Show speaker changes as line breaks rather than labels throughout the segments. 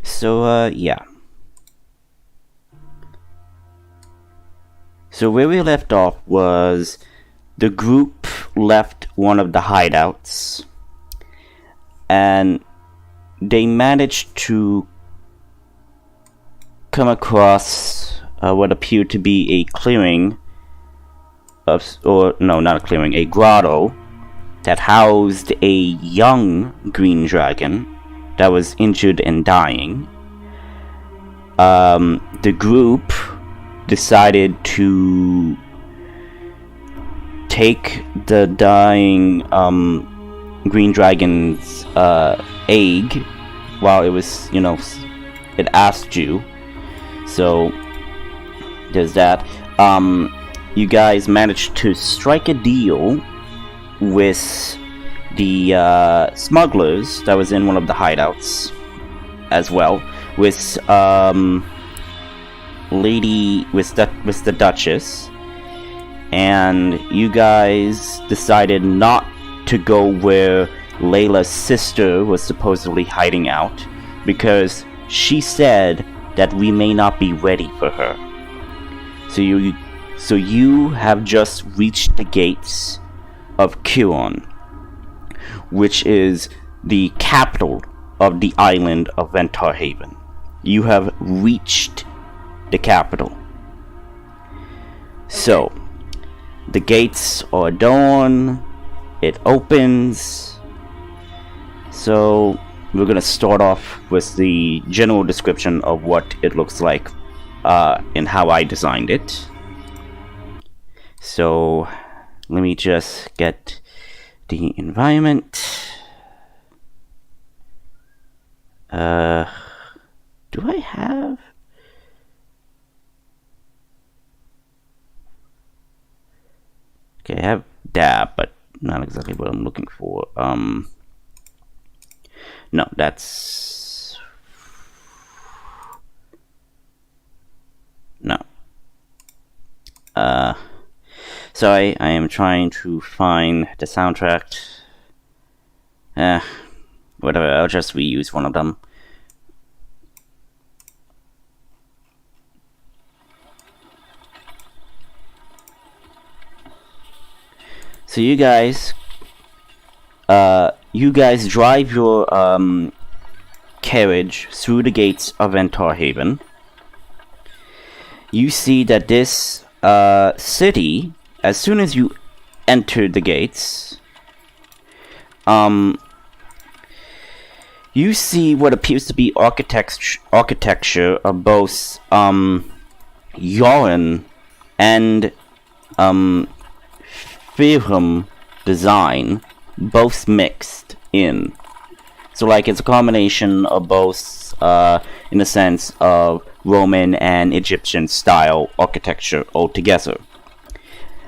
So, yeah. So where we left off was the group left one of the hideouts, and they managed to come across what appeared to be a clearing or no, not a clearing, a grotto that housed a young green dragon that was injured and dying. The group decided to take the dying green dragon's egg while it was, it asked you. So there's that. You guys managed to strike a deal with the smugglers that was in one of the hideouts as well, with the Duchess, and you guys decided not to go where Layla's sister was supposedly hiding out, because she said that we may not be ready for her. So you have just reached the gates of Kiron, which is the capital of the island of Ventarhaven. You have reached the capital. So the gates are dawn. It opens. So we're gonna start off with the general description of what it looks like and how I designed it. So let me just get the environment. Do I have? Okay, I have that, but not exactly what I'm looking for. No, that's... No. Sorry, I am trying to find the soundtrack. Whatever, I'll just reuse one of them. So you guys drive your carriage through the gates of Ventarhaven. You see that this city, as soon as you enter the gates, you see what appears to be architecture of both Yaren and Firham design, both mixed in. So like it's a combination of both in the sense of Roman and Egyptian style architecture altogether.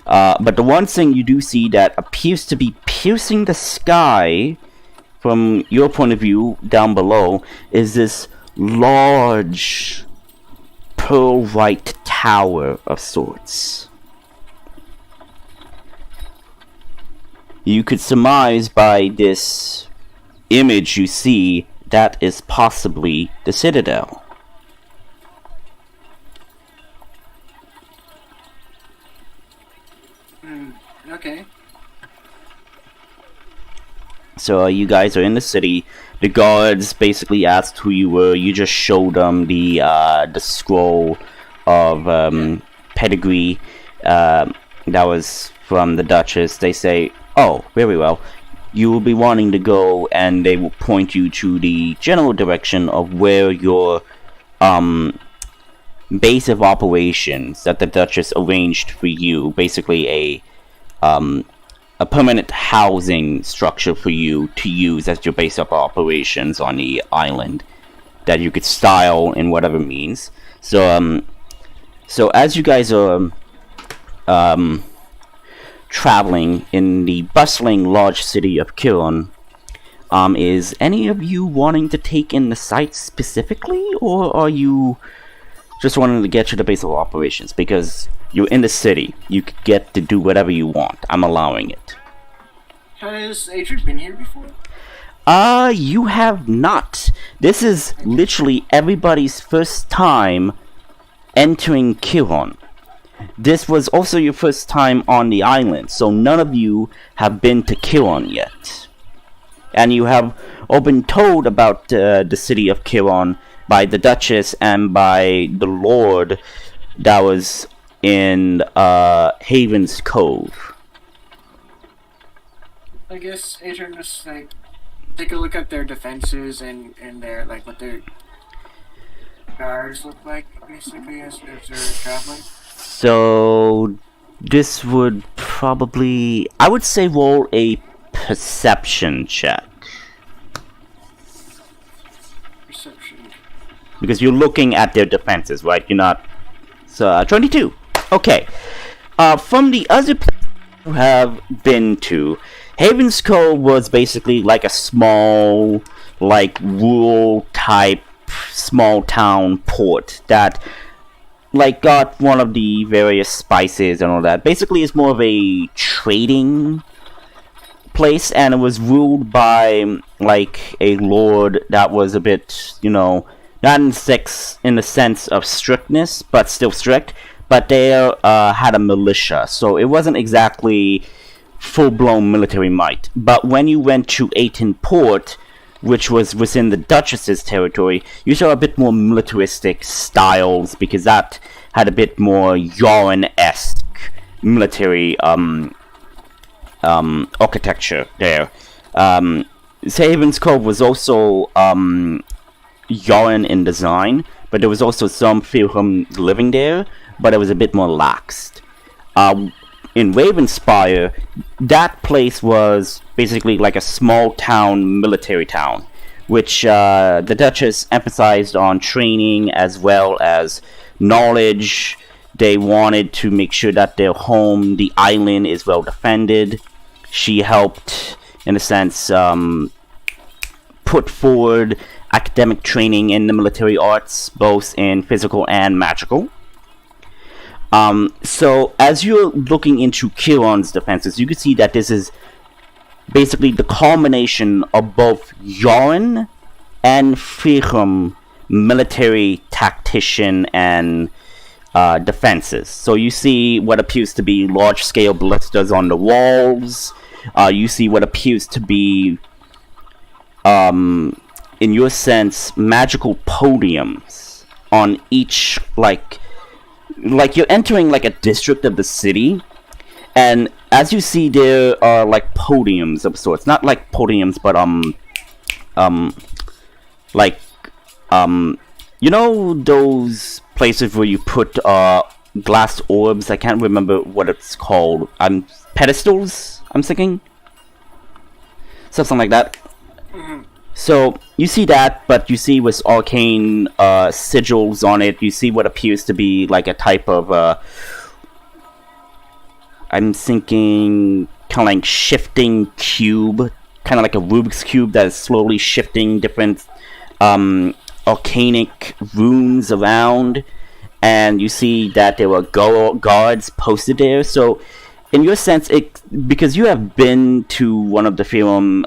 But the one thing you do see that appears to be piercing the sky from your point of view down below is this large pearl white tower of sorts. You could surmise by this image you see that is possibly the Citadel.
Okay.
So you guys are in the city. The guards basically asked who you were. You just showed them the scroll of pedigree that was from the Duchess. They say, "Oh, very well. You will be wanting to go," and they will point you to the general direction of where your base of operations that the Duchess arranged for you, basically a permanent housing structure for you to use as your base of operations on the island that you could style in whatever means. So as you guys are traveling in the bustling large city of Kiron, is any of you wanting to take in the sights specifically, or are you just wanting to get to the base of operations? Because you're in the city, you could get to do whatever you want. I'm allowing it.
Has Adrian been here before?
You have not. This is literally everybody's first time entering Kiron. This was also your first time on the island, so none of you have been to Kiron yet. And you have all been told about the city of Kiron by the Duchess and by the Lord that was in Haven's Cove.
I guess Adrian just like take a look at their defenses and their like what their guards look like basically as they're traveling.
So this would probably, I would say, roll a perception check.
Perception.
Because you're looking at their defenses, right? You're not. So 22. Okay. From the other places you have been to, Haven's Cove was basically like a small, like rural type, small town port that, like, got one of the various spices and all that. Basically, it's more of a trading place, and it was ruled by like a lord that was a bit, not in the sense of strictness, but still strict. But they had a militia, so it wasn't exactly full-blown military might. But when you went to Aten Port, which was within the Duchess's territory, you saw a bit more militaristic styles, because that had a bit more Yaran-esque military architecture there. Haven's Cove was also Yaran in design, but there was also some Philham living there, but it was a bit more laxed. In Ravenspire, that place was basically like a small town, military town, which the Duchess emphasized on training as well as knowledge. They wanted to make sure that their home, the island, is well defended. She helped, in a sense, put forward academic training in the military arts, both in physical and magical. So as you're looking into Kiron's defenses, you can see that this is basically the culmination of both Yaran and Philham military tactician and defenses. So you see what appears to be large-scale ballistas on the walls. You see what appears to be, in your sense, magical podiums on each, like you're entering like a district of the city, and as you see, there are like podiums of sorts. Not like podiums, but those places where you put glass orbs. I can't remember what it's called. Pedestals, I'm thinking, something like that.
Mm-hmm.
So you see that, but you see with arcane sigils on it, you see what appears to be like a type of I'm thinking kind of like shifting cube, kind of like a Rubik's cube that is slowly shifting different arcanic runes around, and you see that there were guards posted there. So in your sense, because you have been to one of the Philham,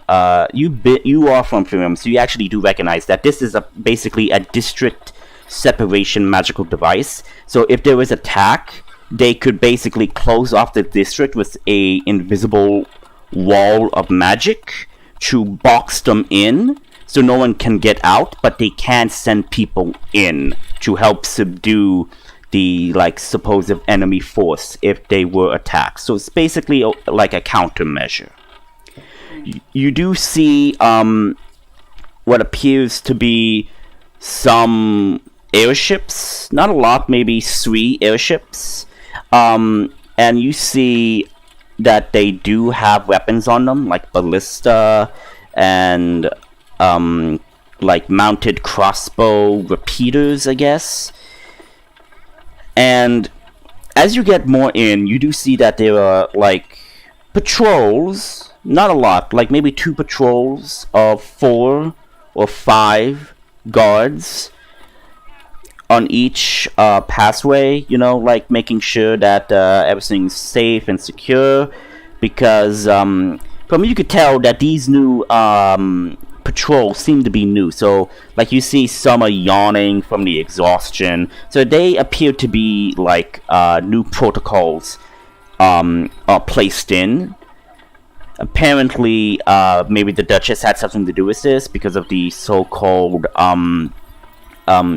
you are from Philham, so you actually do recognize that this is basically a district separation magical device. So if there was attack, they could basically close off the district with a invisible wall of magic to box them in, so no one can get out, but they can send people in to help subdue the supposed enemy force if they were attacked. So it's basically like a countermeasure. You do see what appears to be some airships, not a lot, maybe 3 airships, and you see that they do have weapons on them, like ballista and mounted crossbow repeaters, I guess. And as you get more in, you do see that there are patrols, not a lot, maybe 2 patrols of 4 or 5 guards on each pathway, making sure that everything's safe and secure, because from you could tell that these new patrol seem to be new. So, like, you see some are yawning from the exhaustion. So they appear to be like new protocols are placed in. Apparently, maybe the Duchess had something to do with this because of the so-called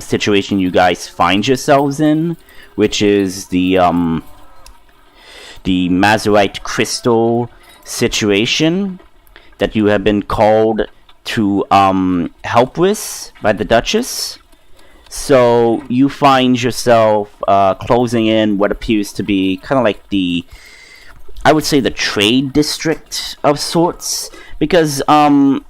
situation you guys find yourselves in, which is the Mazurite crystal situation that you have been called to help with by the Duchess. So you find yourself closing in what appears to be kind of like I would say the trade district of sorts, because I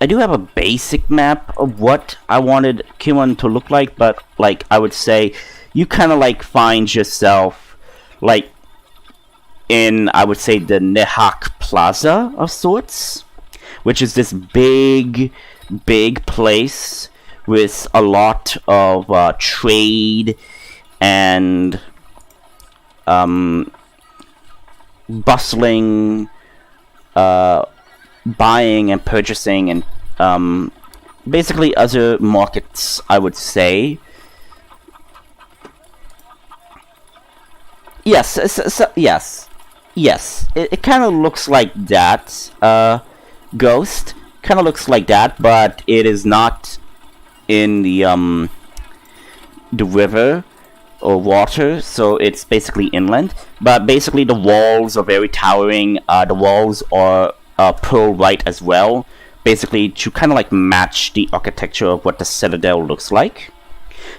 do have a basic map of what I wanted Kiwon to look like, but like I would say you kind of like find yourself like in, I would say, the Nehak Plaza of sorts, which is this big place with a lot of trade and bustling buying and purchasing and basically other markets, I would say. Yes, yes. It kind of looks like that, Ghost. Kind of looks like that, but it is not in the river or water, so it's basically inland. But basically the walls are very towering. The walls are pearl white as well, basically to kind of like match the architecture of what the Citadel looks like.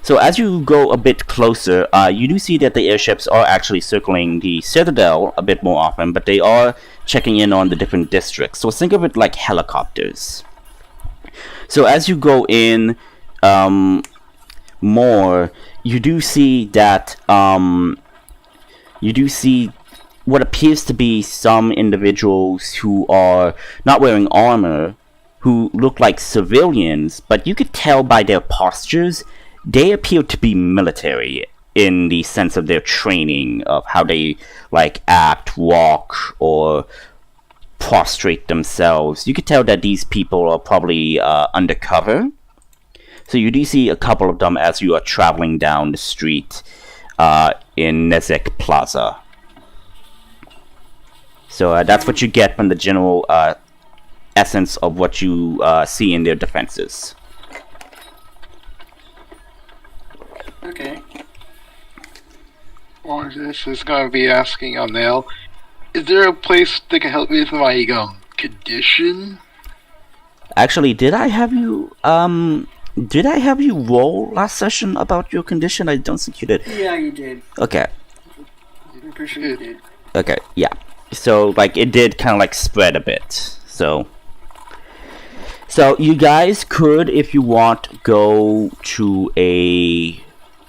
So as you go a bit closer, you do see that the airships are actually circling the Citadel a bit more often, but they are checking in on the different districts. So think of it like helicopters. So as you go in more, you do see that you do see what appears to be some individuals who are not wearing armor, who look like civilians, but you could tell by their postures they appear to be military in the sense of their training, of how they like act, walk, or prostrate themselves. You could tell that these people are probably undercover. So you do see a couple of them as you are traveling down the street in Nezek Plaza. So that's what you get from the general essence of what you see in their defenses.
Okay.
Or this is going to be asking Nell, is there a place that can help me with my condition?
Actually, did I have you roll last session about your condition? I don't think you did.
Yeah, you did.
Okay.
I'm pretty sure you did.
Okay, yeah. So, like, it did kind of, like, spread a bit. So you guys could, if you want, go to a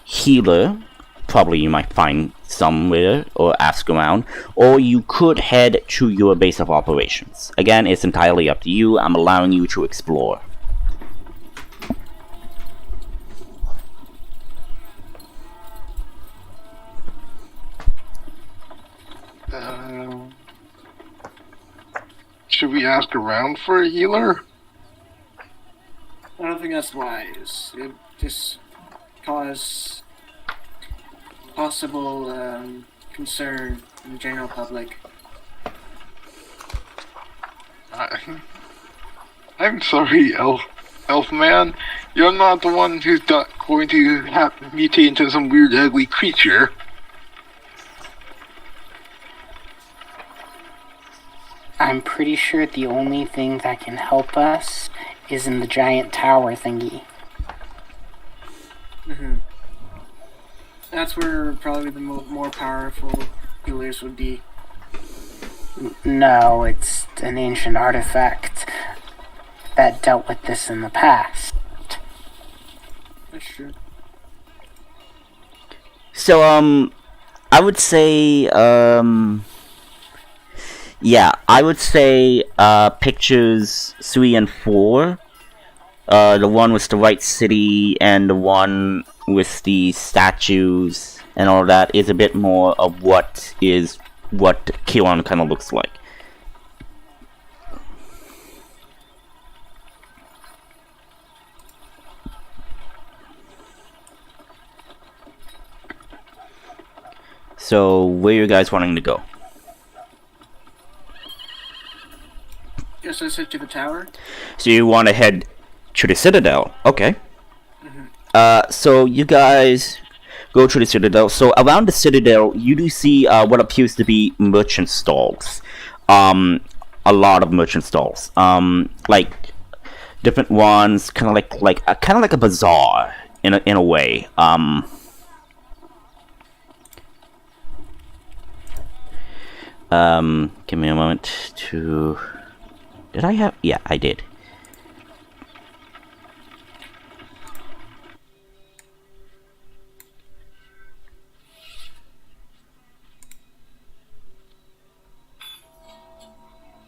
healer. Probably you might find somewhere or ask around. Or you could head to your base of operations. Again, it's entirely up to you. I'm allowing you to explore.
Should we ask around for a healer?
I don't think that's wise. It just cause possible concern in the general public.
I'm sorry, Elfman. You're not the one who's going to mutate into some weird, ugly creature.
I'm pretty sure the only thing that can help us is in the giant tower thingy.
Mm-hmm. That's where probably the more powerful healers would be.
No, it's an ancient artifact that dealt with this in the past.
That's true.
So, I would say, yeah, I would say, pictures 3 and 4. The one with the right city and the one with the statues and all that is a bit more of what Kiwon kind of looks like. So, where are you guys wanting to go?
Yes, I said to the tower.
So you want to head to the Citadel? Okay.
Mm-hmm.
So you guys go to the Citadel. So around the Citadel, you do see what appears to be merchant stalls. A lot of merchant stalls. Like different ones, kind of like a bazaar in a way. Give me a moment to. Did I have? Yeah, I did.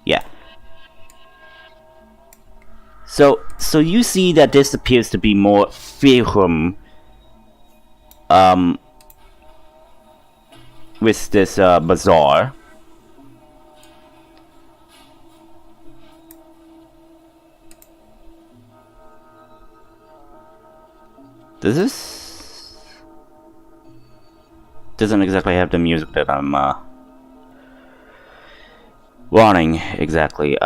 Yeah. So you see that this appears to be more Firhum, with this bazaar. This doesn't exactly have the music that I'm wanting exactly.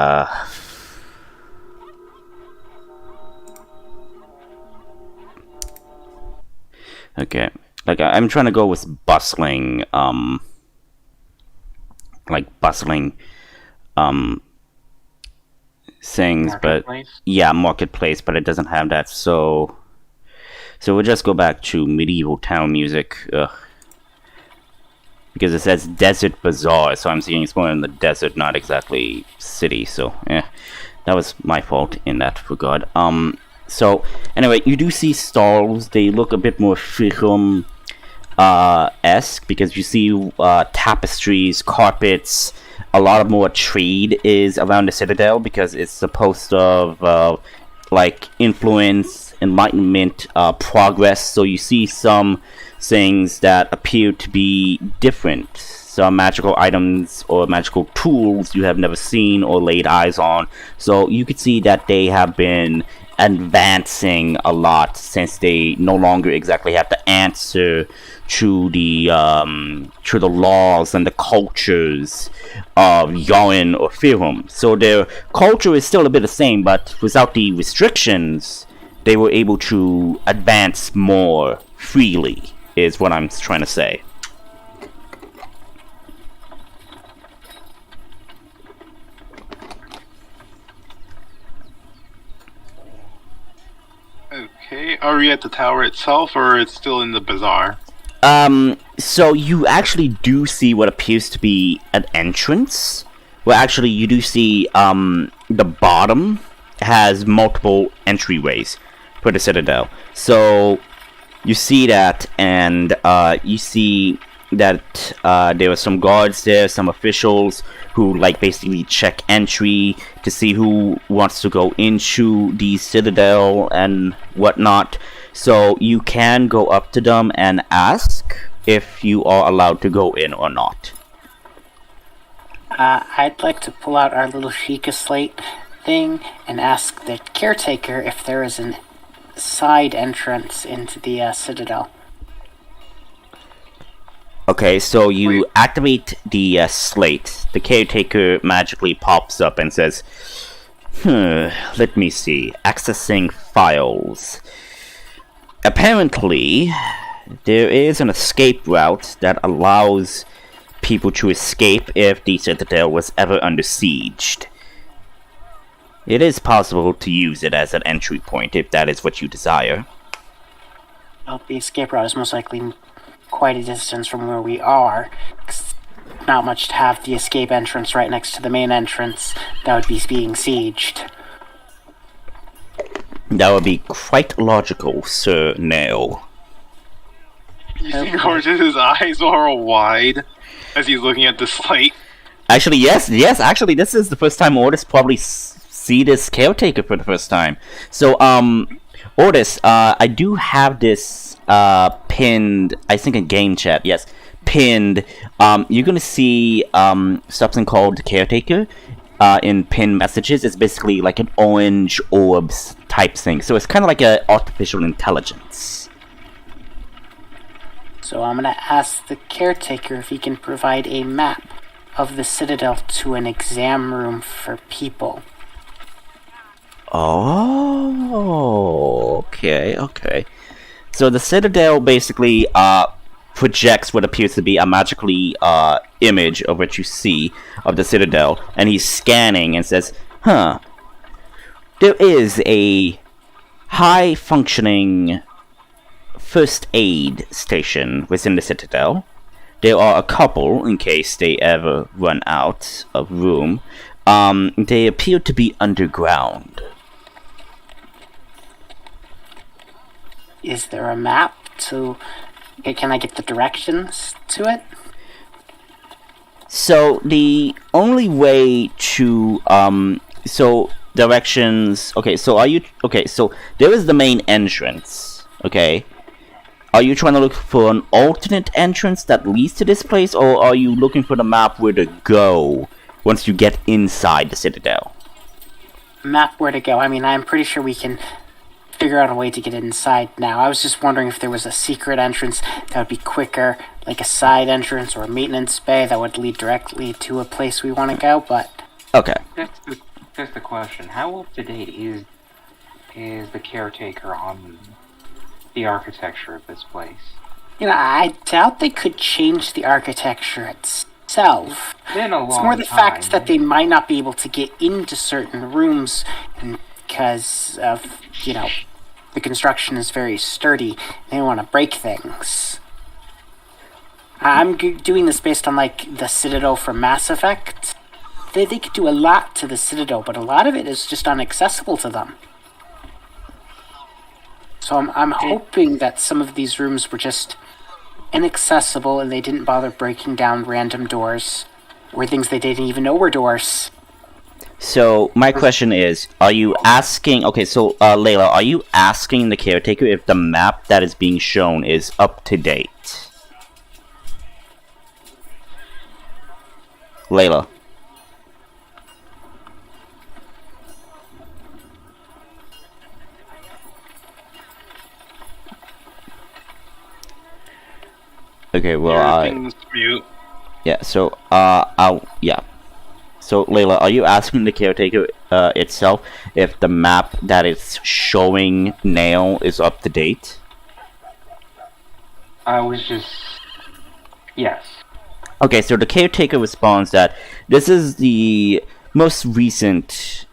Okay, like I'm trying to go with bustling, like bustling, things, but yeah, marketplace, but it doesn't have that. So we'll just go back to medieval town music. Because it says desert bazaar, so I'm seeing it's more in the desert, not exactly city. So that was my fault in that regard. So anyway, you do see stalls. They look a bit more Firhum esque, because you see tapestries, carpets. A lot of more trade is around the Citadel, because it's supposed to like influence, enlightenment, progress. So you see some things that appear to be different, some magical items or magical tools you have never seen or laid eyes on. So you could see that they have been advancing a lot, since they no longer exactly have to answer to the laws and the cultures of Yarin or Firhum. So their culture is still a bit the same, but without the restrictions, they were able to advance more freely, is what I'm trying to say.
Okay, are we at the tower itself, or it's still in the bazaar?
So you actually do see what appears to be an entrance. Well, actually, you do see, the bottom has multiple entryways for the Citadel. So you see that, and you see that there are some guards there, some officials who like basically check entry to see who wants to go into the Citadel and whatnot. So you can go up to them and ask if you are allowed to go in or not.
I'd like to pull out our little Sheikah slate thing and ask the caretaker if there is a side entrance into the Citadel.
Okay, so you activate the slate. The caretaker magically pops up and says, let me see. Accessing files. Apparently, there is an escape route that allows people to escape if the Citadel was ever under siege. It is possible to use it as an entry point if that is what you desire.
Well, the escape route is most likely quite a distance from where we are. Not much to have the escape entrance right next to the main entrance that would be being sieged.
That would be quite logical, Sir Nail.
You see Gorgeous' eyes are wide as he's looking at the slate.
Actually, yes, actually, this is the first time Ordis probably see this caretaker for the first time. So, Ordis, I do have this pinned, I think in game chat, yes, pinned. You're gonna see something called the caretaker in pinned messages. It's basically like an orange orbs type thing. So it's kind of like an artificial intelligence.
So I'm gonna ask the caretaker if he can provide a map of the Citadel to an exam room for people.
Oh, okay. So the Citadel basically projects what appears to be a magically image of what you see of the Citadel, and he's scanning and says, "Huh, there is a high-functioning first aid station within the Citadel. There are a couple in case they ever run out of room. They appear to be underground."
Is there a map to... Can I get the directions to it?
So the only way to directions. Okay, so are you okay? So there is the main entrance. Okay, are you trying to look for an alternate entrance that leads to this place, or are you looking for the map where to go once you get inside the Citadel?
Map where to go. I mean, I'm pretty sure we can figure out a way to get inside now. I was just wondering if there was a secret entrance that would be quicker, like a side entrance or a maintenance bay that would lead directly to a place we want to go, but...
Okay.
That's the question. How up to date is the caretaker on the architecture of this place?
You know, I doubt they could change the architecture itself.
Been a long
It's more the
time.
fact that they might not be able to get into certain rooms because of, the construction is very sturdy. They don't want to break things. I'm doing this based on, the Citadel from Mass Effect. They could do a lot to the Citadel, but a lot of it is just inaccessible to them. So I'm hoping that some of these rooms were just inaccessible and they didn't bother breaking down random doors or things they didn't even know were doors.
So my question is, are you asking... Okay, so Layla, are you asking the caretaker if the map that is being shown is up to date? Layla. Okay, well,
Everything's mute.
yeah, so, yeah. So, Layla, are you asking the caretaker itself if the map that it's showing now is up to date?
I was just... Yes.
Okay, so the caretaker responds that this is the most recent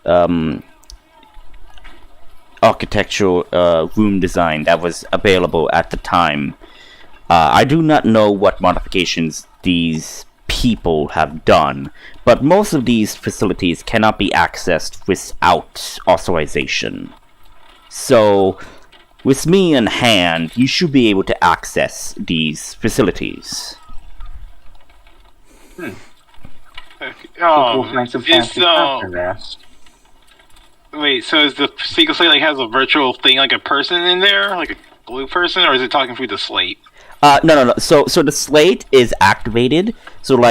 architectural room design that was available at the time. I do not know what modifications these people have done, but most of these facilities cannot be accessed without authorization. So, with me in hand, you should be able to access these facilities.
We'll find some fancy stuff in there.
Wait, so is the secret slate has a virtual thing, like a person in there, like a blue person, or is it talking through the slate?
No. So the slate is activated. So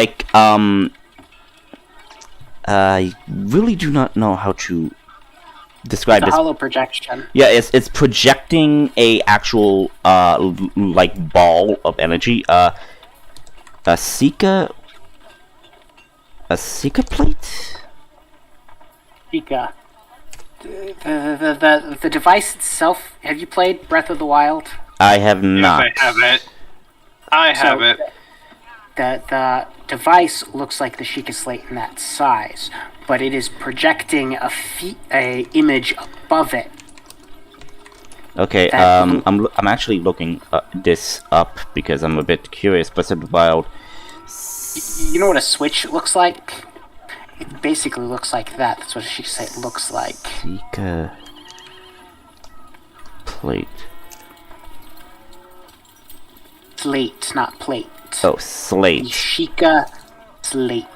I really do not know how to describe
The
this.
hollow projection.
Yeah, it's projecting a actual ball of energy. A Sika plate.
Pika. The device itself. Have you played Breath of the Wild?
I have not.
Yes, I have it. I have it.
The device looks like the Sheikah slate in that size, but it is projecting a image above it.
Okay, I'm actually looking this up because I'm a bit curious. But the Wild.
You know what a switch looks like? It basically looks like that. That's what a Sheikah slate looks like.
Sika plate.
Slate, not plate.
Oh, slate.
Sheikah slate.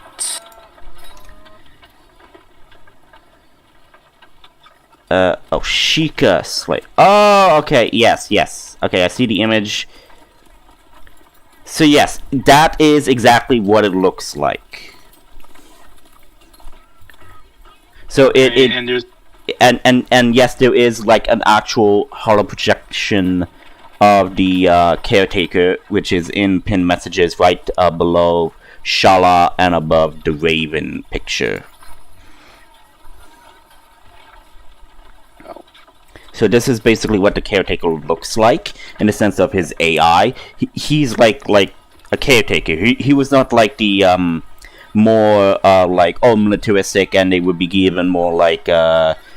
Sheikah slate. Oh, okay, yes. Okay, I see the image. So yes, that is exactly what it looks like. So and yes, there is an actual hollow projection of the caretaker, which is in pinned messages right below Shala and above the Raven picture. So this is basically what the caretaker looks like in the sense of his AI. He's like a caretaker. He was not like the more like militaristic, and they would be given more like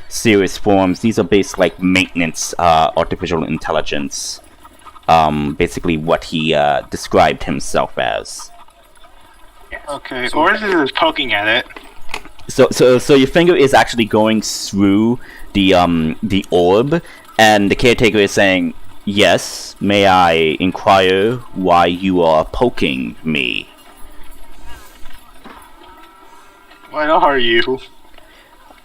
serious forms. These are basically like maintenance artificial intelligence. Basically what he described himself as.
Okay, Orange is poking at it.
So your finger is actually going through the orb, and the caretaker is saying, "Yes, may I inquire why you are poking me?"
What are you?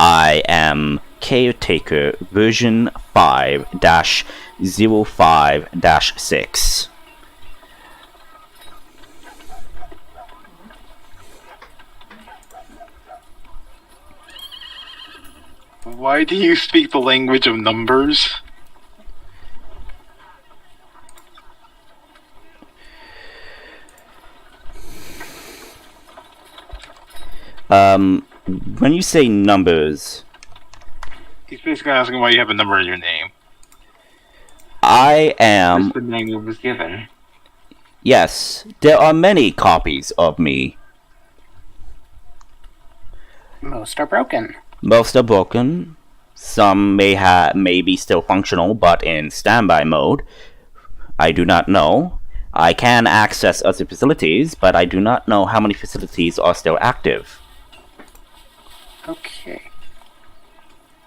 I am caretaker version 5-05-6.
Why do you speak the language of numbers?
When you say numbers,
He's basically asking why you have a number in your name.
I am...
That's the name it was given.
Yes, there are many copies of me.
Most are broken.
Most are broken. Some may be still functional, but in standby mode. I do not know. I can access other facilities, but I do not know how many facilities are still active.
Okay.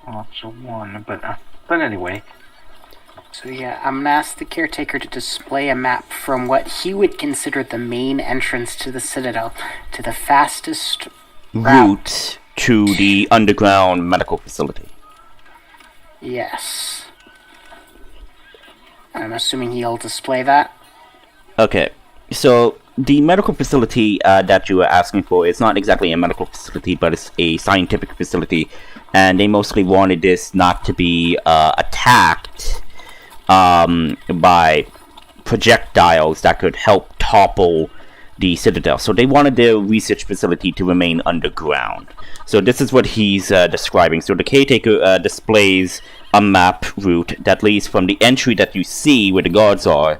Option 1, but anyway.
So yeah, I'm gonna ask the caretaker to display a map from what he would consider the main entrance to the Citadel to the fastest
Route to the underground medical facility.
Yes. I'm assuming he'll display that.
Okay, so the medical facility that you are asking for is not exactly a medical facility, but it's a scientific facility, and they mostly wanted this not to be attacked by projectiles that could help topple the Citadel. So they wanted their research facility to remain underground. So this is what he's describing. So the caretaker displays a map route that leads from the entry that you see where the guards are,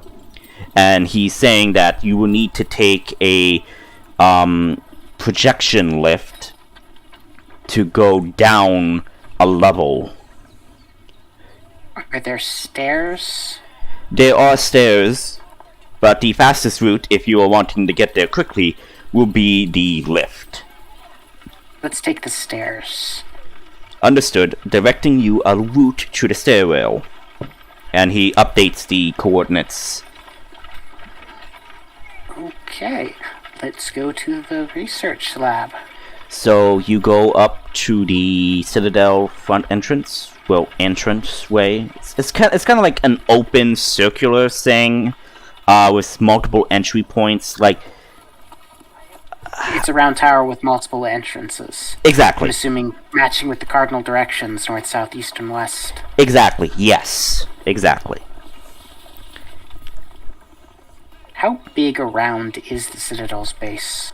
and he's saying that you will need to take a projection lift to go down a level.
Are there stairs?
There are stairs, but the fastest route, if you are wanting to get there quickly, will be the lift.
Let's take the stairs.
Understood. Directing you a route to the stairwell. And he updates the coordinates.
Okay, let's go to the research lab.
So you go up to the Citadel front entrance. Well, entrance way. It's kind of like an open circular thing, with multiple entry points. Like
It's a round tower with multiple entrances. I'm
exactly,
assuming matching with the cardinal directions, north, south, east, and west.
exactly. Yes, exactly.
How big around is the Citadel's base?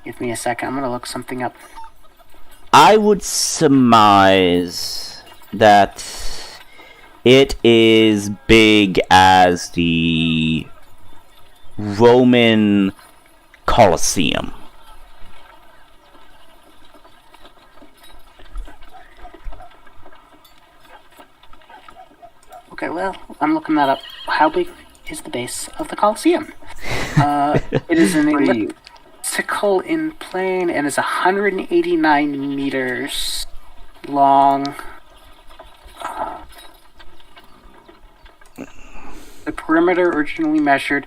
Give me a second, I'm gonna look something up.
I would surmise that it is big as the Roman Colosseum.
Okay, well, I'm looking that up. How big is the base of the Colosseum? It is an elliptical in plane and is 189 meters long. The perimeter originally measured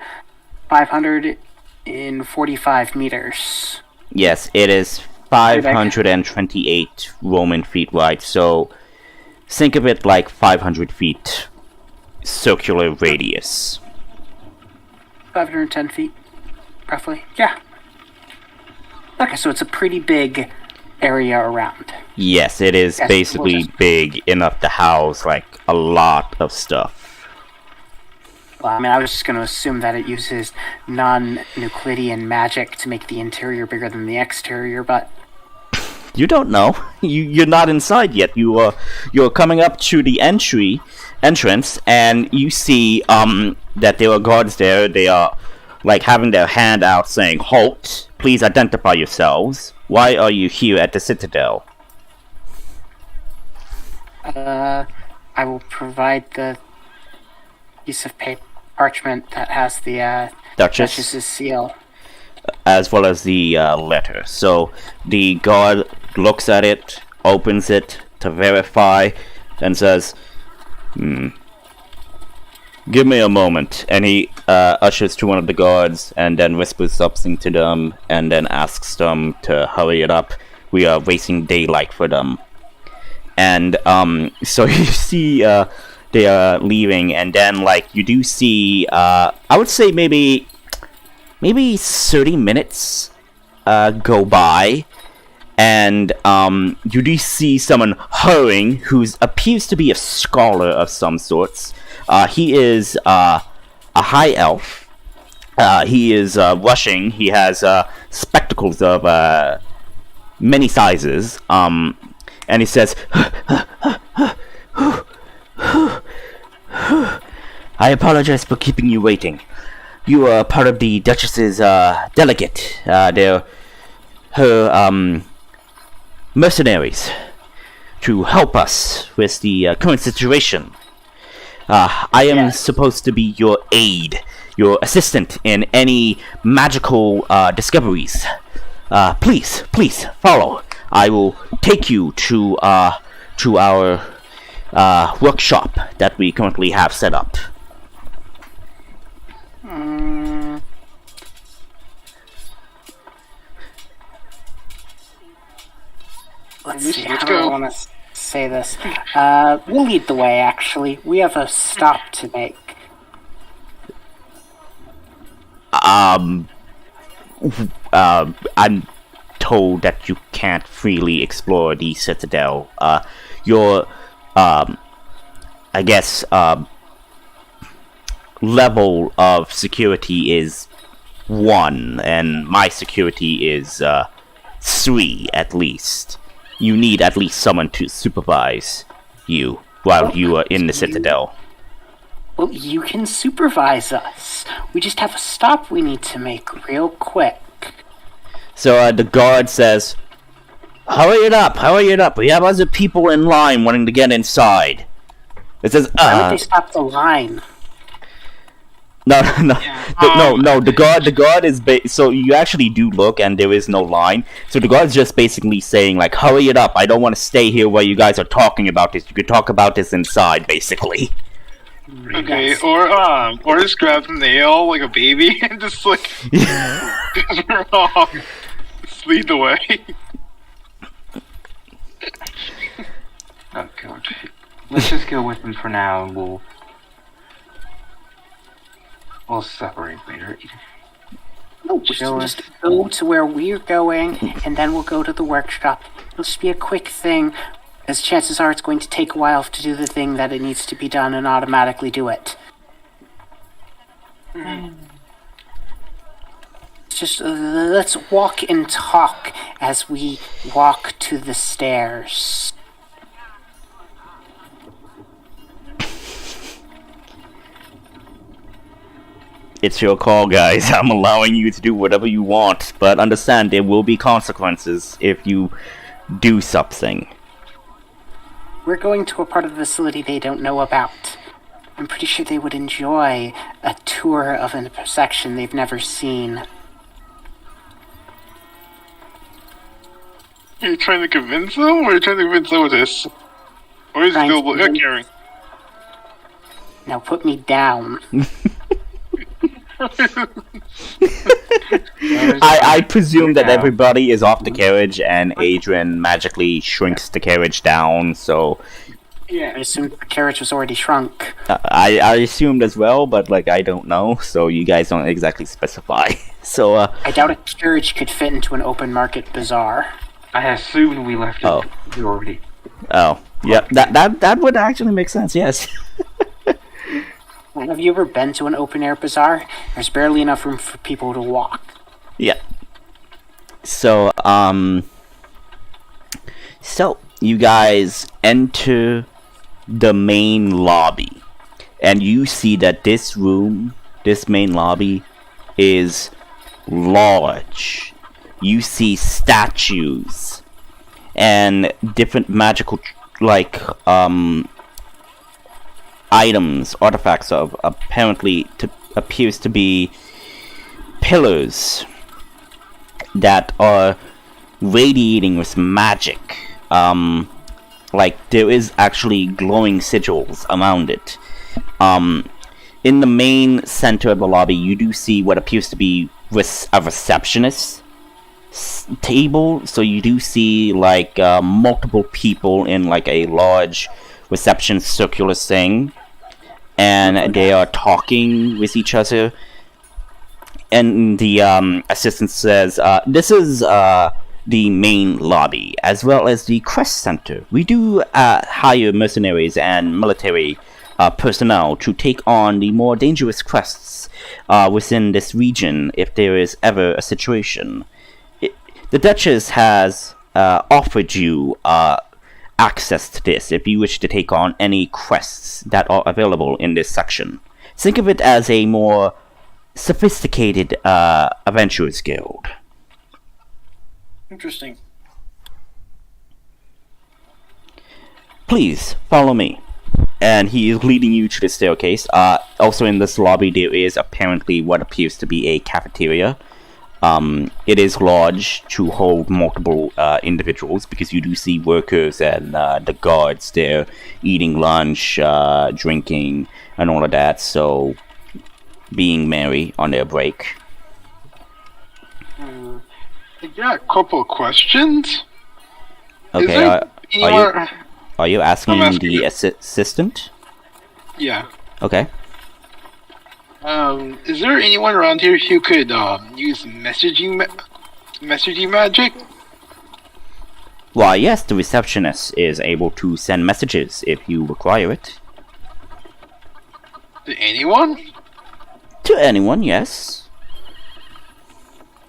545 meters.
Yes, it is 528 Roman feet wide, so think of it like 500 feet circular radius.
510 feet, roughly. Yeah. Okay, so it's a pretty big area around.
Yes, it is
Yes,
basically
we'll just-
big enough to house like a lot of stuff.
Well, I mean, I was just going to assume that it uses non-Euclidean magic to make the interior bigger than the exterior, but
You don't know. You're not inside yet. You're coming up to the entrance, and you see that there are guards there. They are like having their hand out, saying, "Halt! Please identify yourselves. Why are you here at the Citadel?"
I will provide the piece of parchment that has the
Duchess,
Duchess's seal.
as well as the letter. So the guard looks at it, opens it to verify, and says, "Give me a moment." And he ushers to one of the guards and then whispers something to them and then asks them to hurry it up. We are wasting daylight for them. And so you see they are leaving, and then like you do see I would say maybe 30 minutes go by, and you do see someone hurrying who appears to be a scholar of some sorts. He is a high elf. He is rushing. He has spectacles of many sizes. And he says, "I apologize for keeping you waiting. You are part of the Duchess's delegate. They're her mercenaries to help us with the current situation. I am supposed to be your aide, your assistant in any magical discoveries. Please follow. I will take you to our workshop that we currently have set up."
Let's see,
Let's
how do I
go.
want to say this? We'll lead the way, actually. We have a stop to make.
I'm told that you can't freely explore the Citadel. Your, I guess, level of security is 1, and my security is 3 at least. You need at least someone to supervise you while you are in the Citadel.
Well, you can supervise us. We just have a stop we need to make real quick.
So the guard says, hurry it up. We have other people in line wanting to get inside." It says,
Why would they stop the line?
No. The guard is so you actually do look, and there is no line. So the guard's just basically saying like, "Hurry it up! I don't want to stay here while you guys are talking about this. You could talk about this inside, basically."
Okay, or just grab the nail like a baby and just like just lead the way.
Oh god. Let's just go with them for now, and we'll separate later.
No, we can just go to where we're going, and then we'll go to the workshop. It'll just be a quick thing, as chances are it's going to take a while to do the thing that it needs to be done and automatically do it. Just let's walk and talk as we walk to the stairs.
It's your call, guys. I'm allowing you to do whatever you want, but understand there will be consequences if you do something.
We're going to a part of the facility they don't know about. I'm pretty sure they would enjoy a tour of a section they've never seen.
Are you trying to convince them, or are you trying to convince them with this? Or is it
Trying to
still
convince-
caring?
Now put me down.
I presume that everybody is off the carriage, and Adrian magically shrinks the carriage down, so
I assumed the carriage was already shrunk.
I assumed as well, but like I don't know, so you guys don't exactly specify. So,
I doubt a carriage could fit into an open market bazaar.
I assumed we left
Oh.
it. We already.
oh, yeah, that would actually make sense, yes.
Have you ever been to an open air bazaar? There's barely enough room for people to walk.
Yeah. So, you guys enter the main lobby, and you see that this main lobby, is large. You see statues and different magical, items, artifacts of appears to be pillars that are radiating with magic. There is actually glowing sigils around it. In the main center of the lobby, you do see what appears to be a receptionist table. So you do see multiple people in a large reception circular thing, and they are talking with each other. And the assistant says, "This is the main lobby, as well as the quest center. We do hire mercenaries and military personnel to take on the more dangerous quests within this region if there is ever a situation. The Duchess has offered you access to this if you wish to take on any quests that are available in this section. Think of it as a more sophisticated adventurers guild."
Interesting.
"Please follow me." And he is leading you to the staircase. Also in this lobby there is apparently what appears to be a cafeteria. It is large to hold multiple individuals, because you do see workers and the guards there eating lunch, drinking, and all of that, so being merry on their break.
I got a couple of questions.
Okay, are you asking
I'm asking
the assistant?
Yeah.
Okay.
Is there anyone around here who could use messaging magic?
Why, yes, the receptionist is able to send messages if you require it.
To anyone?
To anyone, yes.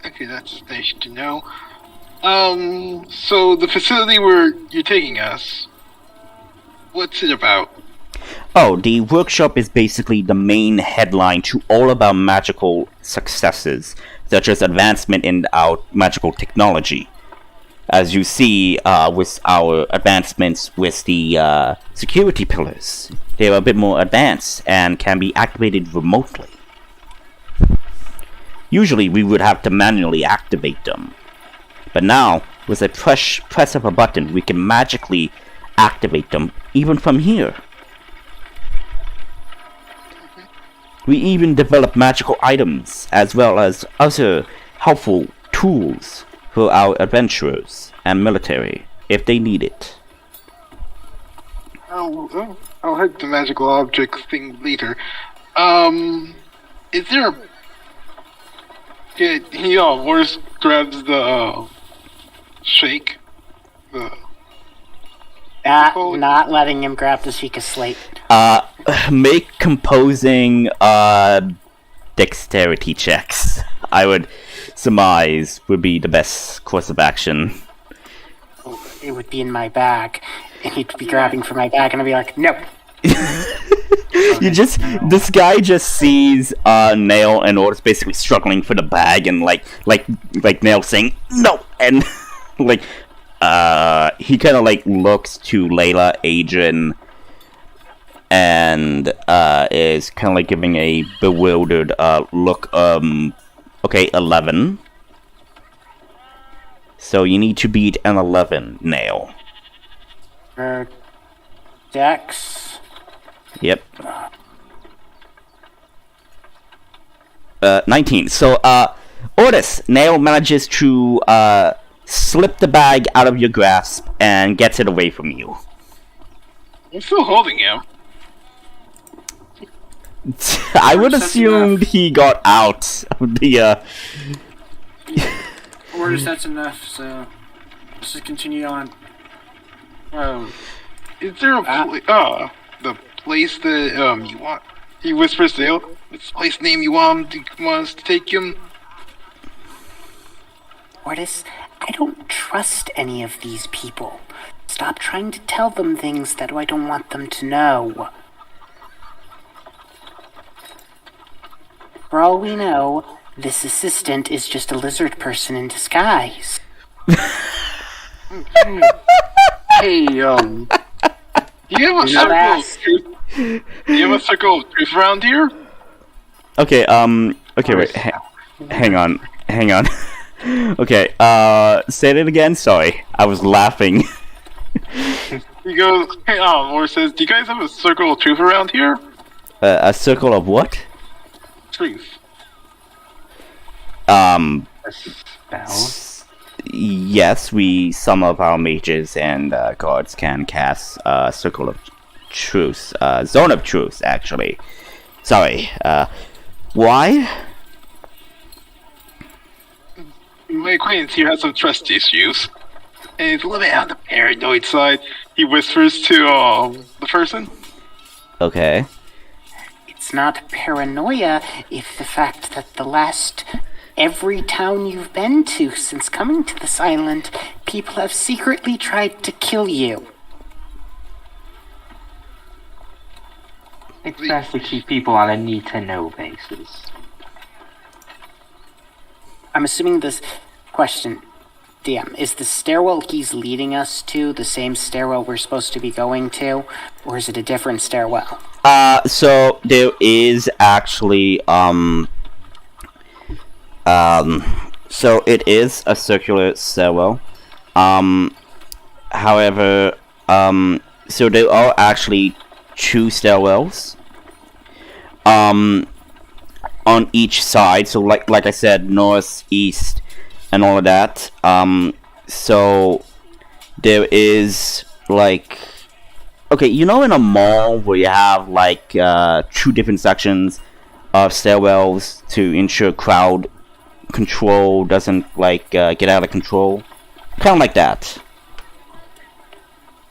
Okay, that's nice to know. So the facility where you're taking us, what's it about?
Oh, the workshop is basically the main headline to all of our magical successes, such as advancement in our magical technology. As you see with our advancements with the security pillars, they are a bit more advanced and can be activated remotely. Usually we would have to manually activate them, but now, with a press of a button, we can magically activate them even from here. We even develop magical items, as well as other helpful tools for our adventurers and military, if they need it.
I'll hit the magical object thing later. Is there a... Yeah, Boris grabs the, shake.
Not letting him grab the Sheikah slate.
Make composing, dexterity checks. I would surmise would be the best course of action.
It would be in my bag, and he'd be grabbing for my bag, and I'd be like, "Nope."
This guy just sees Nail and Otis basically struggling for the bag, and like Nail saying no, and he kind of looks to Layla, Adrian, and is kind of giving a bewildered look. Okay, 11. So you need to beat an 11, Nail.
Dex.
Yep. 19. So, Otis, Nail manages to slip the bag out of your grasp and gets it away from you.
I'm still holding him.
I would
That's
assume
enough.
he got out of the,
Orders, that's enough, so let's just continue on.
Is there a the place that you want? He whispers to Dale. This place name you want us to take him?
Ordis, I don't trust any of these people. Stop trying to tell them things that I don't want them to know. For all we know, this assistant is just a lizard person in disguise.
Hey, do you have a circle of truth? Do you have a circle of truth around here?
Okay, wait, hang on. Okay, say it again, sorry. I was laughing.
He goes, hey, or says, do you guys have a circle of truth around here?
A circle of what?
Truth.
A spell?
Yes, some of our mages and guards can cast Circle of Truth, Zone of Truth, actually. Sorry, why?
My acquaintance here has some trust issues. And he's a little bit on the paranoid side. He whispers to the person.
Okay.
It's not paranoia if the fact that every town you've been to since coming to this island, people have secretly tried to kill you.
It's best to keep people on a need-to-know basis.
I'm assuming this question, DM, is the stairwell he's leading us to the same stairwell we're supposed to be going to, or is it a different stairwell?
So there is actually, so it is a circular stairwell. However, so there are actually two stairwells, on each side. So like I said, north, east, and all of that. So there is like, okay, you know, in a mall where you have like two different sections of stairwells to ensure crowd control doesn't like get out of control, kind of like that.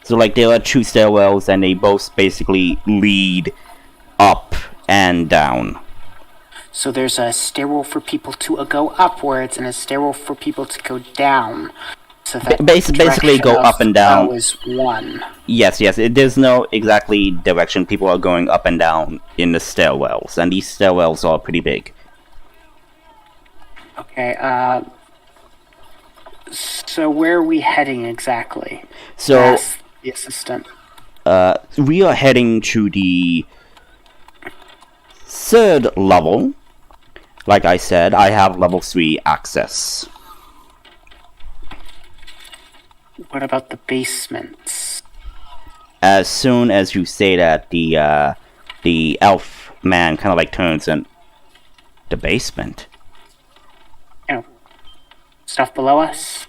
So like there are two stairwells and they both basically lead up and down.
So there's a stairwell for people to go upwards and a stairwell for people to go down. So that
Basically go up and down.
is one.
Yes. There's no exactly direction. People are going up and down in the stairwells, and these stairwells are pretty big.
Okay, so where are we heading exactly?
So,
Ask the assistant.
we are heading to the third level. Like I said, I have level 3 access.
What about the basements?
As soon as you say that, the elf man kind of like turns and the basement.
You know, stuff below us?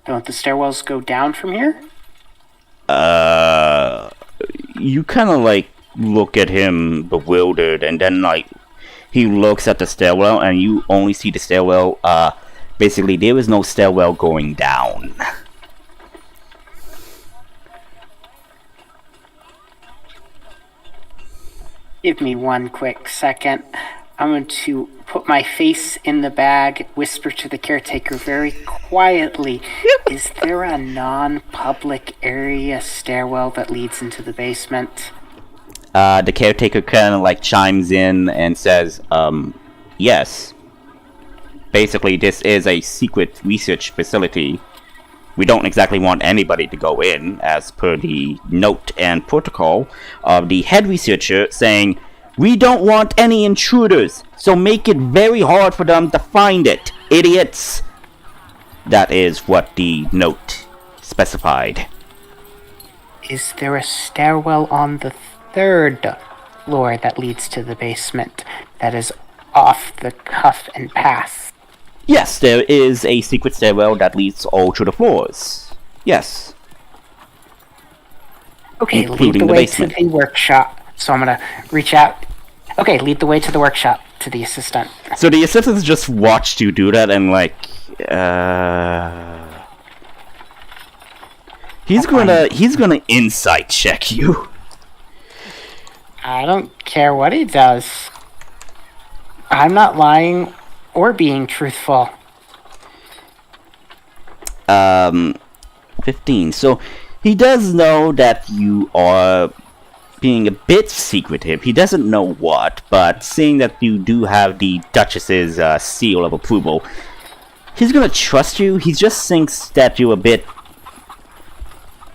Don't the stairwells go down from here?
You kind of like look at him bewildered, and then like he looks at the stairwell, and you only see the stairwell. Basically, there is no stairwell going down.
Give me one quick second. I'm going to put my face in the bag, whisper to the caretaker very quietly. Is there a non-public area stairwell that leads into the basement?
The caretaker kind of like chimes in and says, yes. Basically, this is a secret research facility. We don't exactly want anybody to go in, as per the note and protocol of the head researcher saying, we don't want any intruders, so make it very hard for them to find it, idiots. That is what the note specified.
Is there a stairwell on the third floor that leads to the basement that is off the cuff and pass?
Yes, there is a secret stairwell that leads all to the floors. Yes.
Okay, lead
Including
the
the
way
basement.
to the workshop. So I'm gonna reach out Okay, lead the way to the workshop, to the assistant.
So the assistant just watched you do that and like, he's gonna insight check you.
I don't care what he does. I'm not lying or being truthful.
15. So he does know that you are being a bit secretive. He doesn't know what, but seeing that you do have the Duchess's seal of approval, he's gonna trust you. He just thinks that you're a bit...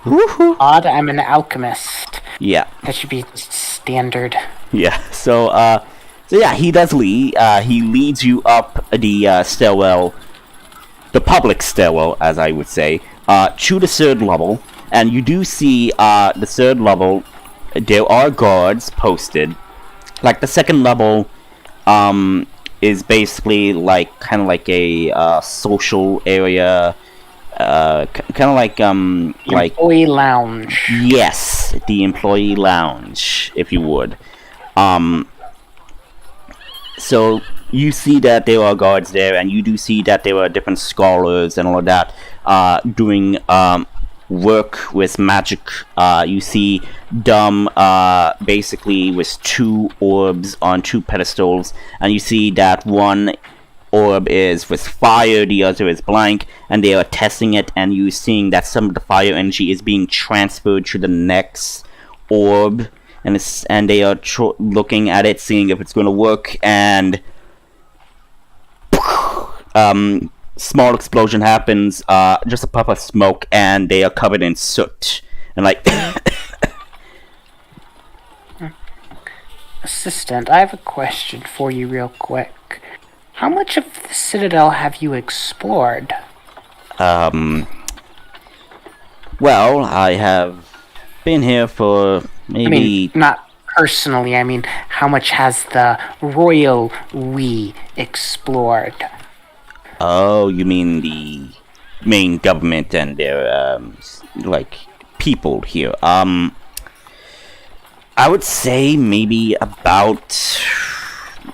Woohoo!
Odd, I'm an alchemist.
Yeah.
That should be standard.
Yeah, so yeah, he does lead. He leads you up the stairwell, the public stairwell, as I would say, to the third level, and you do see the third level. There are guards posted. Like the second level, is basically like kind of like a social area, kind of like
Employee lounge.
yes, the employee lounge, if you would. So you see that there are guards there, and you do see that there are different scholars and all of that doing work with magic. You see Dumb basically with 2 orbs on 2 pedestals, and you see that one orb is with fire, the other is blank, and they are testing it, and you're seeing that some of the fire energy is being transferred to the next orb, and they are looking at it, seeing if it's going to work, and small explosion happens, just a puff of smoke, and they are covered in soot, and like...
Assistant, I have a question for you real quick. How much of the Citadel have you explored?
Well, I have been here for maybe...
I mean, not personally, I mean, how much has the royal we explored?
Oh, you mean the main government and their, like, people here. I would say maybe about...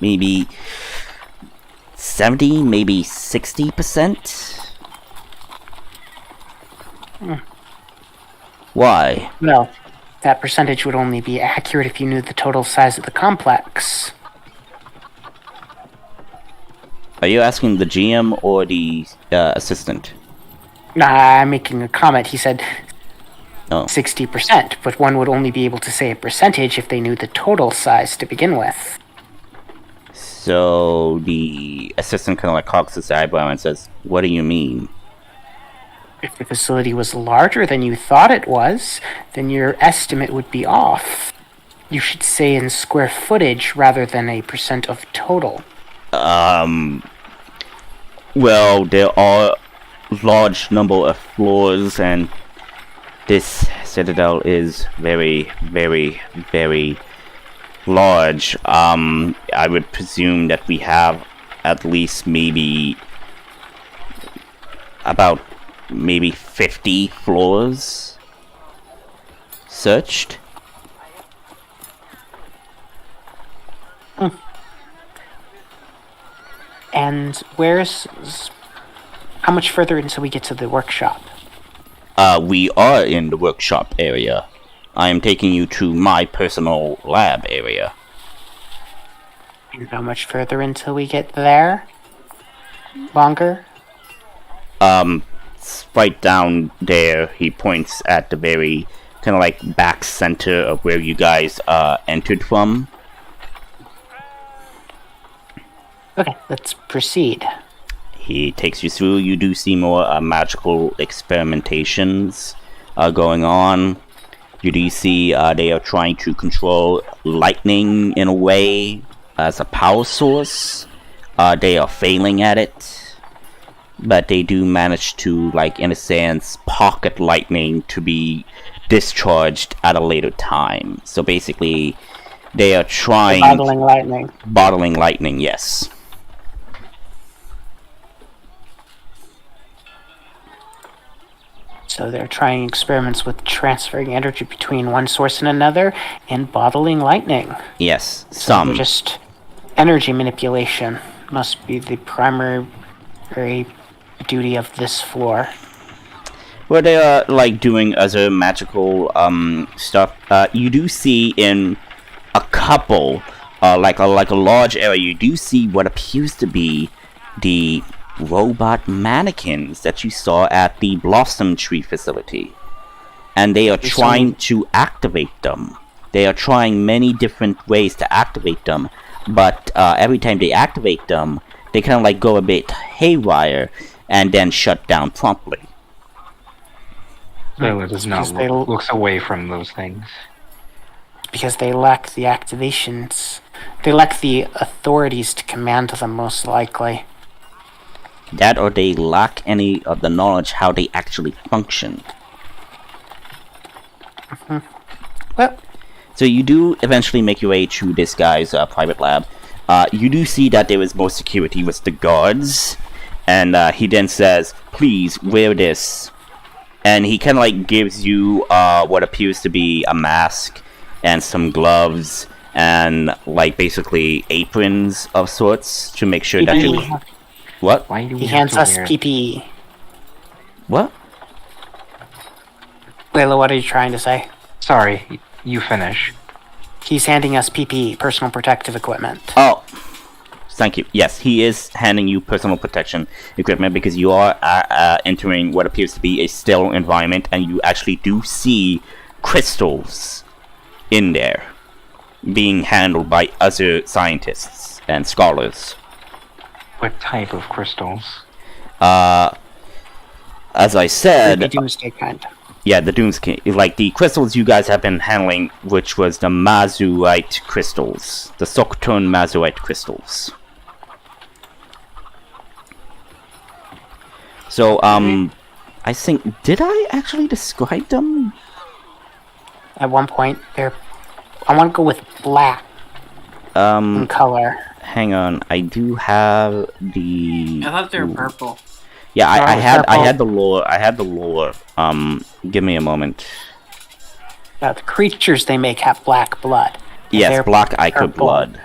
maybe 70, maybe 60%? Why?
Well, that percentage would only be accurate if you knew the total size of the complex.
Are you asking the GM or the assistant?
Nah, I'm making a comment. He said
Oh.
60%, but one would only be able to say a percentage if they knew the total size to begin with.
So the assistant kind of like cocks his eyebrow and says, "What do you mean?"
If the facility was larger than you thought it was, then your estimate would be off. You should say in square footage rather than a percent of total.
Well, there are large number of floors, and this citadel is very, very, very large. I would presume that we have at least maybe about maybe 50 floors searched.
And how much further until we get to the workshop?
We are in the workshop area. I am taking you to my personal lab area.
And how much further until we get there? Longer?
Right down there, he points at the very kind of like back center of where you guys entered from.
Okay, let's proceed.
He takes you through. You do see more magical experimentations going on. You do see they are trying to control lightning in a way as a power source. They are failing at it, but they do manage to, like, in a sense, pocket lightning to be discharged at a later time. So basically, they are trying...
Bottling lightning.
Bottling lightning, yes.
So they're trying experiments with transferring energy between one source and another and bottling lightning.
Yes,
So
some.
just energy manipulation must be the primary duty of this floor.
Where they are like doing other magical stuff. You do see in a couple, like a large area, you do see what appears to be the robot mannequins that you saw at the Blossom Tree facility, and they are trying to activate them. They are trying many different ways to activate them, but every time they activate them, they kind of like go a bit haywire and then shut down promptly.
So it does not
Because they
looks away from those things.
because they lack the activations. They lack the authorities to command them, most likely.
That or they lack any of the knowledge how they actually function.
Well,
So you do eventually make your way to this guy's private lab. You do see that there is more security with the guards, and he then says, "Please wear this." And he kind of like gives you what appears to be a mask and some gloves and like basically aprons of sorts to make sure that
PPE.
you... What?
Why do we
He
have
hands
to
us
wear
PPE.
What?
Layla, what are you trying to say?
Sorry, you finish.
He's handing us PPE, personal protective equipment.
Oh, thank you. Yes, he is handing you personal protection equipment because you are entering what appears to be a still environment, and you actually do see crystals in there being handled by other scientists and scholars.
What type of crystals?
As I
The
said,
Doomsday kind.
yeah, the Doomsday, like the crystals you guys have been handling, which was the Mazurite crystals, the Soctone Mazurite crystals. So, I think, did I actually describe them?
At one point, I want to go with black in color.
Hang on, I do have the...
I thought they were purple.
Yeah, I
purple.
had the lore, give me a moment.
The creatures they make have black blood.
Yes,
They're
black ichor
purple.
blood.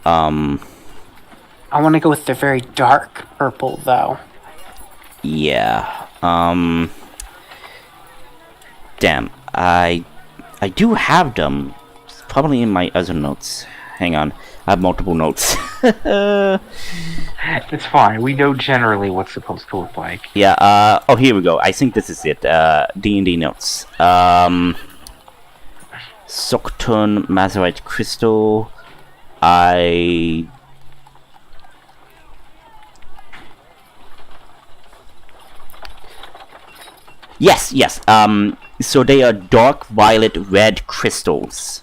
I want to go with the very dark purple, though.
Yeah, damn, I do have them. It's probably in my other notes. Hang on, I have multiple notes.
It's fine. We know generally what's supposed to look like.
Yeah, oh, here we go. I think this is it. D&D notes. Soctone Mazurite Crystal. Yes. So they are dark violet red crystals.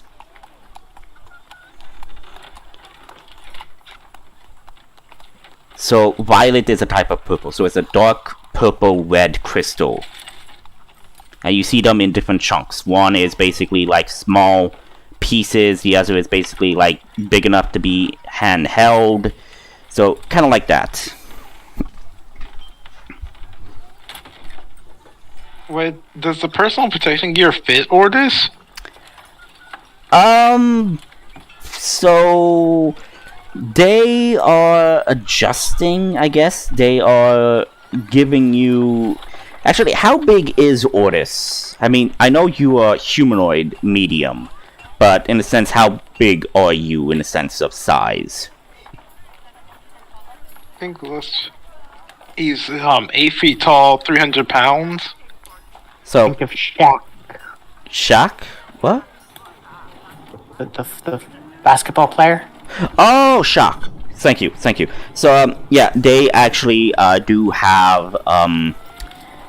So violet is a type of purple, so it's a dark purple red crystal. And you see them in different chunks. One is basically like small pieces, the other is basically like big enough to be handheld. So kind of like that.
Wait, does the personal protection gear fit Ordis?
So they are adjusting, I guess. They are giving you... Actually, how big is Ordis? I mean, I know you are humanoid medium, but in a sense, how big are you in a sense of size?
I think he's 8 feet tall, 300 pounds.
So,
Think of Shaq,
Shaq? What?
the basketball player.
Oh, Shaq. Thank you. So, yeah, they actually do have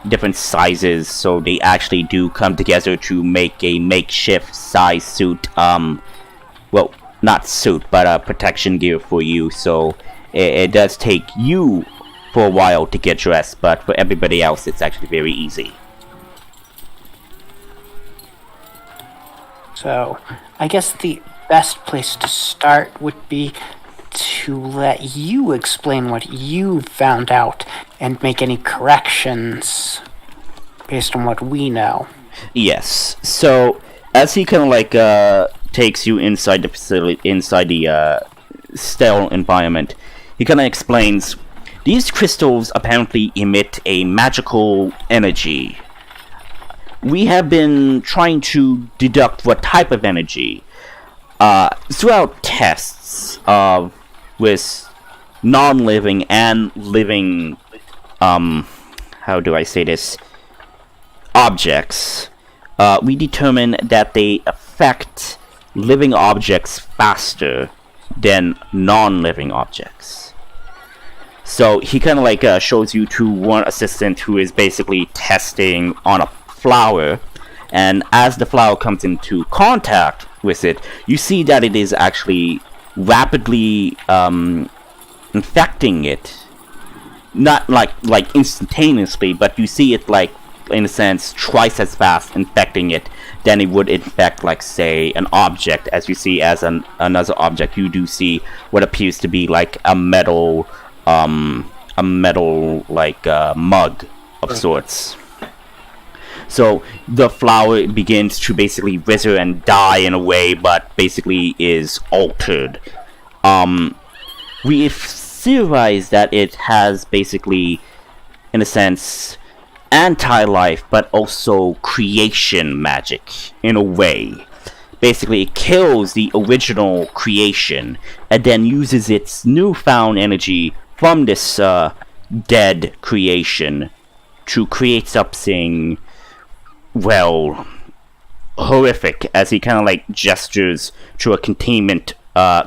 different sizes, so they actually do come together to make a makeshift size suit. Well, not suit, but protection gear for you. So it does take you for a while to get dressed, but for everybody else, it's actually very easy.
So, I guess the best place to start would be to let you explain what you found out and make any corrections based on what we know.
Yes. So as he kind of like takes you inside the facility, inside the sterile environment, he kind of explains these crystals apparently emit a magical energy. We have been trying to deduct what type of energy throughout tests with non-living and living how do I say this, objects. We determine that they affect living objects faster than non-living objects. So he kind of like shows you to one assistant who is basically testing on a flower, and as the flower comes into contact with it, you see that it is actually rapidly infecting it. Not like instantaneously, but you see it like, in a sense, twice as fast infecting it than it would infect, like, say, an object. As you see as another object, you do see what appears to be like a metal like mug of sorts. So the flower begins to basically wither and die in a way, but basically is altered. We theorize that it has basically, in a sense, anti-life, but also creation magic, in a way. Basically, it kills the original creation, and then uses its newfound energy from this dead creation to create something, well, horrific, as he kind of like gestures to a containment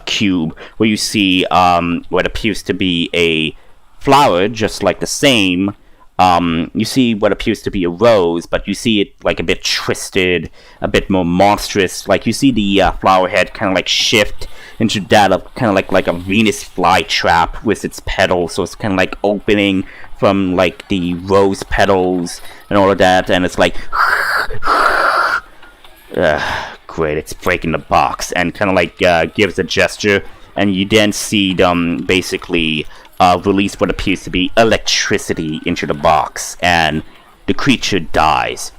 cube where you see what appears to be a flower, just like the same. You see what appears to be a rose, but you see it like a bit twisted, a bit more monstrous. Like you see the flower head kind of like shift into that of kind of like a Venus flytrap with its petals. So it's kind of like opening from like the rose petals and all of that, and it's like great, it's breaking the box, and kind of like gives a gesture, and you then see them basically release what appears to be electricity into the box, and the creature dies.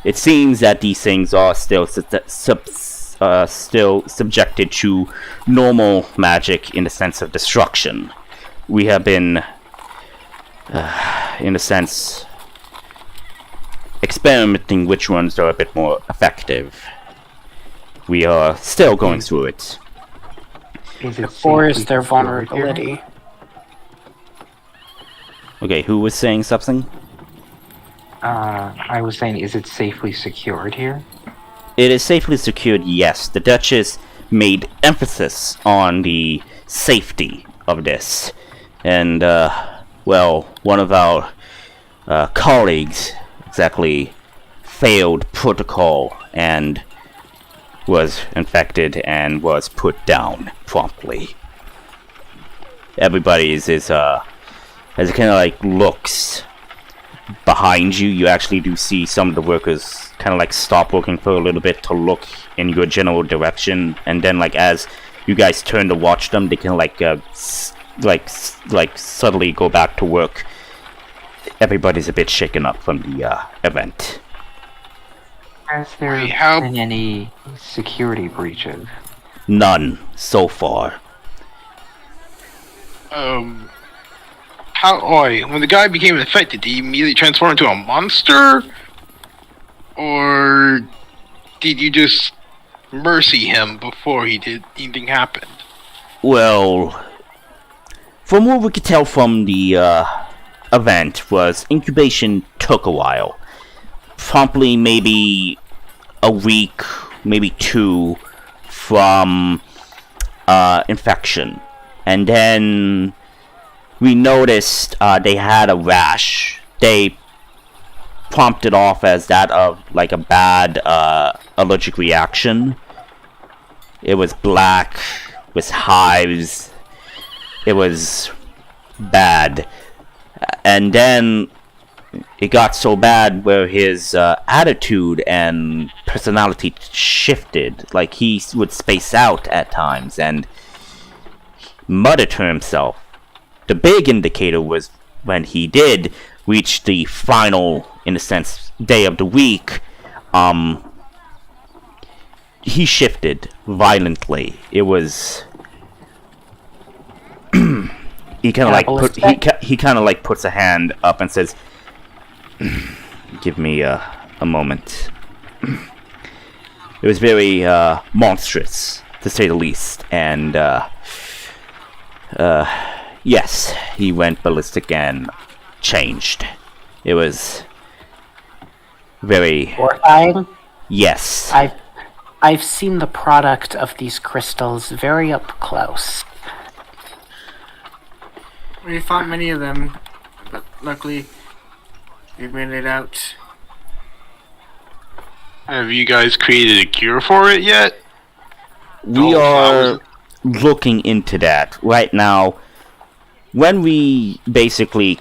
It seems that these things are still still subjected to normal magic in the sense of destruction. We have been, in a sense, experimenting which ones are a bit more effective. We are still going through it.
Or is there vulnerability?
Okay, who was saying something?
I was saying, is it safely secured here?
It is safely secured, yes. The Duchess made emphasis on the safety of this. And, well, one of our colleagues exactly failed protocol and was infected and was put down promptly. Everybody is as it kind of like looks behind you, you actually do see some of the workers kind of like stop working for a little bit to look in your general direction, and then like as you guys turn to watch them, they can like subtly go back to work. Everybody's a bit shaken up from the event.
Has there been any security breaches?
None so far.
When the guy became infected, did he immediately transform into a monster? Or did you just mercy him before anything happened?
Well, from what we could tell from the event, was incubation took a while. Promptly maybe a week, maybe two from infection. And then we noticed they had a rash. They prompted off as that of like a bad allergic reaction. It was black, with hives. It was bad. And then it got so bad where his attitude and personality shifted. Like he would space out at times and mutter to himself. The big indicator was when he did reached the final, in a sense, day of the week, he shifted violently. It was he kind of like puts a hand up and says, "Give me a moment." It was very monstrous, to say the least, and yes, he went ballistic and changed. It was very
Horrifying?
yes.
I've seen the product of these crystals very up close.
We fought many of them, but luckily we made it out.
Have you guys created a cure for it yet?
We are looking into that right now. When we basically,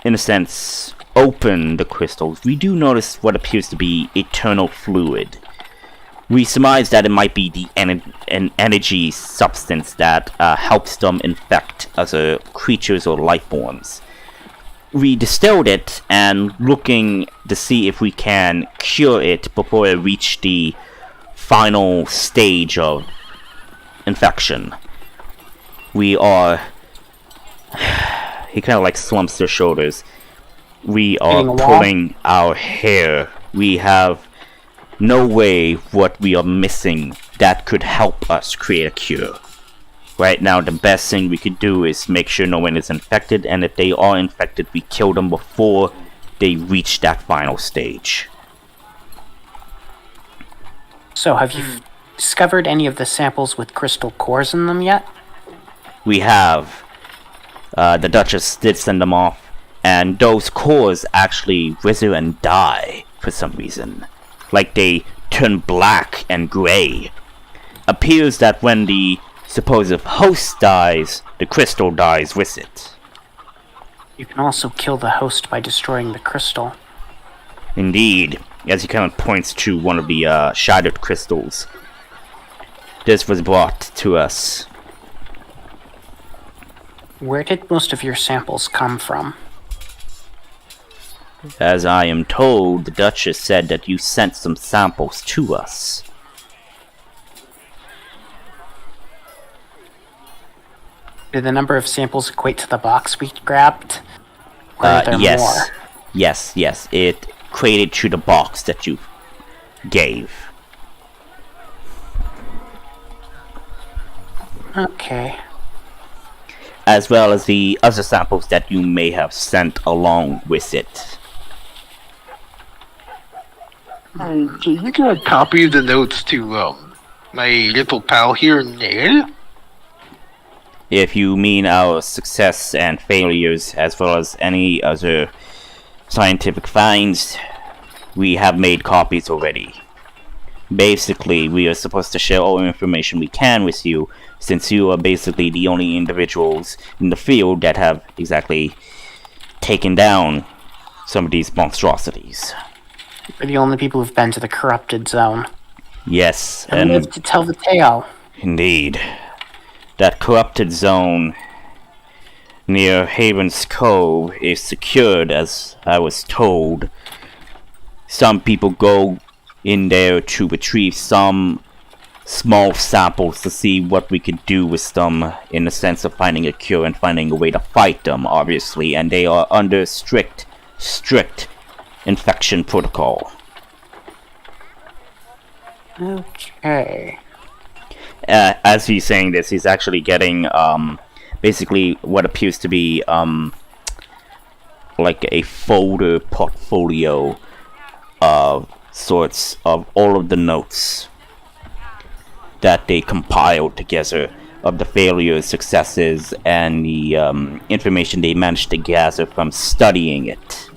in a sense, open the crystals, we do notice what appears to be eternal fluid. We surmise that it might be an energy substance that helps them infect other creatures or life forms. We distilled it and looking to see if we can cure it before it reached the final stage of infection. We are... He kind of like slumps their shoulders. We are pulling our hair. We have no way what we are missing that could help us create a cure. Right now, the best thing we could do is make sure no one is infected, and if they are infected, we kill them before they reach that final stage.
So, have you discovered any of the samples with crystal cores in them yet?
We have. The Duchess did send them off, and those cores actually wither and die for some reason. Like they turn black and gray. Appears that when the supposed host dies, the crystal dies with it.
You can also kill the host by destroying the crystal.
Indeed, as he kind of points to one of the shattered crystals. This was brought to us.
Where did most of your samples come from?
As I am told, the Duchess said that you sent some samples to us.
Did the number of samples equate to the box we grabbed? Or are there
yes.
more?
Yes. It equated to the box that you gave.
Okay.
As well as the other samples that you may have sent along with it.
Can you get a copy of the notes to my little pal here, Neil?
If you mean our success and failures, as well as any other scientific finds, we have made copies already. Basically, we are supposed to share all information we can with you, since you are basically the only individuals in the field that have exactly taken down some of these monstrosities.
We're the only people who've been to the corrupted zone.
Yes,
And live to tell the tale.
Indeed. That corrupted zone near Haven's Cove is secured, as I was told. Some people go in there to retrieve some small samples to see what we could do with them in the sense of finding a cure and finding a way to fight them, obviously, and they are under strict infection protocol.
Okay.
As he's saying this, he's actually getting basically what appears to be like a folder portfolio of sorts of all of the notes that they compiled together of the failures, successes, and the information they managed to gather from studying it.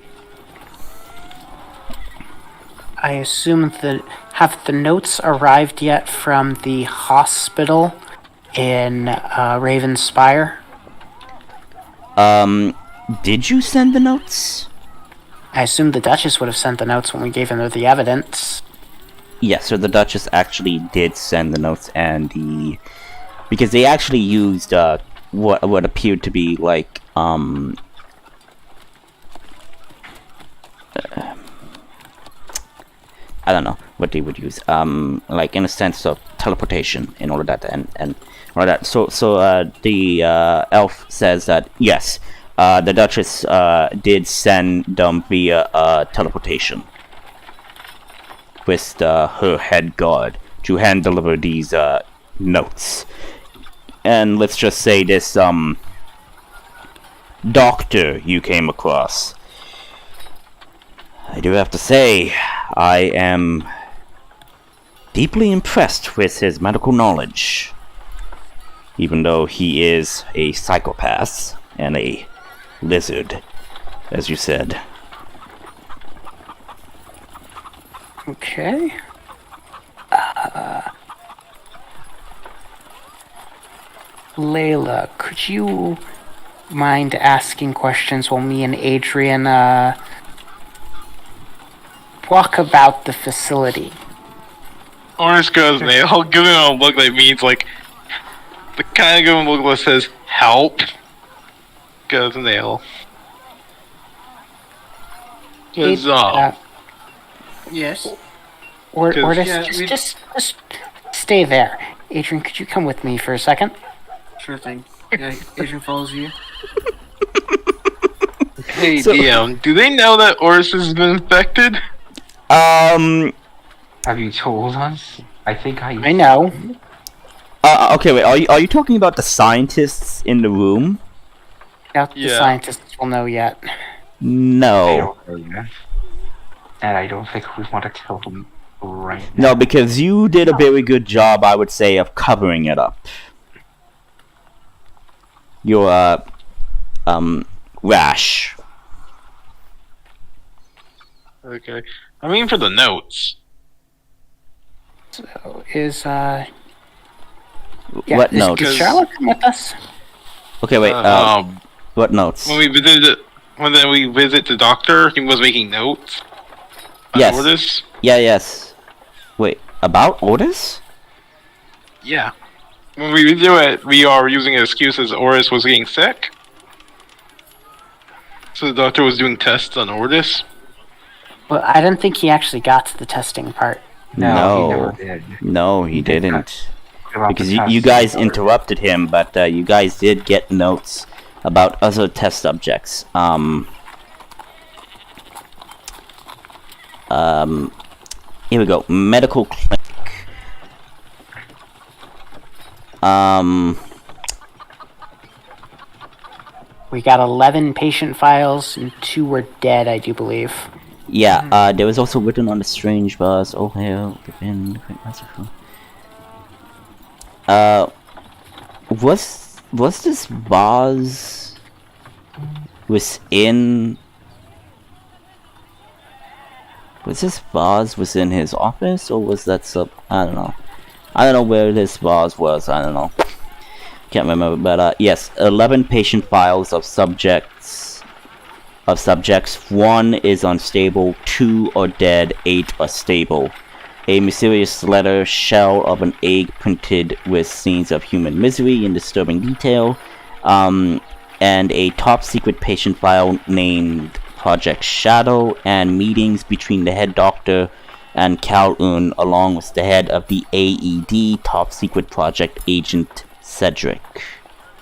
I assume that... Have the notes arrived yet from the hospital in Raven's Spire?
Did you send the notes?
I assume the Duchess would have sent the notes when we gave her the evidence.
Yes, so the Duchess actually did send the notes, and because they actually used what appeared to be like I don't know what they would use. Like in a sense of teleportation in all of that and all that. So the elf says that yes, the Duchess did send them via teleportation with her head guard to hand deliver these notes. And let's just say this doctor you came across. I do have to say, I am deeply impressed with his medical knowledge. Even though he is a psychopath and a lizard, as you said.
Okay. Layla, could you mind asking questions while me and Adrian walk about the facility?
Orange goes, man. I'll give him a look that means, like, the kind of give him a look that says, help. Goes nail. Says,
Yes.
Or
Yeah,
just stay there. Adrian, could you come with me for a second?
Sure thing. Yeah, Adrian follows you.
hey, DM, do they know that Oris has been infected?
Have you told us? I think I
know.
Okay, wait. Are you talking about the scientists in the room?
Doubt the scientists will know yet.
I
No.
don't know yet. And I don't think we want to kill them right now.
No, because you did a very good job, I would say, of covering it up. Your, rash.
Okay. I mean, for the notes.
So is
What notes?
Is Charlotte come with us?
Okay, wait, what notes?
When we visit the doctor, he was making notes.
Yes.
Otis?
Yeah, yes. Wait, about Otis?
Yeah. When we do it, we are using an excuse as Oris was getting sick. So the doctor was doing tests on Otis.
Well, I didn't think he actually got to the testing part.
No, he never did.
No, he didn't.
About
Because
the
you
tests
guys
and
interrupted him, but you guys did get notes about other test subjects. Here we go. Medical clinic.
We got 11 patient files and 2 were dead, I do believe.
Yeah, there was also written on the strange bars, oh hell, within the quick massacre. Was this vase within... Was this vase within his office, or was that I don't know. I don't know where this vase was, I don't know. Can't remember, but yes, 11 patient files of subjects. 1 is unstable, 2 are dead, 8 are stable. A mysterious letter shell of an egg printed with scenes of human misery in disturbing detail, and a top secret patient file named Project Shadow, and meetings between the head doctor and Calhoun along with the head of the AED top secret project agent Cedric.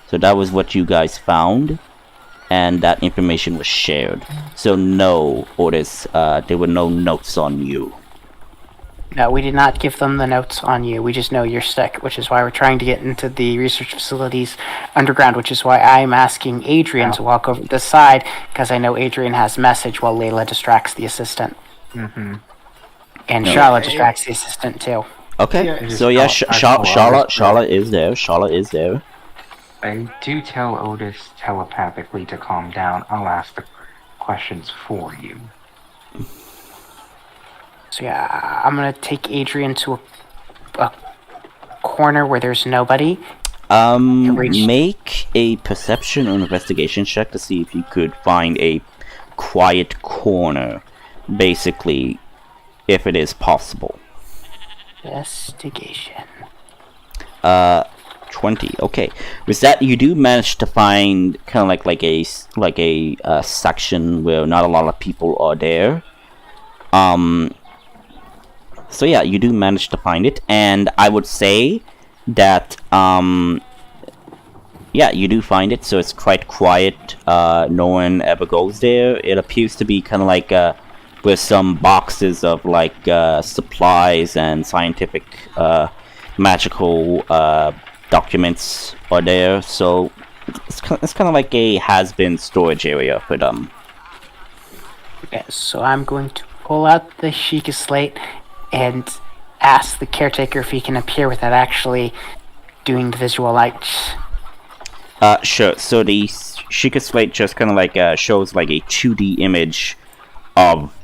So that was what you guys found, and that information was shared. So no, Otis, there were no notes on you.
No, we did not give them the notes on you. We just know you're sick, which is why we're trying to get into the research facilities underground, which is why I'm asking Adrian to walk over to the side, because I know Adrian has message while Layla distracts the assistant.
Mm-hmm.
And Charlotte distracts the assistant, too.
Okay,
Yeah.
so yeah, Charlotte is there. Charlotte is there.
I do tell Otis telepathically to calm down. I'll ask the questions for you.
So yeah, I'm gonna take Adrian to a corner where there's nobody.
Make a perception or investigation check to see if you could find a quiet corner, basically, if it is possible.
Investigation.
20. Okay. With that, you do manage to find kind of like a section where not a lot of people are there. So yeah, you do manage to find it, and I would say that yeah, you do find it. So it's quite quiet. No one ever goes there. It appears to be kind of like with some boxes of like supplies and scientific magical documents are there. So it's kind of like a has-been storage area for them.
Okay, so I'm going to pull out the Sheikah slate and ask the caretaker if he can appear without actually doing the visual lights.
Sure. So the Sheikah slate just kind of like shows like a 2D image of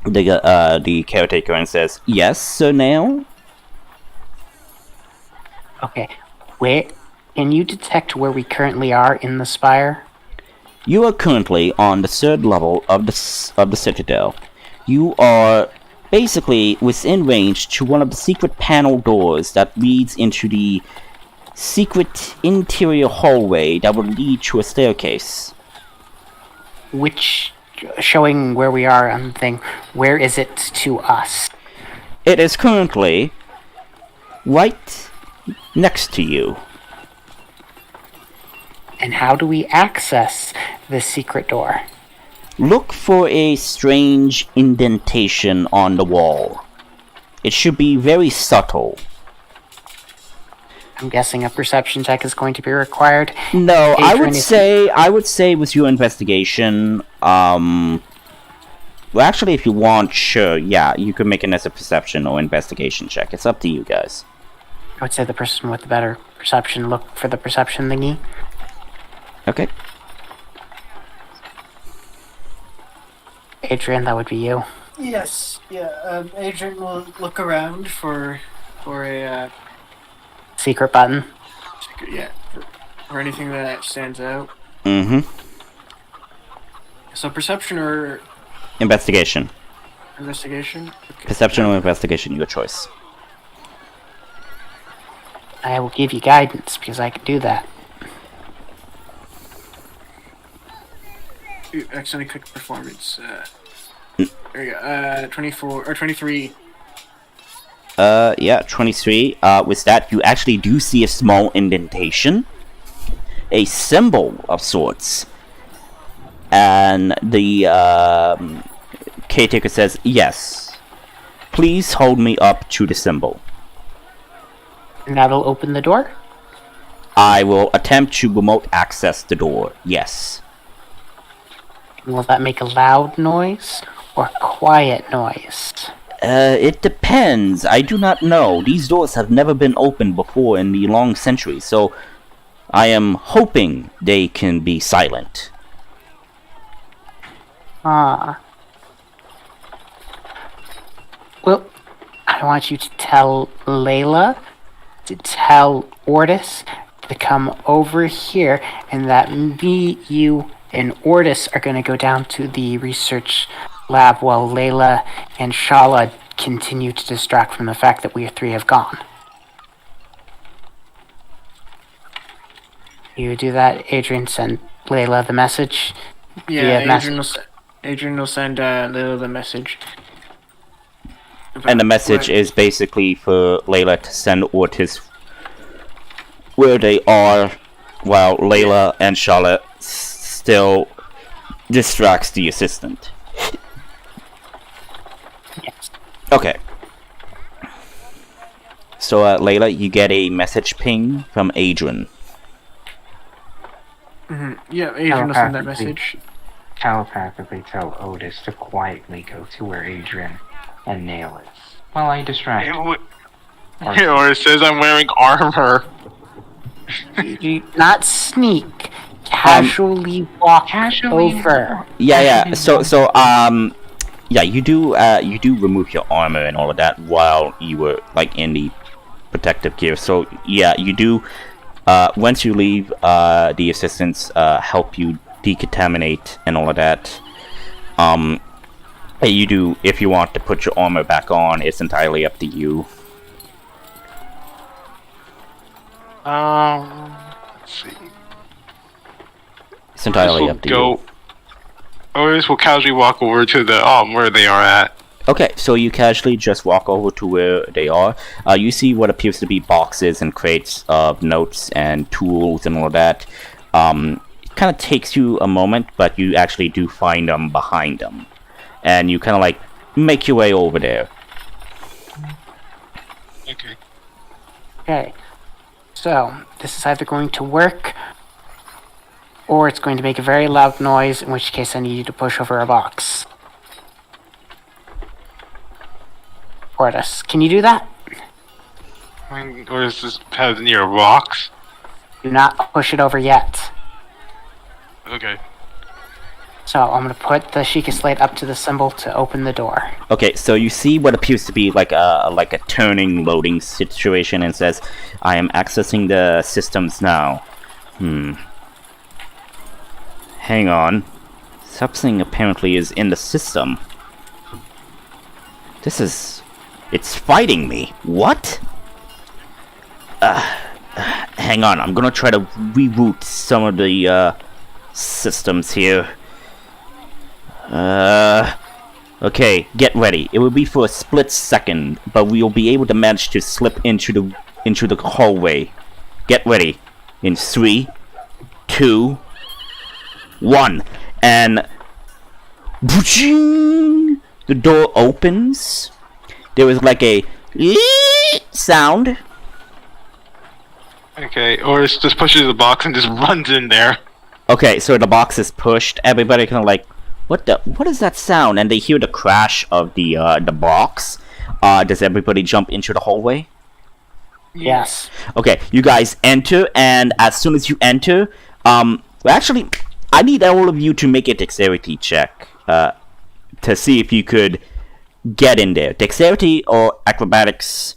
the caretaker and says, "Yes, sir." Now,
Okay, where can you detect where we currently are in the spire?
you are currently on the 3rd level of the citadel. You are basically within range to one of the secret panel doors that leads into the secret interior hallway that will lead to a staircase.
Which, showing where we are on the thing, where is it to us?
It is currently right next to you.
And how do we access this secret door?
Look for a strange indentation on the wall. It should be very subtle.
I'm guessing a perception check is going to be required.
No, I
Adrian,
would say with your investigation, well, actually, if you want, sure, yeah, you could make it as a perception or investigation check. It's up to you guys.
I would say the person with the better perception look for the perception thingy.
Okay.
Adrian, that would be you.
Yes, yeah. Adrian will look around for a
Secret button.
for anything that stands out.
Mm-hmm.
So perception or
Investigation.
investigation? Okay.
Perception or investigation, your choice.
I will give you guidance because I can do that.
Ooh, accidentally click performance. There you go. 24 or 23.
Yeah, 23. With that, you actually do see a small indentation. A symbol of sorts. And the caretaker says, "Yes. Please hold me up to the symbol.
And that'll open the door?
I will attempt to remote access the door. Yes."
Will that make a loud noise or a quiet noise?
It depends. I do not know. These doors have never been opened before in the long centuries, so I am hoping they can be silent.
Ah. Well, I want you to tell Layla, to tell Ortis to come over here, and that me, you, and Ortis are going to go down to the research lab while Layla and Shala continue to distract from the fact that we three have gone. You do that, Adrian, send Layla the message.
Yeah,
via
Adrian will send Lil the message.
And the message is basically for Layla to send Ortiz where they are, while Layla and Charlotte still distracts the assistant.
Yes.
Okay. So, Layla, you get a message ping from Adrian.
Yeah, Adrian will send that message.
Telepathically tell Otis to quietly go to where Adrian and Nail is, while I distract him.
Or it says I'm wearing armor.
Not sneak. Casually walk over.
Yeah. So, yeah, you do remove your armor and all of that while you were like in the protective gear. So, yeah, you do. Once you leave, the assistants help you decontaminate and all of that. You do, if you want to put your armor back on, it's entirely up to you.
Let's see.
It's entirely up to you.
Otis will casually walk over to the where they are at.
Okay, so you casually just walk over to where they are. You see what appears to be boxes and crates of notes and tools and all of that. It kind of takes you a moment, but you actually do find them behind them. And you kind of like make your way over there.
Okay.
Okay. So, this is either going to work, or it's going to make a very loud noise, in which case I need you to push over a box. Portis, can you do that?
Or is this have near a box?
Do not push it over yet.
Okay.
So, I'm going to put the Sheikah Slate up to the symbol to open the door.
Okay, so you see what appears to be like a turning loading situation, and says, "I am accessing the systems now." Hang on. Something apparently is in the system. It's fighting me. What? Hang on. I'm gonna try to reroute some of the systems here. Okay, get ready. It will be for a split second, but we will be able to manage to slip into the hallway. Get ready. In 3, 2, 1, and the door opens. There is like a sound.
Okay, or it just pushes the box and just runs in there.
Okay, so the box is pushed. Everybody kind of like, what is that sound? And they hear the crash of the box. Does everybody jump into the hallway?
Yes.
Okay, you guys enter, and as soon as you enter, well, actually, I need all of you to make a dexterity check to see if you could get in there. Dexterity or acrobatics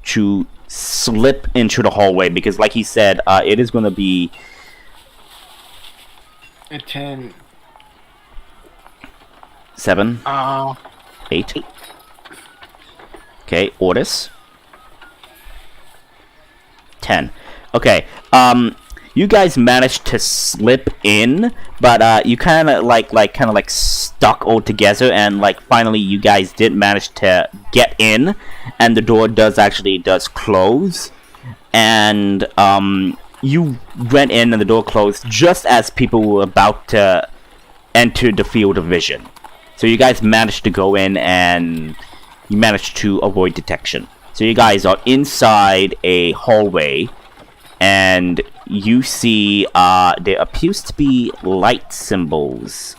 to slip into the hallway, because like he said, it is going to be
A 10.
7, 8. Okay, Ordis. 10. Okay, you guys managed to slip in, but you kind of like stuck all together, and like finally you guys did manage to get in, and the door does close, and you went in and the door closed just as people were about to enter the field of vision. So you guys managed to go in and you managed to avoid detection. So you guys are inside a hallway, and you see there appears to be light symbols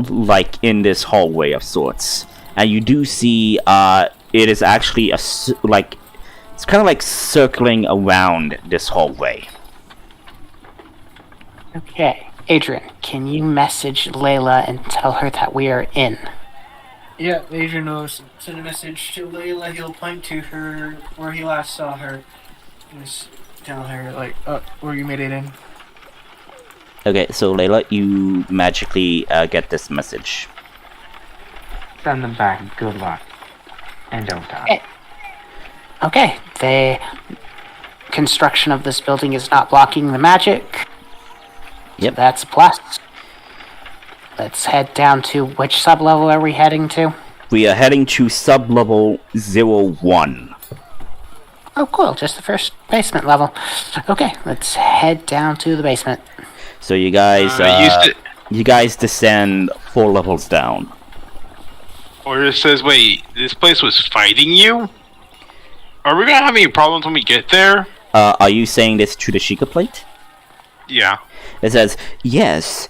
like in this hallway of sorts, and you do see it is actually it's kind of like circling around this hallway.
Okay. Adrian, can you message Layla and tell her that we are in?
Yeah, Adrian knows. Send a message to Layla. He'll point to her where he last saw her. Just tell her, like, where you made it in.
Okay, so Layla, you magically get this message.
Send them back. Good luck. And don't die.
Okay. The construction of this building is not blocking the magic.
Yep.
So that's a plus. Let's head down to which sub-level are we heading to?
We are heading to sub-level 01.
Oh, cool. Just the first basement level. Okay, let's head down to the basement.
So you guys, you guys descend 4 levels down.
Or it says, wait, this place was fighting you? Are we gonna have any problems when we get there?
Are you saying this to the Sheikah plate?
Yeah.
It says, yes.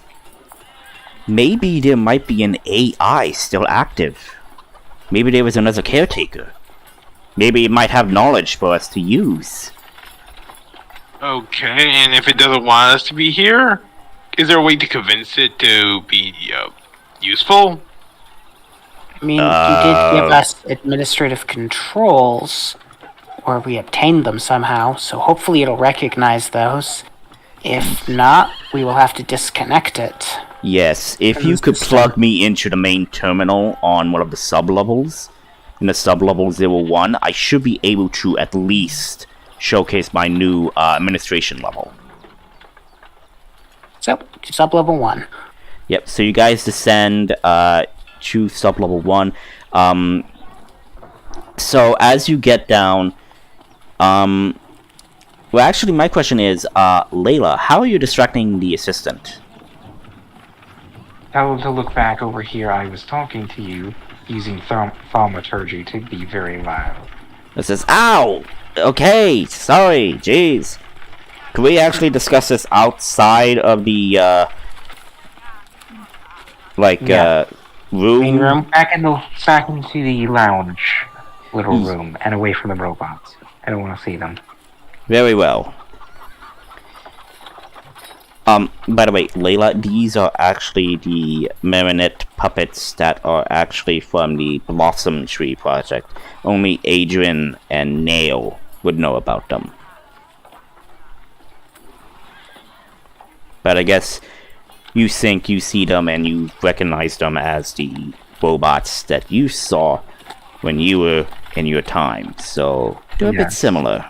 Maybe there might be an AI still active. Maybe there was another caretaker. Maybe it might have knowledge for us to use.
Okay, and if it doesn't want us to be here, is there a way to convince it to be useful?
I mean, you did give us administrative controls, or we obtained them somehow, so hopefully it'll recognize those. If not, we will have to disconnect it.
Yes, if you could plug me into the main terminal on one of the sub-levels, in the sub-level 01, I should be able to at least showcase my new administration level.
So, sub-level 1.
Yep, so you guys descend, choose sub-level 1. So as you get down, well, actually, my question is, Layla, how are you distracting the assistant?
Tell him to look back over here. I was talking to you using thaumaturgy to be very loud.
It says, ow! Okay, sorry, jeez. Can we actually discuss this outside of the, room?
Main room? Back into the lounge little room and away from the robots. I don't want to see them.
Very well. By the way, Layla, these are actually the marionette puppets that are actually from the Blossom Tree project. Only Adrian and Nail would know about them. But I guess you think you see them and you recognize them as the robots that you saw when you were in your time. So they're a bit similar.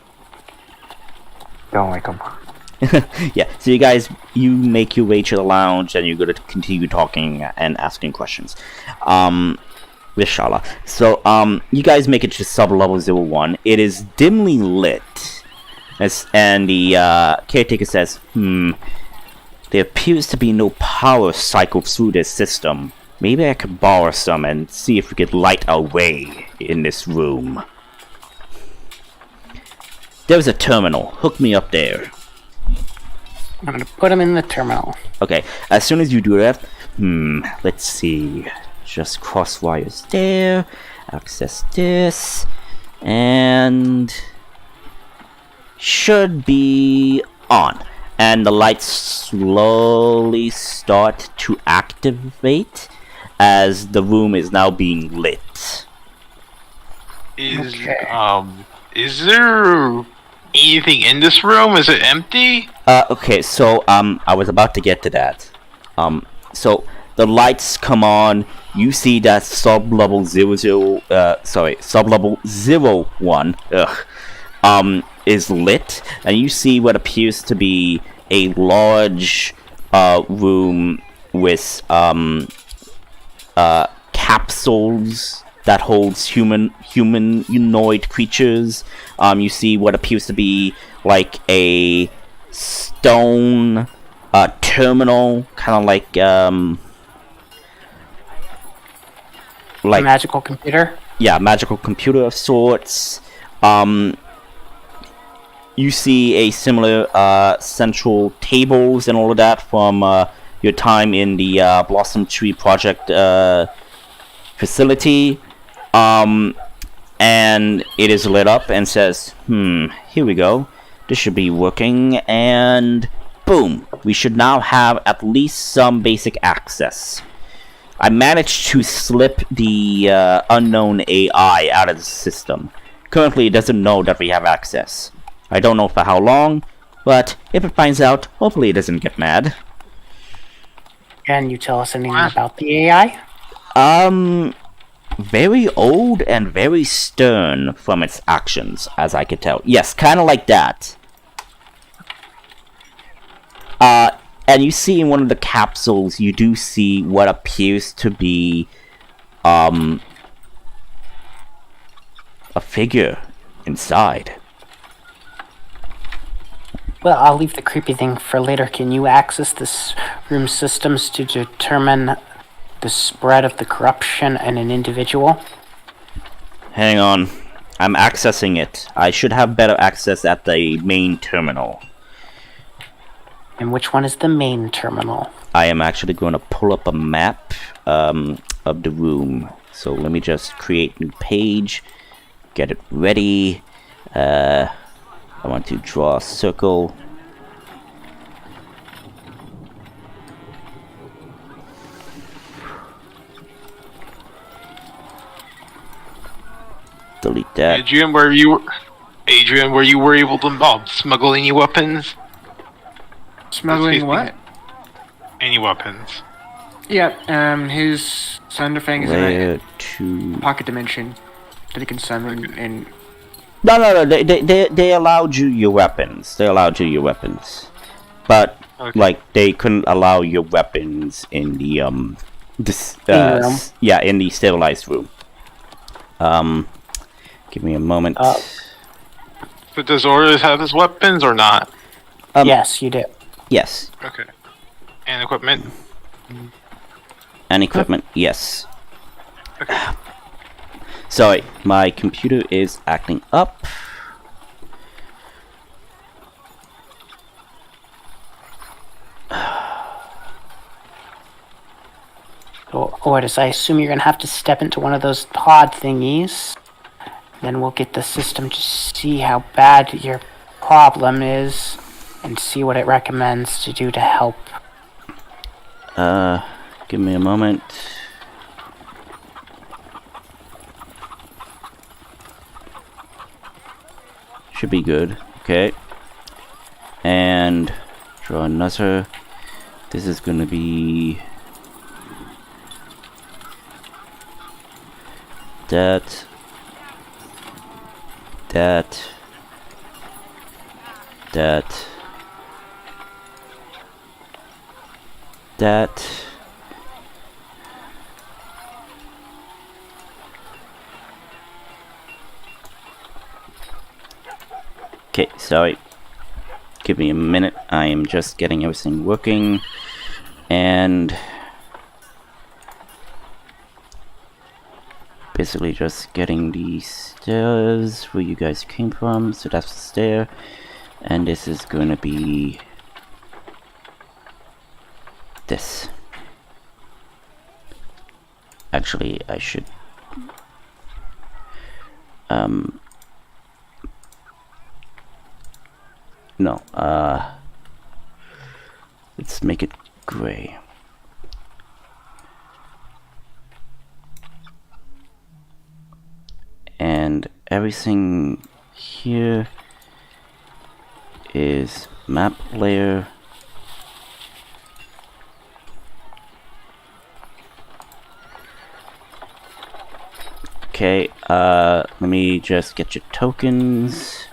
Don't like them.
Yeah, so you guys, you make your way to the lounge and you're going to continue talking and asking questions with Shala. So you guys make it to sub-level 01. It is dimly lit, and the caretaker says, there appears to be no power cycle through this system. Maybe I could borrow some and see if we could light our way in this room. There's a terminal. Hook me up there.
I'm gonna put him in the terminal.
Okay, as soon as you do that, let's see. Just cross wires there, access this, and should be on. And the lights slowly start to activate as the room is now being lit.
Is there anything in this room? Is it empty?
Okay, so I was about to get to that. So the lights come on. You see that sub-level 01 is lit, and you see what appears to be a large room with capsules that holds humanoid creatures. You see what appears to be like a stone terminal, kind of like
A magical computer?
Yeah, magical computer of sorts. You see a similar central tables and all of that from your time in the Blossom Tree project facility. And it is lit up and says, here we go. This should be working, and boom, we should now have at least some basic access. I managed to slip the unknown AI out of the system. Currently, it doesn't know that we have access. I don't know for how long, but if it finds out, hopefully it doesn't get mad.
Can you tell us anything about the AI?
Very old and very stern from its actions, as I could tell. Yes, kind of like that. And you see in one of the capsules, you do see what appears to be, a figure inside.
Well, I'll leave the creepy thing for later. Can you access this room's systems to determine the spread of the corruption in an individual?
Hang on. I'm accessing it. I should have better access at the main terminal.
And which one is the main terminal?
I am actually going to pull up a map of the room. So let me just create a new page, get it ready. I want to draw a circle. Delete that.
Adrian, were you were able to smuggle any weapons?
Smuggling what?
Any weapons?
Yeah, his Thunderfang is in
Where
a
to?
pocket dimension that he can summon and...
No. They allowed you your weapons. But
okay.
like they couldn't allow your weapons in the This,
In the room.
yeah, in the sterilized room. Give me a moment.
But does Horus have his weapons or not?
Yes, you do.
Yes.
Okay. And equipment?
And equipment, yes.
Okay.
Sorry, my computer is acting up.
So, Ordis, I assume you're gonna have to step into one of those pod thingies. Then we'll get the system to see how bad your problem is and see what it recommends to do to help.
Give me a moment. Should be good. Okay. And draw another. This is gonna be that. Okay, sorry. Give me a minute. I am just getting everything working. And basically just getting the stairs where you guys came from. So that's the stair. And this is gonna be this. Actually, I should no, let's make it gray. And everything here is map layer. Okay, let me just get your tokens.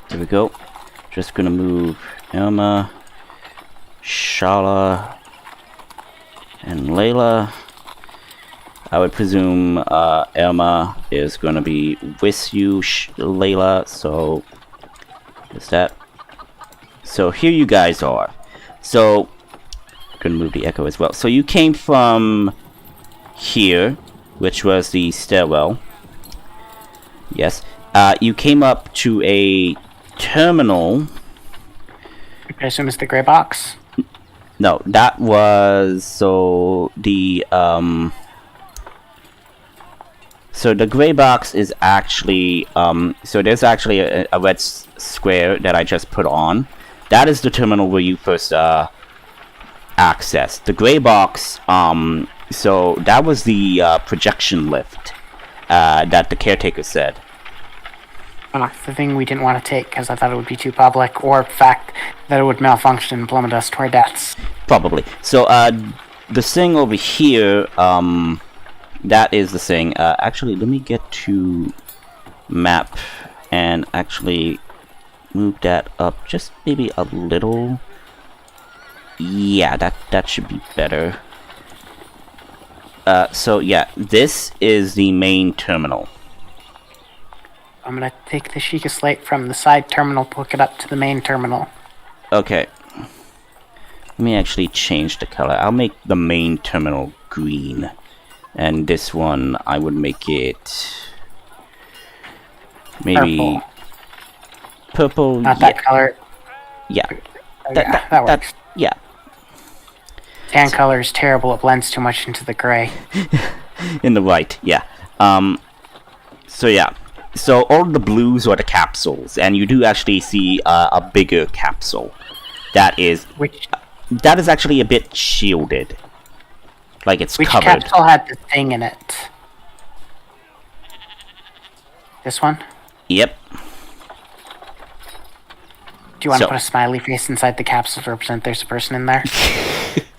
There we go. Just gonna move Elma, Shala, and Layla. I would presume Elma is gonna be with you, Layla, so there's that. So here you guys are. So, gonna move the echo as well. So you came from here, which was the stairwell. Yes. You came up to a terminal.
I assume it's the gray box.
No, that was so the so the gray box is actually so there's actually a red square that I just put on. That is the terminal where you first accessed. The gray box, so that was the projection lift that the caretaker said.
The thing we didn't want to take because I thought it would be too public, or the fact that it would malfunction and plummet us to our deaths.
Probably. So, the thing over here, that is the thing. Actually, let me get to map and actually move that up just maybe a little. Yeah, that should be better. So yeah, this is the main terminal.
I'm gonna take the Sheikah slate from the side terminal, hook it up to the main terminal.
Okay. Let me actually change the color. I'll make the main terminal green. And this one, I would make it maybe purple.
Not that color.
Yeah.
That works.
Yeah.
Tan color is terrible. It blends too much into the gray.
In the white, yeah. So yeah. So all the blues are the capsules, and you do actually see a bigger capsule. That is actually a bit shielded. Like it's
Which
covered.
capsule had the thing in it? This one?
Yep.
Do you want to
So-
put a smiley face inside the capsule to represent there's a person in there?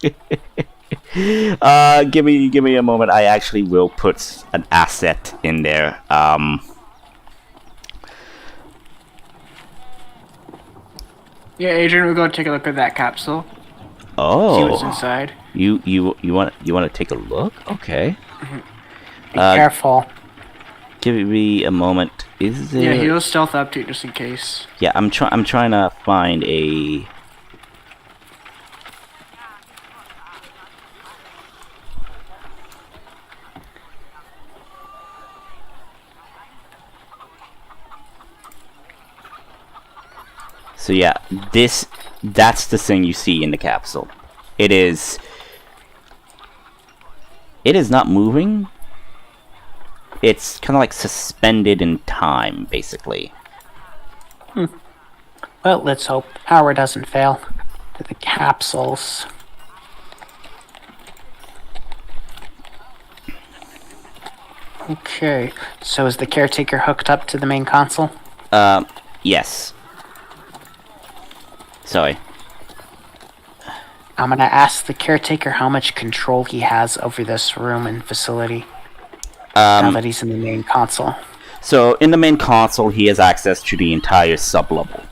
Give me a moment. I actually will put an asset in there.
Yeah, Adrian, we'll go take a look at that capsule. See what's
Oh,
inside.
you want to take a look? Okay.
Be careful.
Give me a moment. Is there?
Yeah, he'll stealth up to it just in case.
Yeah, I'm trying to find a. So yeah, that's the thing you see in the capsule. It is not moving. It's kind of like suspended in time, basically.
Well, let's hope power doesn't fail to the capsules. Okay, so is the caretaker hooked up to the main console?
Yes. Sorry.
I'm gonna ask the caretaker how much control he has over this room and facility. Now that he's in the main console.
So in the main console, he has access to the entire sublevel.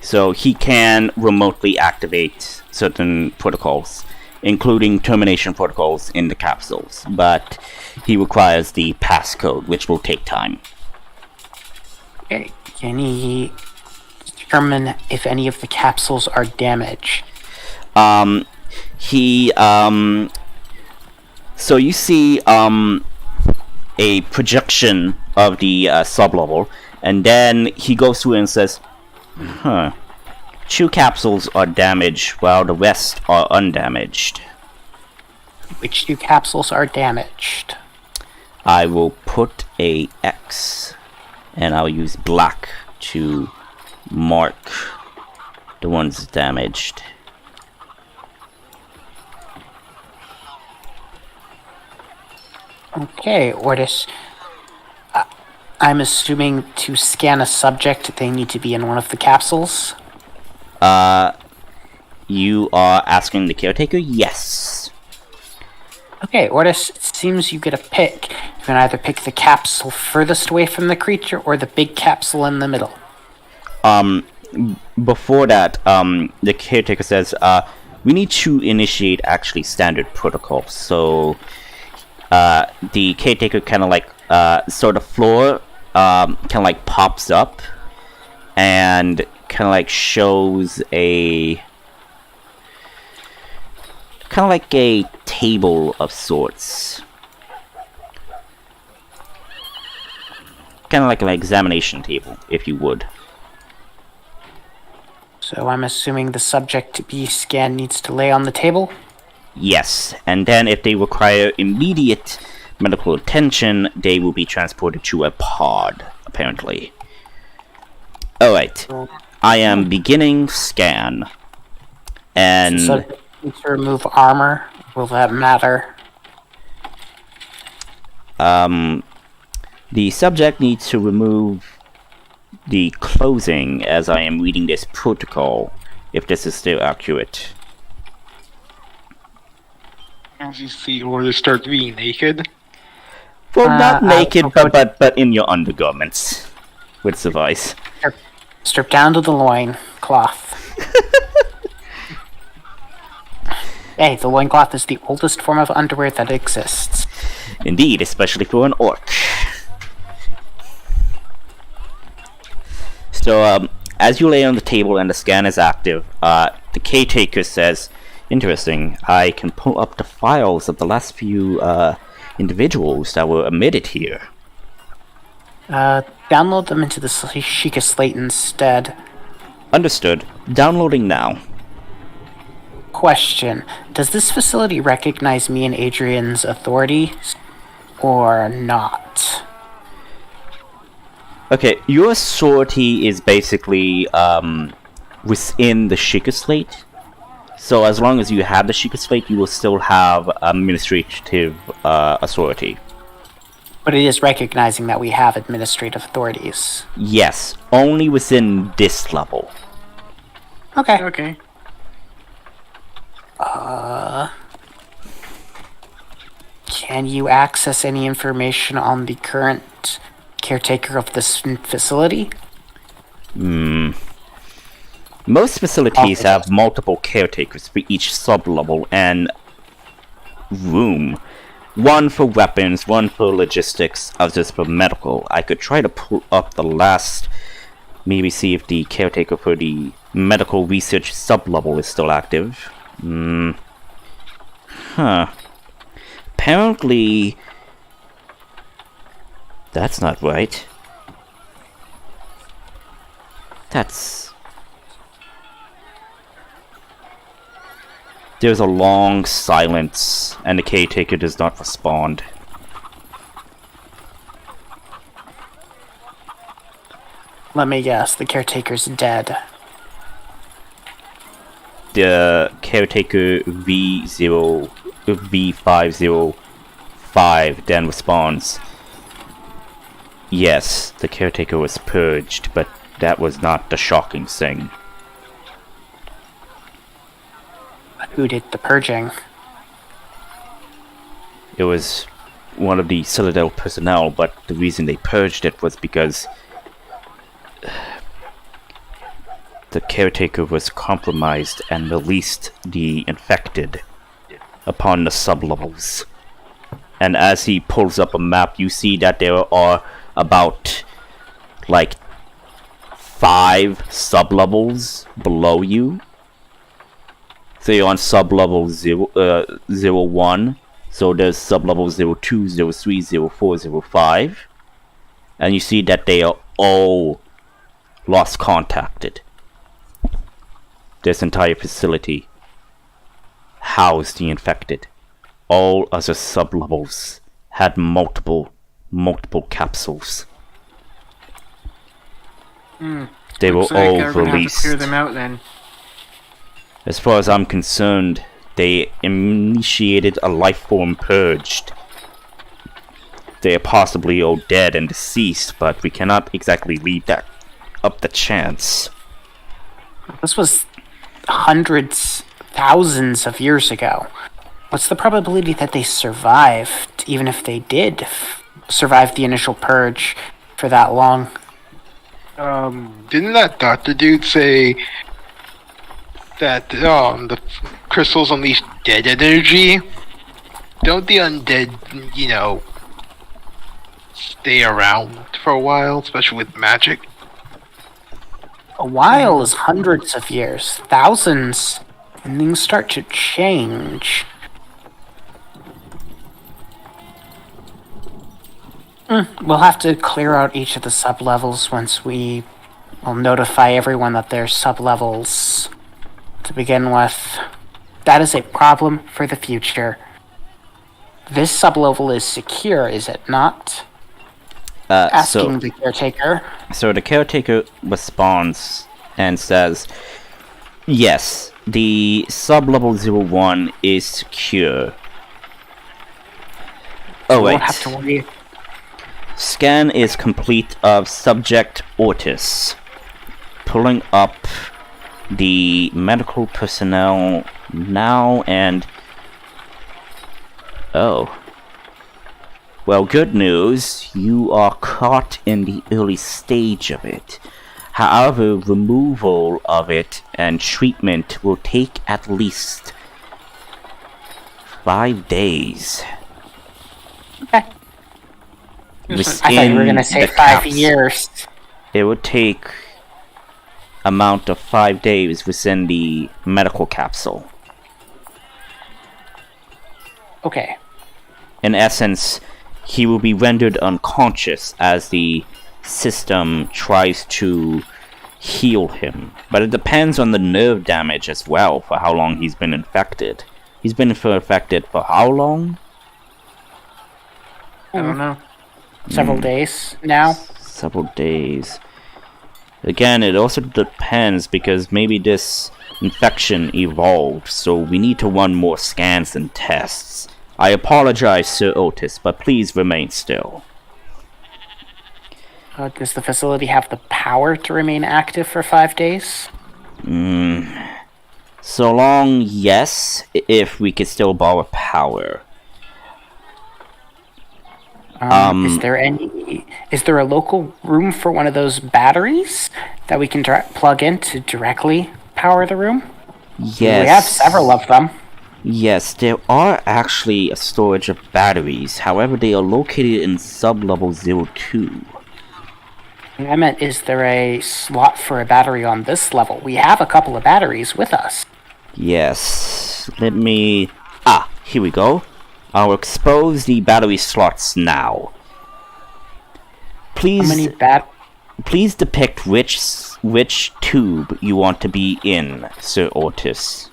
So he can remotely activate certain protocols, including termination protocols in the capsules, but he requires the passcode, which will take time.
Okay, can he determine if any of the capsules are damaged?
So you see, a projection of the sublevel, and then he goes through and says, "Huh. 2 capsules are damaged, while the rest are undamaged."
Which 2 capsules are damaged?
I will put a X, and I'll use black to mark the ones damaged.
Okay, Ortis. I'm assuming to scan a subject, they need to be in one of the capsules?
You are asking the caretaker? Yes.
Okay, Ortis, it seems you get a pick. You can either pick the capsule furthest away from the creature or the big capsule in the middle.
Before that, the caretaker says, we need to initiate actually standard protocols. So, the caretaker kind of like, so the floor, kind of like pops up and kind of like shows a, kind of like a table of sorts. Kind of like an examination table, if you would.
So I'm assuming the subject to be scanned needs to lay on the table?
Yes, and then if they require immediate medical attention, they will be transported to a pod, apparently. Alright, I am beginning scan. And...
So needs to remove armor. Will that matter?
The subject needs to remove the clothing as I am reading this protocol, if this is still accurate.
As you see, or they start being naked.
Well, not naked, but in your undergarments would suffice.
Strip down to the loin cloth. Hey, the loincloth is the oldest form of underwear that exists.
Indeed, especially for an orc. So, as you lay on the table and the scan is active, the caretaker says, "Interesting, I can pull up the files of the last few individuals that were admitted here."
Download them into the Sheikah Slate instead.
Understood. Downloading now.
Question. Does this facility recognize me and Adrian's authority? Or not?
Okay, your authority is basically within the Sheikah Slate. So as long as you have the Sheikah Slate, you will still have administrative authority.
But it is recognizing that we have administrative authorities.
Yes, only within this level.
Okay.
Okay.
Can you access any information on the current caretaker of this facility?
Most facilities
Okay.
have multiple caretakers for each sub-level and room. One for weapons, one for logistics, others for medical. I could try to pull up the last, maybe see if the caretaker for the medical research sub-level is still active. Apparently, that's not right. There's a long silence, and the caretaker does not respond.
Let me guess, the caretaker's dead.
The caretaker V505 then responds, "Yes, the caretaker was purged, but that was not the shocking thing.
Who did the purging?
It was one of the Citadel personnel, but the reason they purged it was because the caretaker was compromised and released the infected upon the sublevels." And as he pulls up a map, you see that there are about like 5 sublevels below you. So you're on sublevel 01. So there's sublevel 02, 03, 04, 05. And you see that they are all lost contacted. This entire facility housed the infected. All other sublevels had multiple capsules. They were
Looks like
all
we're gonna have to
released.
clear them out then.
As far as I'm concerned, they initiated a life form purged. They are possibly all dead and deceased, but we cannot exactly leave that up to chance.
This was hundreds, thousands of years ago. What's the probability that they survived, even if they did survive the initial purge for that long?
Didn't that doctor dude say that the crystals unleash dead energy? Don't the undead, stay around for a while, especially with magic?
A while is hundreds of years, thousands, and things start to change. We'll have to clear out each of the sub-levels once we will notify everyone that there's sub-levels to begin with. That is a problem for the future. This sub-level is secure, is it not? Asking the caretaker.
So the caretaker responds and says, "Yes, the sub-level 01 is secure." Oh,
We
wait.
won't have to worry.
Scan is complete of subject Ortis. Pulling up the medical personnel now and... Oh. Well, good news. You are caught in the early stage of it. However, removal of it and treatment will take at least 5 days.
Okay. I thought you were going to say 5 years.
It would take amount of 5 days within the medical capsule.
Okay.
In essence, he will be rendered unconscious as the system tries to heal him. But it depends on the nerve damage as well for how long he's been infected. He's been infected for how long?
I don't know.
Several days now.
Several days. Again, it also depends because maybe this infection evolved, so we need to run more scans and tests. I apologize, Sir Otis, but please remain still.
Does the facility have the power to remain active for 5 days?
So long, yes, if we could still borrow power.
Is there a local room for one of those batteries that we can plug in to directly power the room?
Yes.
We have several of them.
Yes, there are actually a storage of batteries. However, they are located in sub-level 02.
I meant, is there a slot for a battery on this level? We have a couple of batteries with us.
Yes. Let me... here we go. I'll expose the battery slots now. Please...
How many
Please depict which tube you want to be in, Sir Ortis.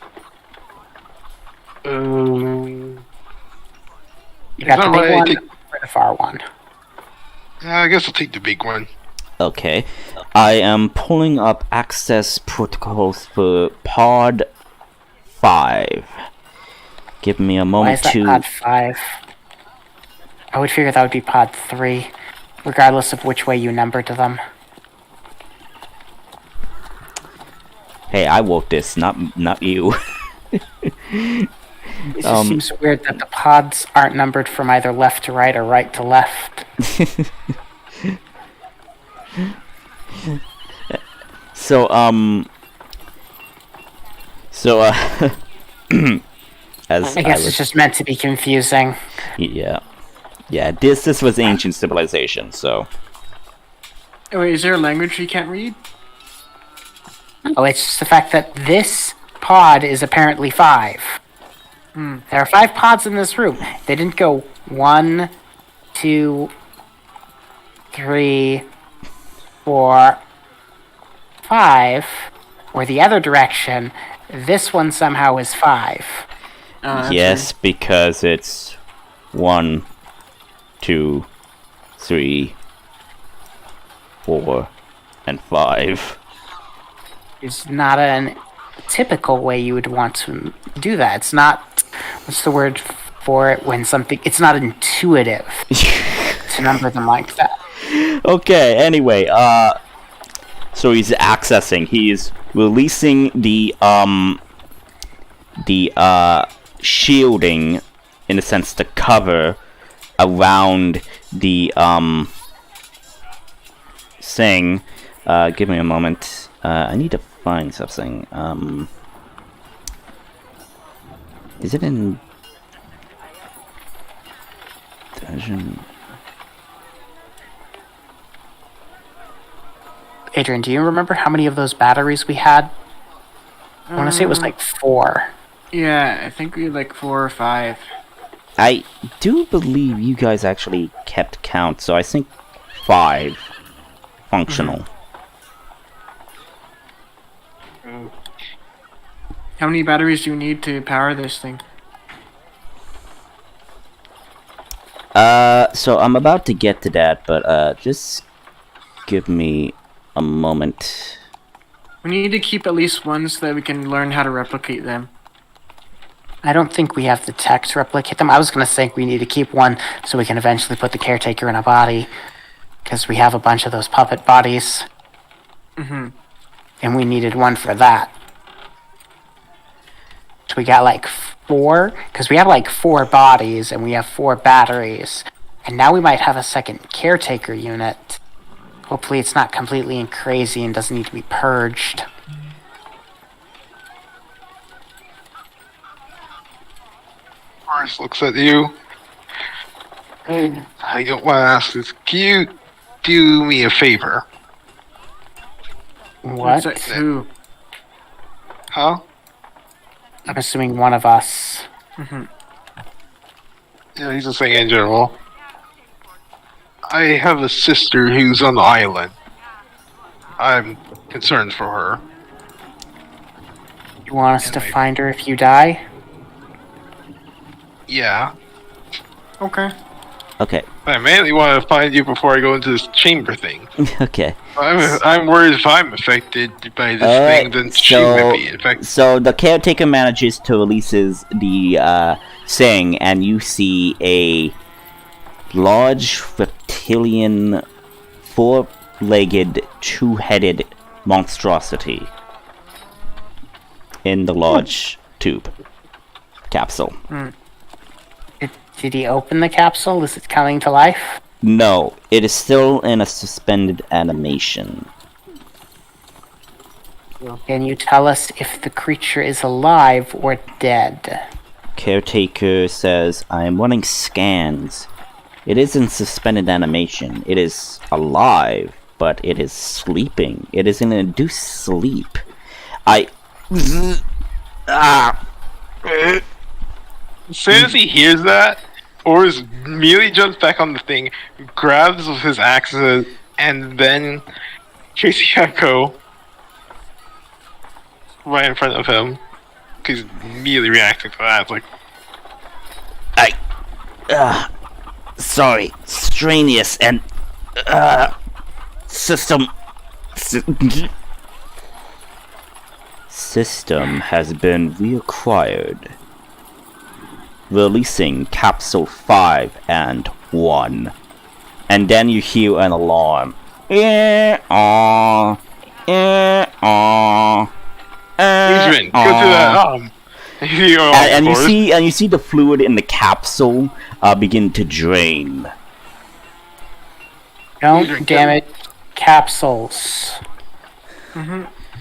You got the big one or the far one?
I guess I'll take the big one.
Okay. I am pulling up access protocols for Pod 5. Give me a moment
Why is that Pod 5? I would figure that would be Pod 3, regardless of which way you numbered them.
Hey, I wrote this, not you.
It just seems weird that the pods aren't numbered from either left to right or right to left.
So, as
I guess it's just meant to be confusing.
Yeah. This was ancient civilization, so.
Oh, wait, is there a language you can't read?
Oh, it's just the fact that this pod is apparently 5. There are 5 pods in this room. They didn't go 1, 2, 3, 4, 5, or the other direction. This one somehow is 5.
Yes, because it's 1, 2, 3, 4, and 5.
It's not a typical way you would want to do that. It's not, what's the word for it when something, it's not intuitive to number them like that.
Okay, anyway, so he's accessing, he's releasing the shielding, in a sense, the cover around the, thing. Give me a moment. I need to find something. Is it in dungeon?
Adrian, do you remember how many of those batteries we had? I want to say it was like 4.
Yeah, I think we had like 4 or 5.
I do believe you guys actually kept count, so I think 5 functional.
How many batteries do you need to power this thing?
So I'm about to get to that, but just give me a moment.
We need to keep at least one so that we can learn how to replicate them.
I don't think we have the tech to replicate them. I was going to say we need to keep one so we can eventually put the caretaker in a body, because we have a bunch of those puppet bodies.
Mm-hmm.
And we needed one for that. So we got like 4, because we have like 4 bodies and we have 4 batteries. And now we might have a second caretaker unit. Hopefully it's not completely crazy and doesn't need to be purged.
Forrest looks at you. I don't want to ask this. Can you do me a favor?
What?
Who?
Huh?
I'm assuming one of us.
Mm-hmm.
Yeah, he's just saying in general. I have a sister who's on the island. I'm concerned for her.
You want us to find her if you die?
Yeah.
Okay.
Okay.
I mainly want to find you before I go into this chamber thing.
Okay.
I'm worried if I'm affected by this thing, then she might be infected.
So the caretaker manages to releases the thing, and you see a large reptilian, 4-legged, 2-headed monstrosity. in the large tube capsule.
Did he open the capsule? Is it coming to life?
No, it is still in a suspended animation.
Can you tell us if the creature is alive or dead?
Caretaker says, I am running scans. It is in suspended animation. It is alive, but it is sleeping. It is in induced sleep.
As soon as he hears that, Oris immediately jumps back on the thing, grabs his axes, and then Tracy Echo right in front of him. He's immediately reacting to that. It's like,
Sorry, strenuous and system has been reacquired. Releasing capsule 5 and 1. And then you hear an alarm.
Adrian, go to that.
And you see the fluid in the capsule begin to drain.
Don't damage capsules.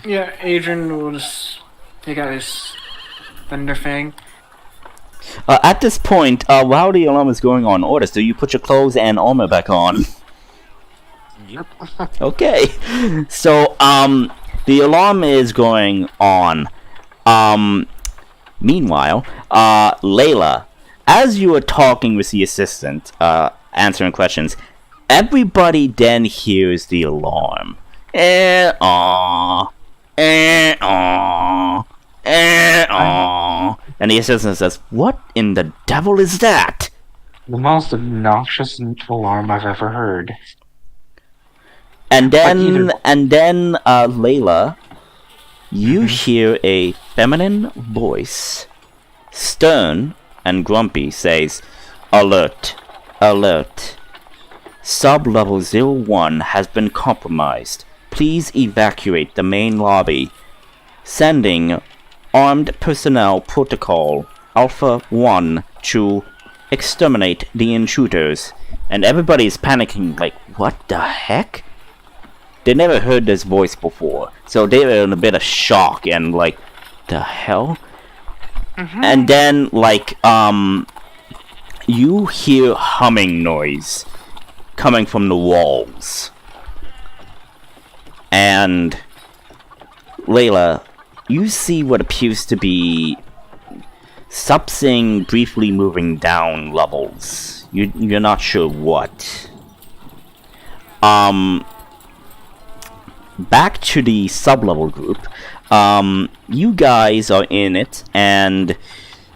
Yeah, Adrian will just take out his thunder fang.
At this point, while the alarm is going on, Orders, do you put your clothes and armor back on?
Yep.
Okay. So, the alarm is going on. Meanwhile, Layla, as you are talking with the assistant, answering questions, everybody then hears the alarm. And the assistant says, "What in the devil is that?"
The most obnoxious alarm I've ever heard.
And then, Layla, you hear a feminine voice, stern and grumpy, says, "Alert, alert. Sub-level 01 has been compromised. Please evacuate the main lobby. Sending armed personnel protocol Alpha 1 to exterminate the intruders." And everybody's panicking, like, what the heck? They never heard this voice before, so they were in a bit of shock and like, the hell? And then, like, you hear humming noise coming from the walls. And Layla, you see what appears to be something briefly moving down levels. You're not sure what. Back to the sub-level group. You guys are in it, and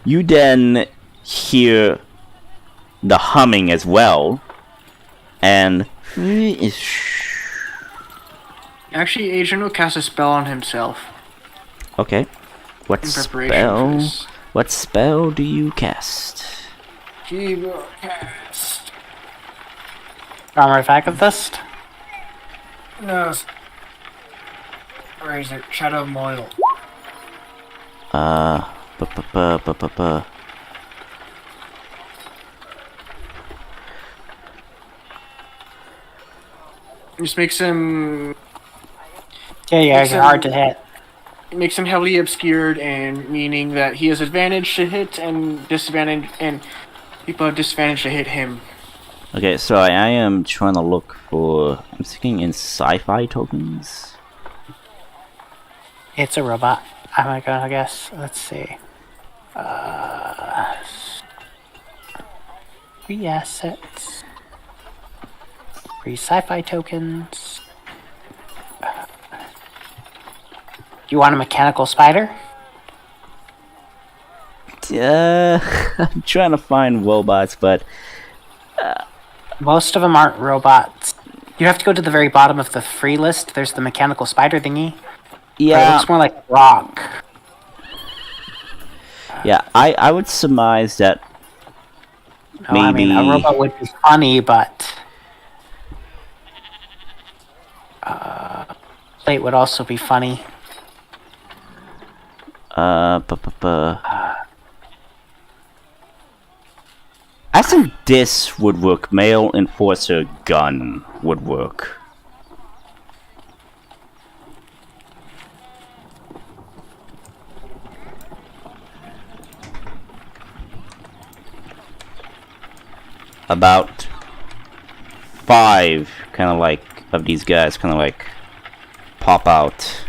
you then hear the humming as well. And
Actually, Adrian will cast a spell on himself.
okay, what
In preparation for
spell?
this.
What spell do you cast?
He will cast.
Armor Vagabond?
No. Where is it? Shadow of Moil. Just makes him.
Yeah, you're hard to hit.
It makes him heavily obscured, and meaning that he has advantage to hit and disadvantage, and people have disadvantage to hit him.
Okay, so I am trying to look for. I'm seeking in sci-fi tokens.
It's a robot. I'm gonna guess. Let's see. 3 assets. 3 sci-fi tokens. You want a mechanical spider?
I'm trying to find robots, but
Most of them aren't robots. You have to go to the very bottom of the free list. There's the mechanical spider thingy. But it
yeah,
looks more like rock.
yeah. I would surmise that
No, I mean, a
maybe-
robot would be funny, but... plate would also be funny.
I think this would work. Male enforcer gun would work. About 5 kind of like of these guys kind of like pop out.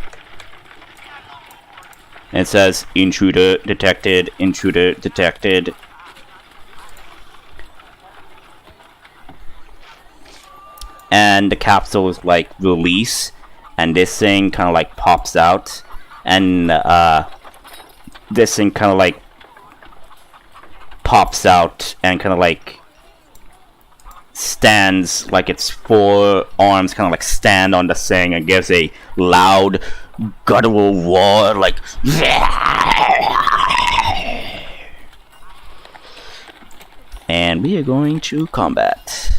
And it says intruder detected, intruder detected. And the capsule is like release, and this thing kind of like pops out, and this thing kind of like pops out and kind of like stands, like its 4 arms kind of like stand on the thing and gives a loud guttural roar like and we are going to combat.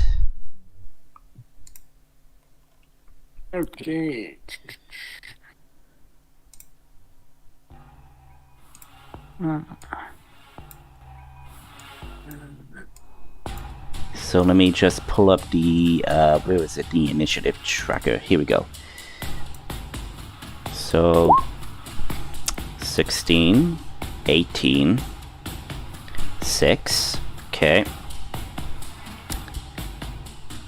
Okay.
So let me just pull up the where is it, the initiative tracker. Here we go. So 16, 18, 6. Okay,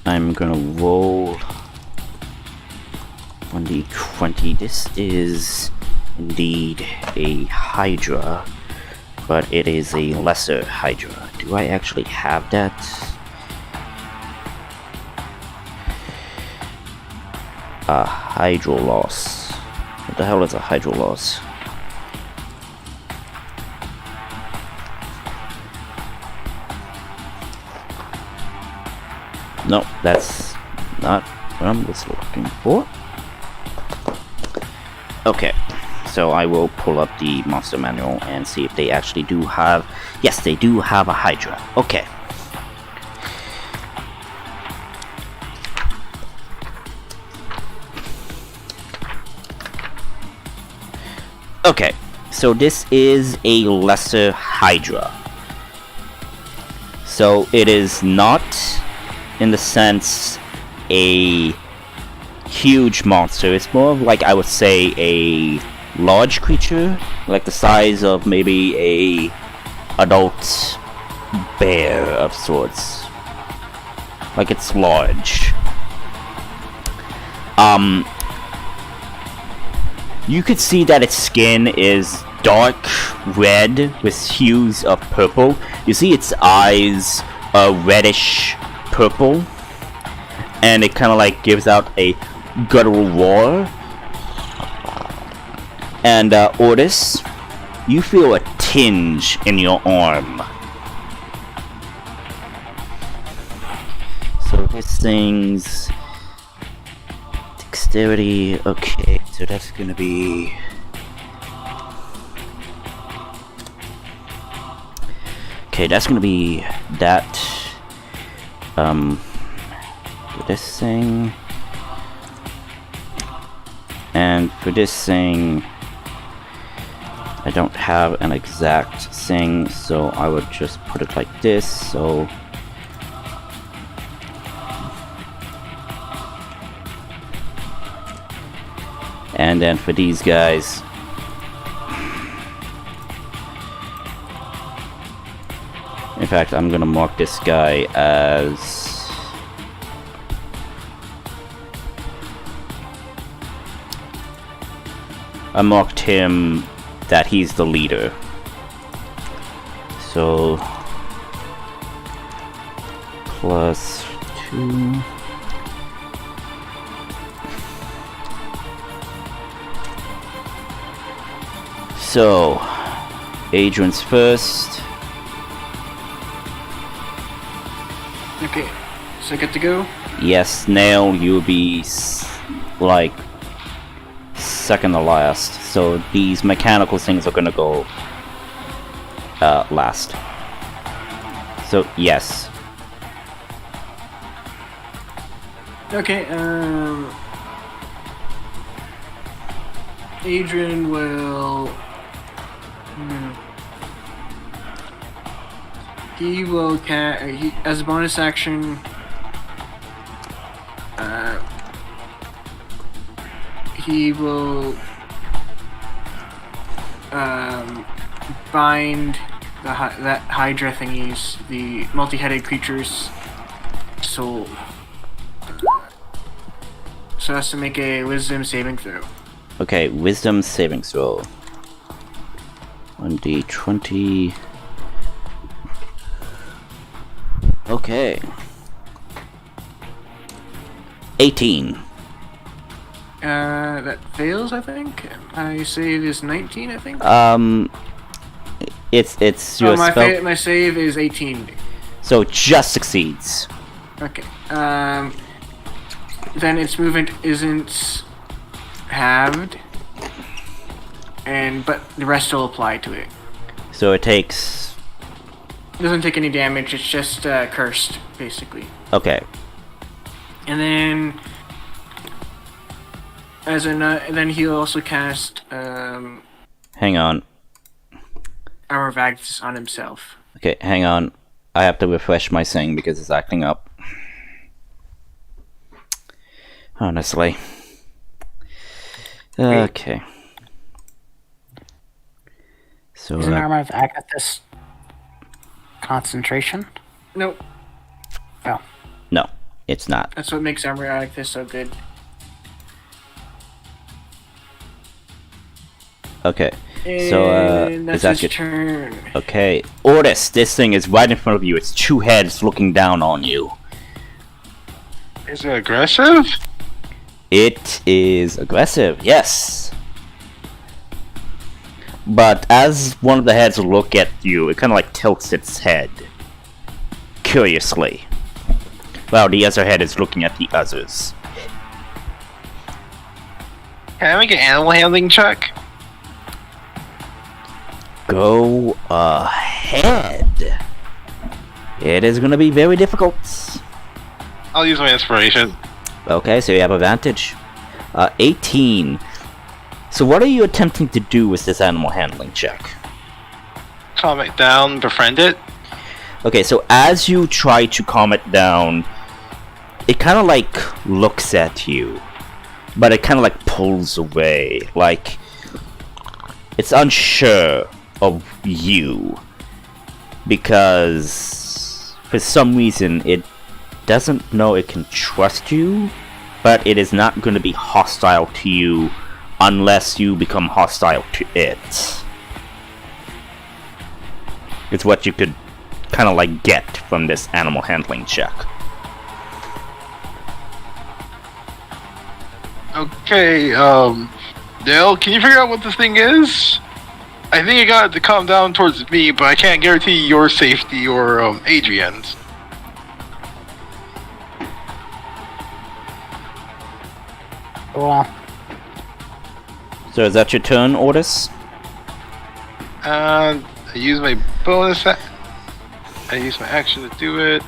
I'm gonna roll 1d20. This is indeed a Hydra, but it is a lesser Hydra. Do I actually have that? A hydro loss. What the hell is a hydro loss? No, that's not what I'm just looking for. Okay, so I will pull up the monster manual and see if they actually do have... Yes, they do have a Hydra. Okay. Okay, so this is a lesser Hydra. So it is not, in the sense, a huge monster. It's more of like, I would say, a large creature, like the size of maybe a adult bear of sorts. Like, it's large. You could see that its skin is dark red with hues of purple. You see its eyes are reddish purple, and it kind of like gives out a guttural roar. And Ortis, you feel a tinge in your arm. So this thing's dexterity. Okay, so that's gonna be... Okay, that's gonna be that. For this thing. And for this thing, I don't have an exact thing, so I would just put it like this, so... And then for these guys, in fact, I'm gonna mark this guy as... I marked him that he's the leader. So +2. So Adrian's first.
Okay, so good to go?
Yes, Snail, you'll be like second to last. So these mechanical things are gonna go last. So yes.
Okay, Adrian will He will as a bonus action. He will bind that Hydra thingy's, the multi-headed creature's soul. So has to make a wisdom saving throw.
Okay, wisdom saving throw. 1d20. Okay. 18.
That fails, I think. My save is 19, I think.
It's your spell.
My save is 18.
So it just succeeds.
Okay. Then its movement isn't halved, but the rest will apply to it.
So it takes.
It doesn't take any damage. It's just cursed, basically.
Okay.
And then, then he'll also cast
Hang on.
Armor of Agnes on himself.
Okay, hang on. I have to refresh my thing because it's acting up. Honestly. Okay. So
Is an Armor of Agathis concentration?
Nope.
Oh.
no, it's not.
That's what makes Armor of Agnes so good.
Okay. So
And
is
that's
that
his
your
turn.
Okay. Otis, this thing is right in front of you. It's two heads looking down on you.
Is it aggressive?
It is aggressive, yes. But as one of the heads look at you, it kind of like tilts its head. Curiously. While the other head is looking at the others.
Can I make an animal handling check?
Go ahead. It is going to be very difficult.
I'll use my inspiration.
Okay, so you have advantage. 18. So what are you attempting to do with this animal handling check?
Calm it down, befriend it.
Okay, so as you try to calm it down, it kind of like looks at you, but it kind of like pulls away, like it's unsure of you because for some reason it doesn't know it can trust you, but it is not going to be hostile to you unless you become hostile to it. It's what you could kind of like get from this animal handling check.
Okay, Dale, can you figure out what this thing is? I think it got it to calm down towards me, but I can't guarantee your safety or Adrian's.
Cool.
So is that your turn, Otis?
And I use my bonus. I use my action to do it.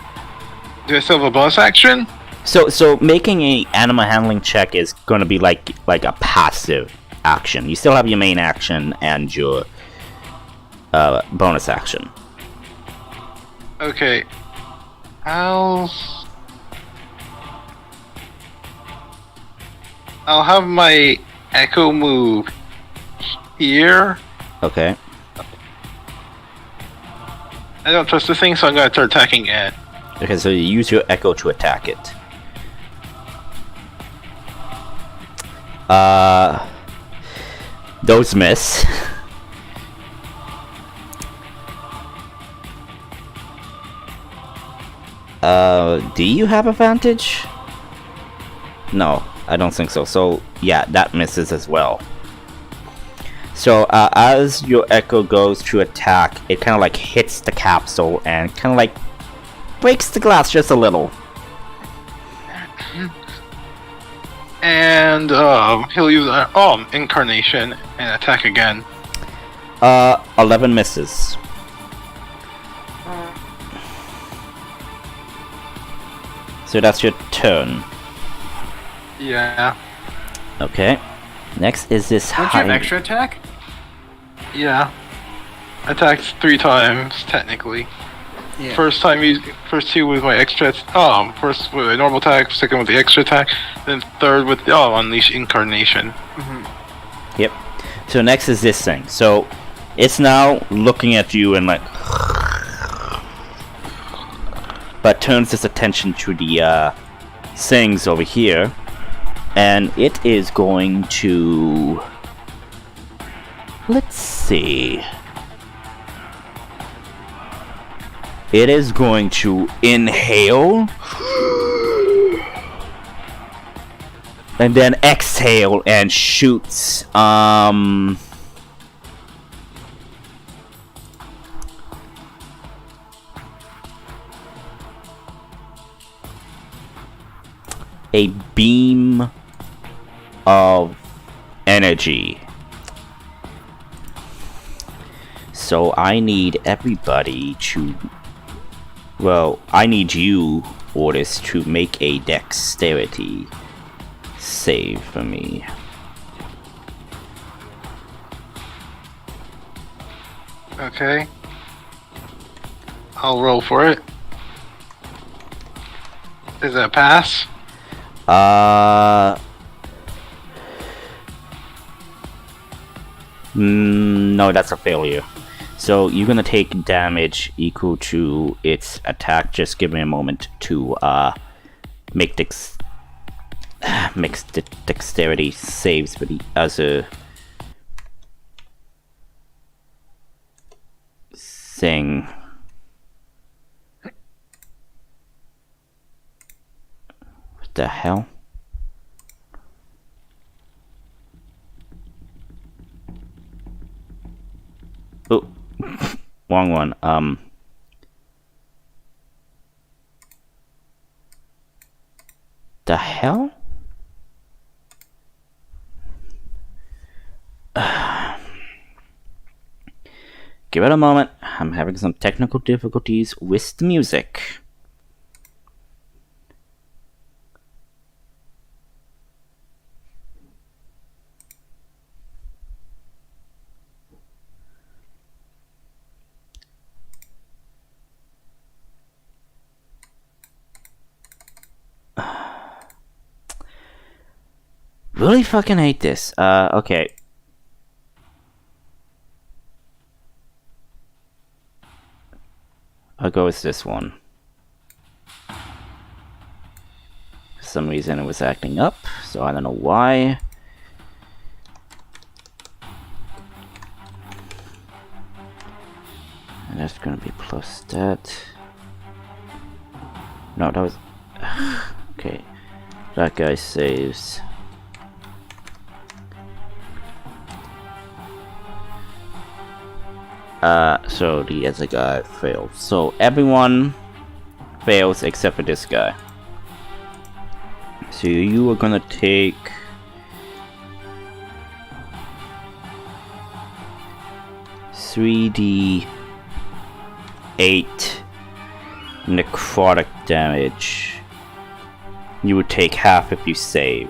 Do I still have a bonus action?
So making a animal handling check is going to be like a passive action. You still have your main action and your bonus action.
Okay. I'll have my echo move here.
Okay.
I don't trust the thing, so I'm gonna start attacking it.
Okay, so you use your echo to attack it. Those miss. Do you have advantage? No, I don't think so. So, yeah, that misses as well. So, as your echo goes to attack, it kind of like hits the capsule and kind of like breaks the glass just a little.
And he'll use incarnation and attack again.
11 misses. So that's your turn.
Yeah.
Okay. Next is this
Don't you have extra attack?
Yeah. attacked 3 times technically.
Yeah.
First two with my extra. First with a normal attack, second with the extra attack, then third with the Unleash Incarnation.
Yep. So next is this thing. So it's now looking at you and like, but turns its attention to the things over here, and it is going to. Let's see. It is going to inhale and then exhale and shoots a beam of energy. So I need everybody to, well, I need you, Otis, to make a dexterity save for me.
Okay. I'll roll for it. Is that a pass?
No, that's a failure. So you're gonna take damage equal to its attack. Just give me a moment to make dexterity saves for the other thing. What the hell? Oh, wrong one. The hell? Give it a moment. I'm having some technical difficulties with the music. Really fucking hate this. Okay. I'll go with this one. For some reason it was acting up, so I don't know why. And that's gonna be plus that. No, that was... Okay. That guy saves. So the other guy failed. So everyone fails except for this guy. So you are gonna take 3d8 necrotic damage. You would take half if you save.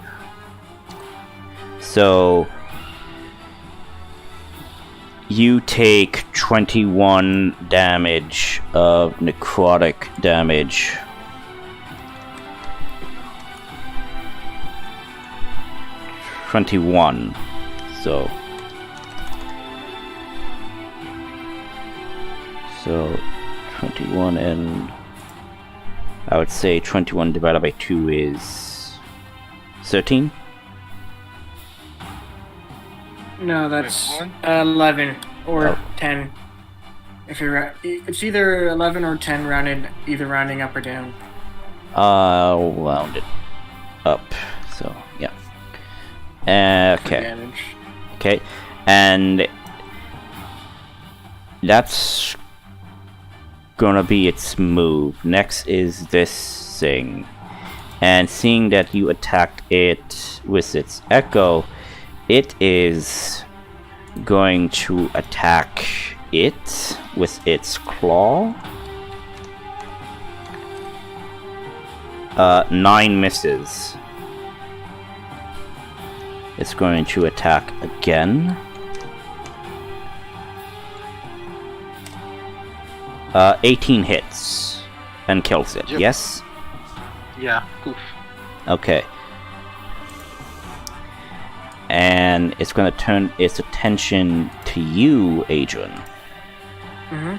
So you take 21 damage of necrotic damage. So 21, and I would say 21 divided by 2 is 13.
No, that's
Wait,
11 or
Oh.
10. If you're, it's either 11 or 10 rounded, either rounding up or down.
I'll round it up. So yeah. Okay.
Damage.
Okay, and that's gonna be its move. Next is this thing, and seeing that you attacked it with its echo, it is going to attack it with its claw. 9 misses. It's going to attack again. 18 hits and kills it.
Yep.
Yes.
Yeah. Oof.
Okay. And it's gonna turn its attention to you, Adrian.
Mm-hmm.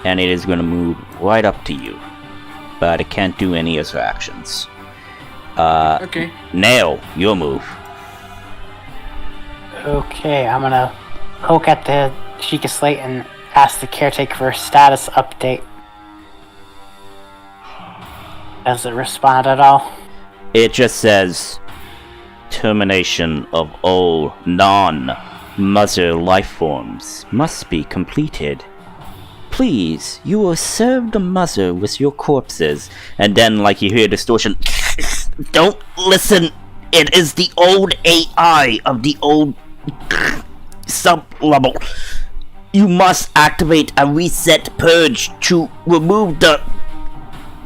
And it is gonna move right up to you, but it can't do any other actions.
Okay.
Nail, your move.
Okay, I'm gonna poke at the Sheikah Slate and ask the caretaker for a status update. Does it respond at all?
It just says termination of all non-mother life forms must be completed. Please, you will serve the mother with your corpses. And then, like, you hear distortion. Don't listen. It is the old AI of the old sub-level. You must activate a reset purge to remove the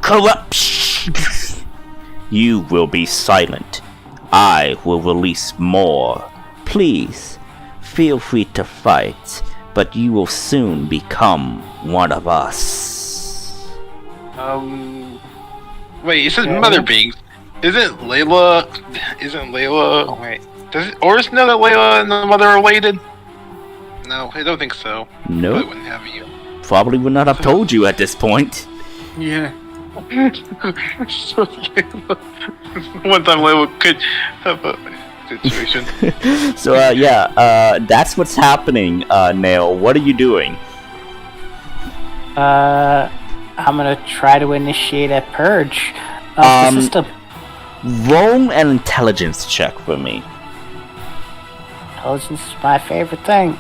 corruption. You will be silent. I will release more. Please, feel free to fight, but you will soon become one of us.
Wait, it says mother beings. Isn't Layla? Oh, wait. Does it, or is know that Layla and the mother are related? No, I don't think so.
No.
I wouldn't have you.
Probably would not have told you at this point.
Yeah.
So Layla, one time Layla could have a situation.
So, that's what's happening, Nail. What are you doing?
I'm gonna try to initiate a purge of the system.
Roll an intelligence check for me.
Intelligence is my favorite thing.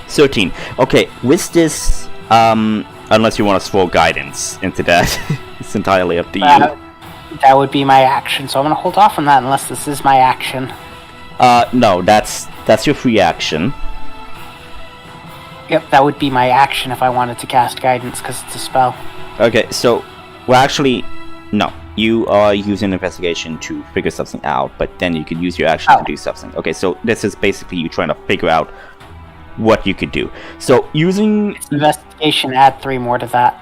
13. Okay, with this, unless you want to throw guidance into that, it's entirely up to you.
That would be my action, so I'm gonna hold off on that unless this is my action.
No, that's your free action.
Yep, that would be my action if I wanted to cast guidance, because it's a spell.
Okay, so, well, actually, no. You are using investigation to figure something out, but then you could use your action to do something. Okay, so this is basically you trying to figure out what you could do. So, using...
Investigation, add 3 more to that.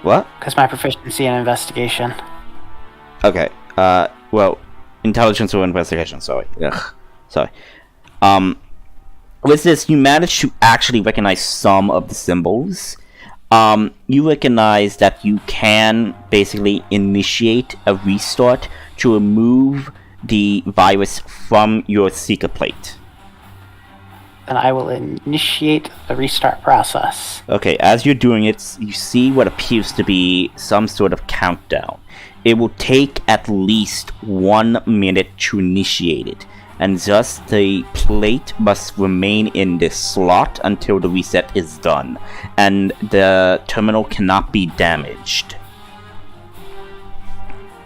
What?
Because my proficiency in investigation.
Okay, well, intelligence or investigation, sorry. Ugh, sorry. With this, you manage to actually recognize some of the symbols. You recognize that you can basically initiate a restart to remove the virus from your seeker plate.
Then I will initiate the restart process.
Okay, as you're doing it, you see what appears to be some sort of countdown. It will take at least 1 minute to initiate it, and thus the plate must remain in this slot until the reset is done, and the terminal cannot be damaged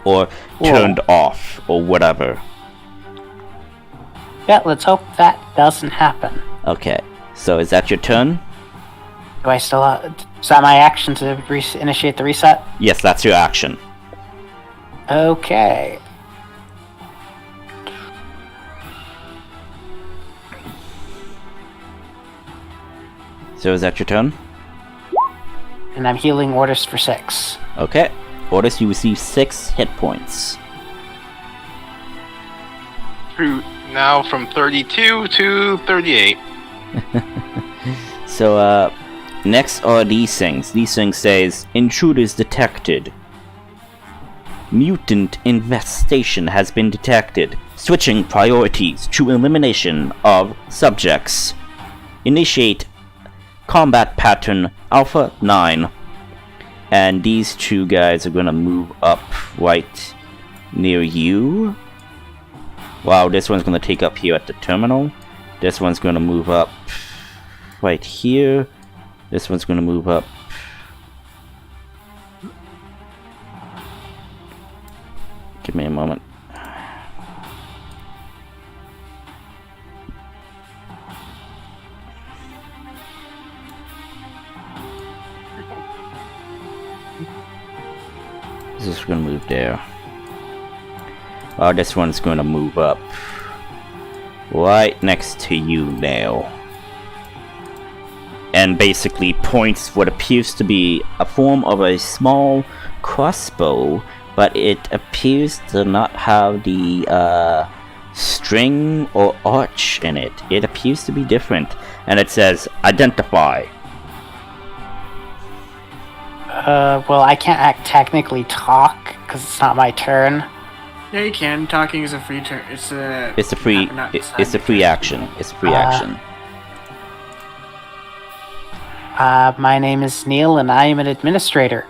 or turned off or whatever.
Yeah, let's hope that doesn't happen.
Okay, so is that your turn?
Do I still is that my action to initiate the reset?
Yes, that's your action.
Okay.
So is that your turn?
And I'm healing orders for 6.
Okay. Orders, you receive 6 hit points.
Through now from 32 to 38.
So, next are these things. These things says, intruders detected. Mutant infestation has been detected. Switching priorities to elimination of subjects. Initiate combat pattern Alpha 9. And these 2 guys are gonna move up right near you. Wow, this one's gonna take up here at the terminal. This one's gonna move up right here. This one's gonna move up. Give me a moment. This is gonna move there. This one's gonna move up right next to you now. and basically points what appears to be a form of a small crossbow, but it appears to not have the string or arch in it. It appears to be different, and it says identify.
Well, I can't technically talk because it's not my turn.
Yeah, you can. Talking is a free turn. It's a
free action. It's a free action.
My name is Neil, and I am an administrator.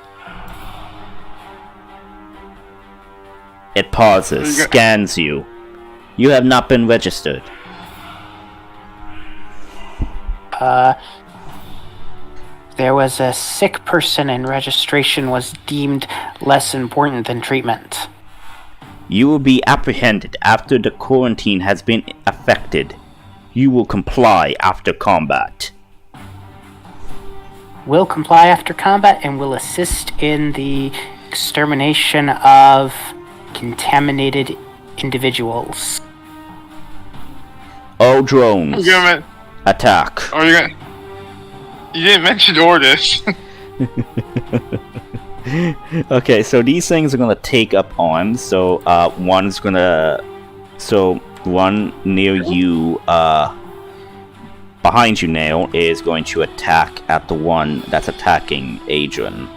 It pauses, scans you. You have not been registered.
There was a sick person and registration was deemed less important than treatment.
You will be apprehended after the quarantine has been effected. You will comply after combat.
Will comply after combat and will assist in the extermination of contaminated individuals.
All drones, attack.
Oh, you didn't mention Ordis.
Okay, so these things are gonna take up arms. So one near you, behind you, Nail, is going to attack at the one that's attacking Adrian.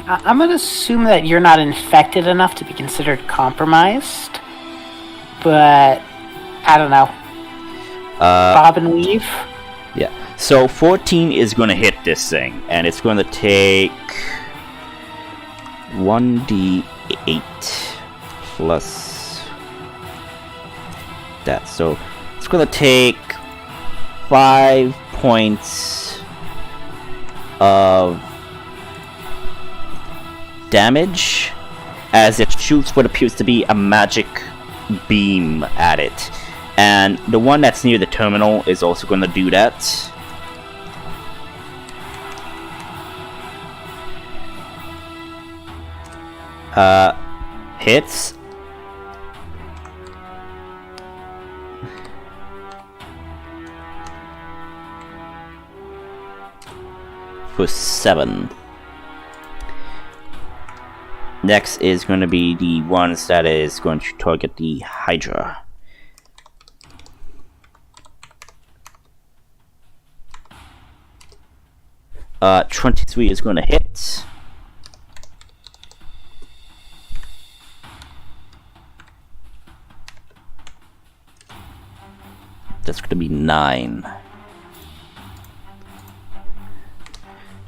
I'm gonna assume that you're not infected enough to be considered compromised, but I don't know. Bob and weave.
Yeah. So 14 is going to hit this thing, and it's going to take 1d8 plus that. So it's going to take 5 points of damage as it shoots what appears to be a magic beam at it. And the one that's near the terminal is also going to do that. Hits. For 7. Next is going to be the ones that is going to target the Hydra. 23 is going to hit. That's going to be 9.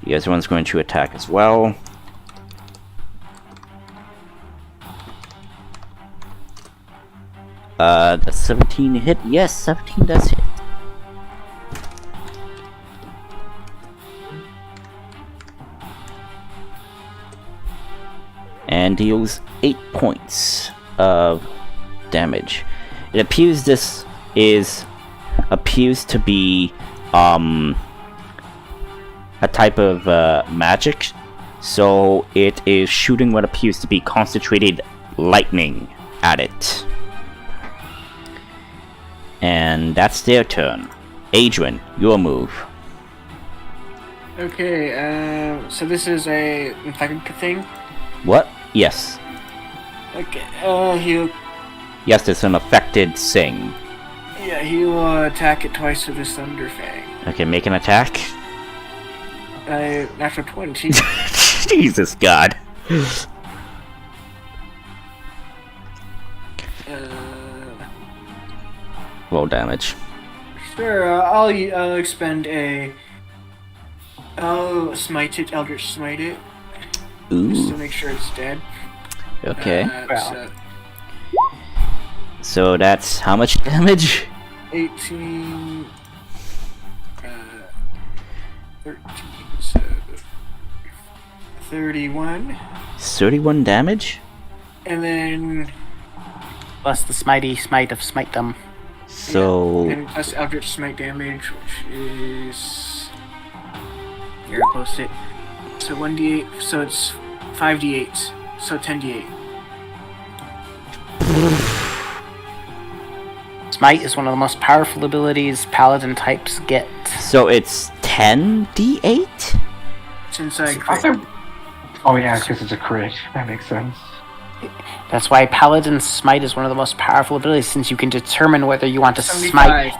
The other one's going to attack as well. Does 17 hit? Yes, 17 does hit. And deals 8 points of damage. It appears this appears to be a type of magic, so it is shooting what appears to be concentrated lightning at it. And that's their turn. Adrian, your move.
Okay, so this is a infected thing?
What? Yes.
Okay, he'll...
Yes, it's an affected thing.
Yeah, he'll attack it twice with his Thunder Fang.
Okay, make an attack.
Natural 20.
Jesus God. Roll damage.
Sure, I'll expend a... I'll smite it, Eldritch Smite it.
Ooh.
Just to make sure it's dead.
Okay. So that's how much damage?
18... 13... So... 31.
31 damage?
And then...
Plus the smite of smite them.
So...
Yeah, and plus Eldritch Smite damage, which is... Here, I'll post it. So 1d8, so it's 5d8, so 10d8.
Smite is one of the most powerful abilities paladin types get.
So it's 10d8?
It's inside
I
crit.
thought- Oh yeah, because it's a crit. That makes sense.
That's why Paladin's Smite is one of the most powerful abilities, since you can determine whether you want to
75.
smite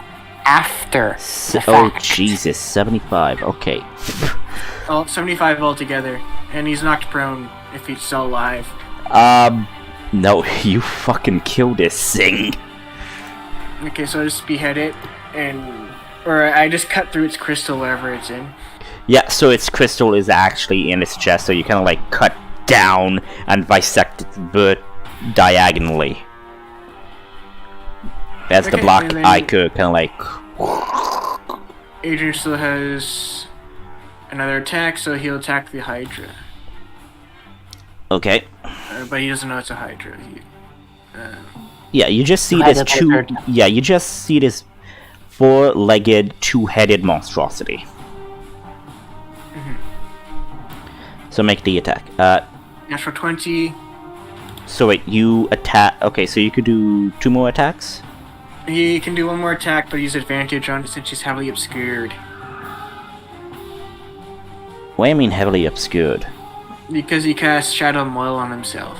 after the
Oh,
fact.
Jesus, 75. Okay.
Oh, 75 altogether. And he's knocked prone if he's still alive.
No, you fucking kill this thing.
Okay, so I just behead it, or I just cut through its crystal wherever it's in.
Yeah, so its crystal is actually in its chest, so you kind of like cut down and bisect its bird diagonally. As the
Okay,
block
and then-
icon kind of like.
Adrian still has another attack, so he'll attack the Hydra.
Okay.
But he doesn't know it's a Hydra.
Yeah, you just see
Right,
this
that's
two.
what I heard.
Yeah, you just see this four-legged, two-headed monstrosity. So make the attack.
Natural 20.
So wait, you attack. Okay, so you could do 2 more attacks.
He can do one more attack, but he's advantage on it since he's heavily obscured.
What do you mean heavily obscured?
Because he casts Shadow Moil on himself.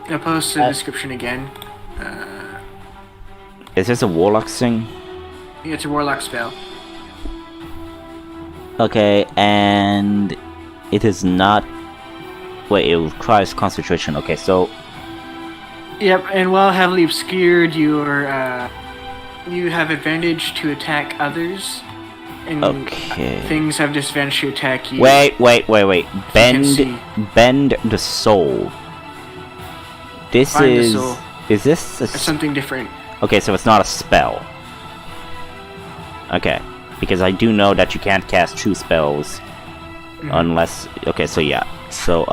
I'll post the description again.
Is this a warlock thing?
Yeah, it's a Warlock spell.
Okay, and it is not. Wait, it requires concentration. Okay, so
Yep, and while heavily obscured, you have advantage to attack others, and
okay.
things have disadvantage to attack you.
Wait.
see.
Bend the soul. This
Bind the
is.
soul.
Is this a
It's something different.
Okay, so it's not a spell. Okay, because I do know that you can't cast 2 spells unless. Okay, so yeah, so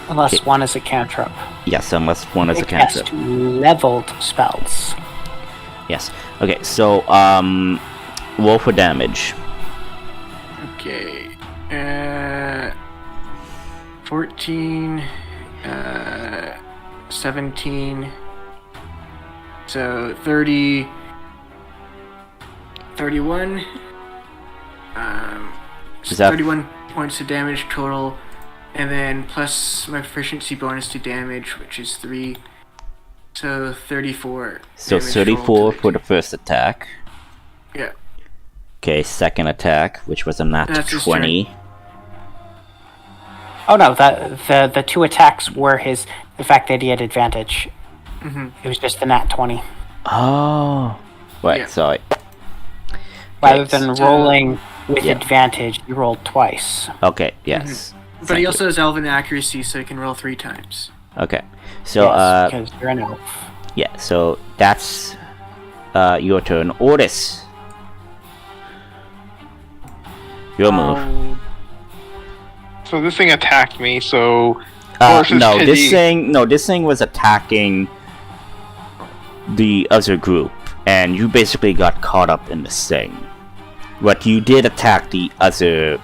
Unless
Okay.
one is a cantrip.
yes, unless one is a
It casts
cantrip.
leveled spells.
Yes. Okay, so roll for damage.
Okay. 14. 17. So 30. 31.
Is that-
31 points of damage total. And then plus my proficiency bonus to damage, which is 3. So 34.
So
damage
34
total to
for the first attack.
Yeah.
Okay, second attack, which was a nat
That's his
20.
Oh no, the 2 attacks were the fact that he had advantage. It was just the nat 20.
Oh. Wait,
Yeah.
sorry.
Rather
Okay,
than
so-
rolling with
Yeah.
advantage, you rolled twice.
Okay, yes.
But he also has Elven accuracy, so he can roll 3 times.
Okay, so
Yes, because you're an elf.
yeah, so that's your turn. Ordis. Your move.
So this thing attacked me, so horses
No,
pity.
this thing was attacking the other group, and you basically got caught up in this thing. But you did attack the other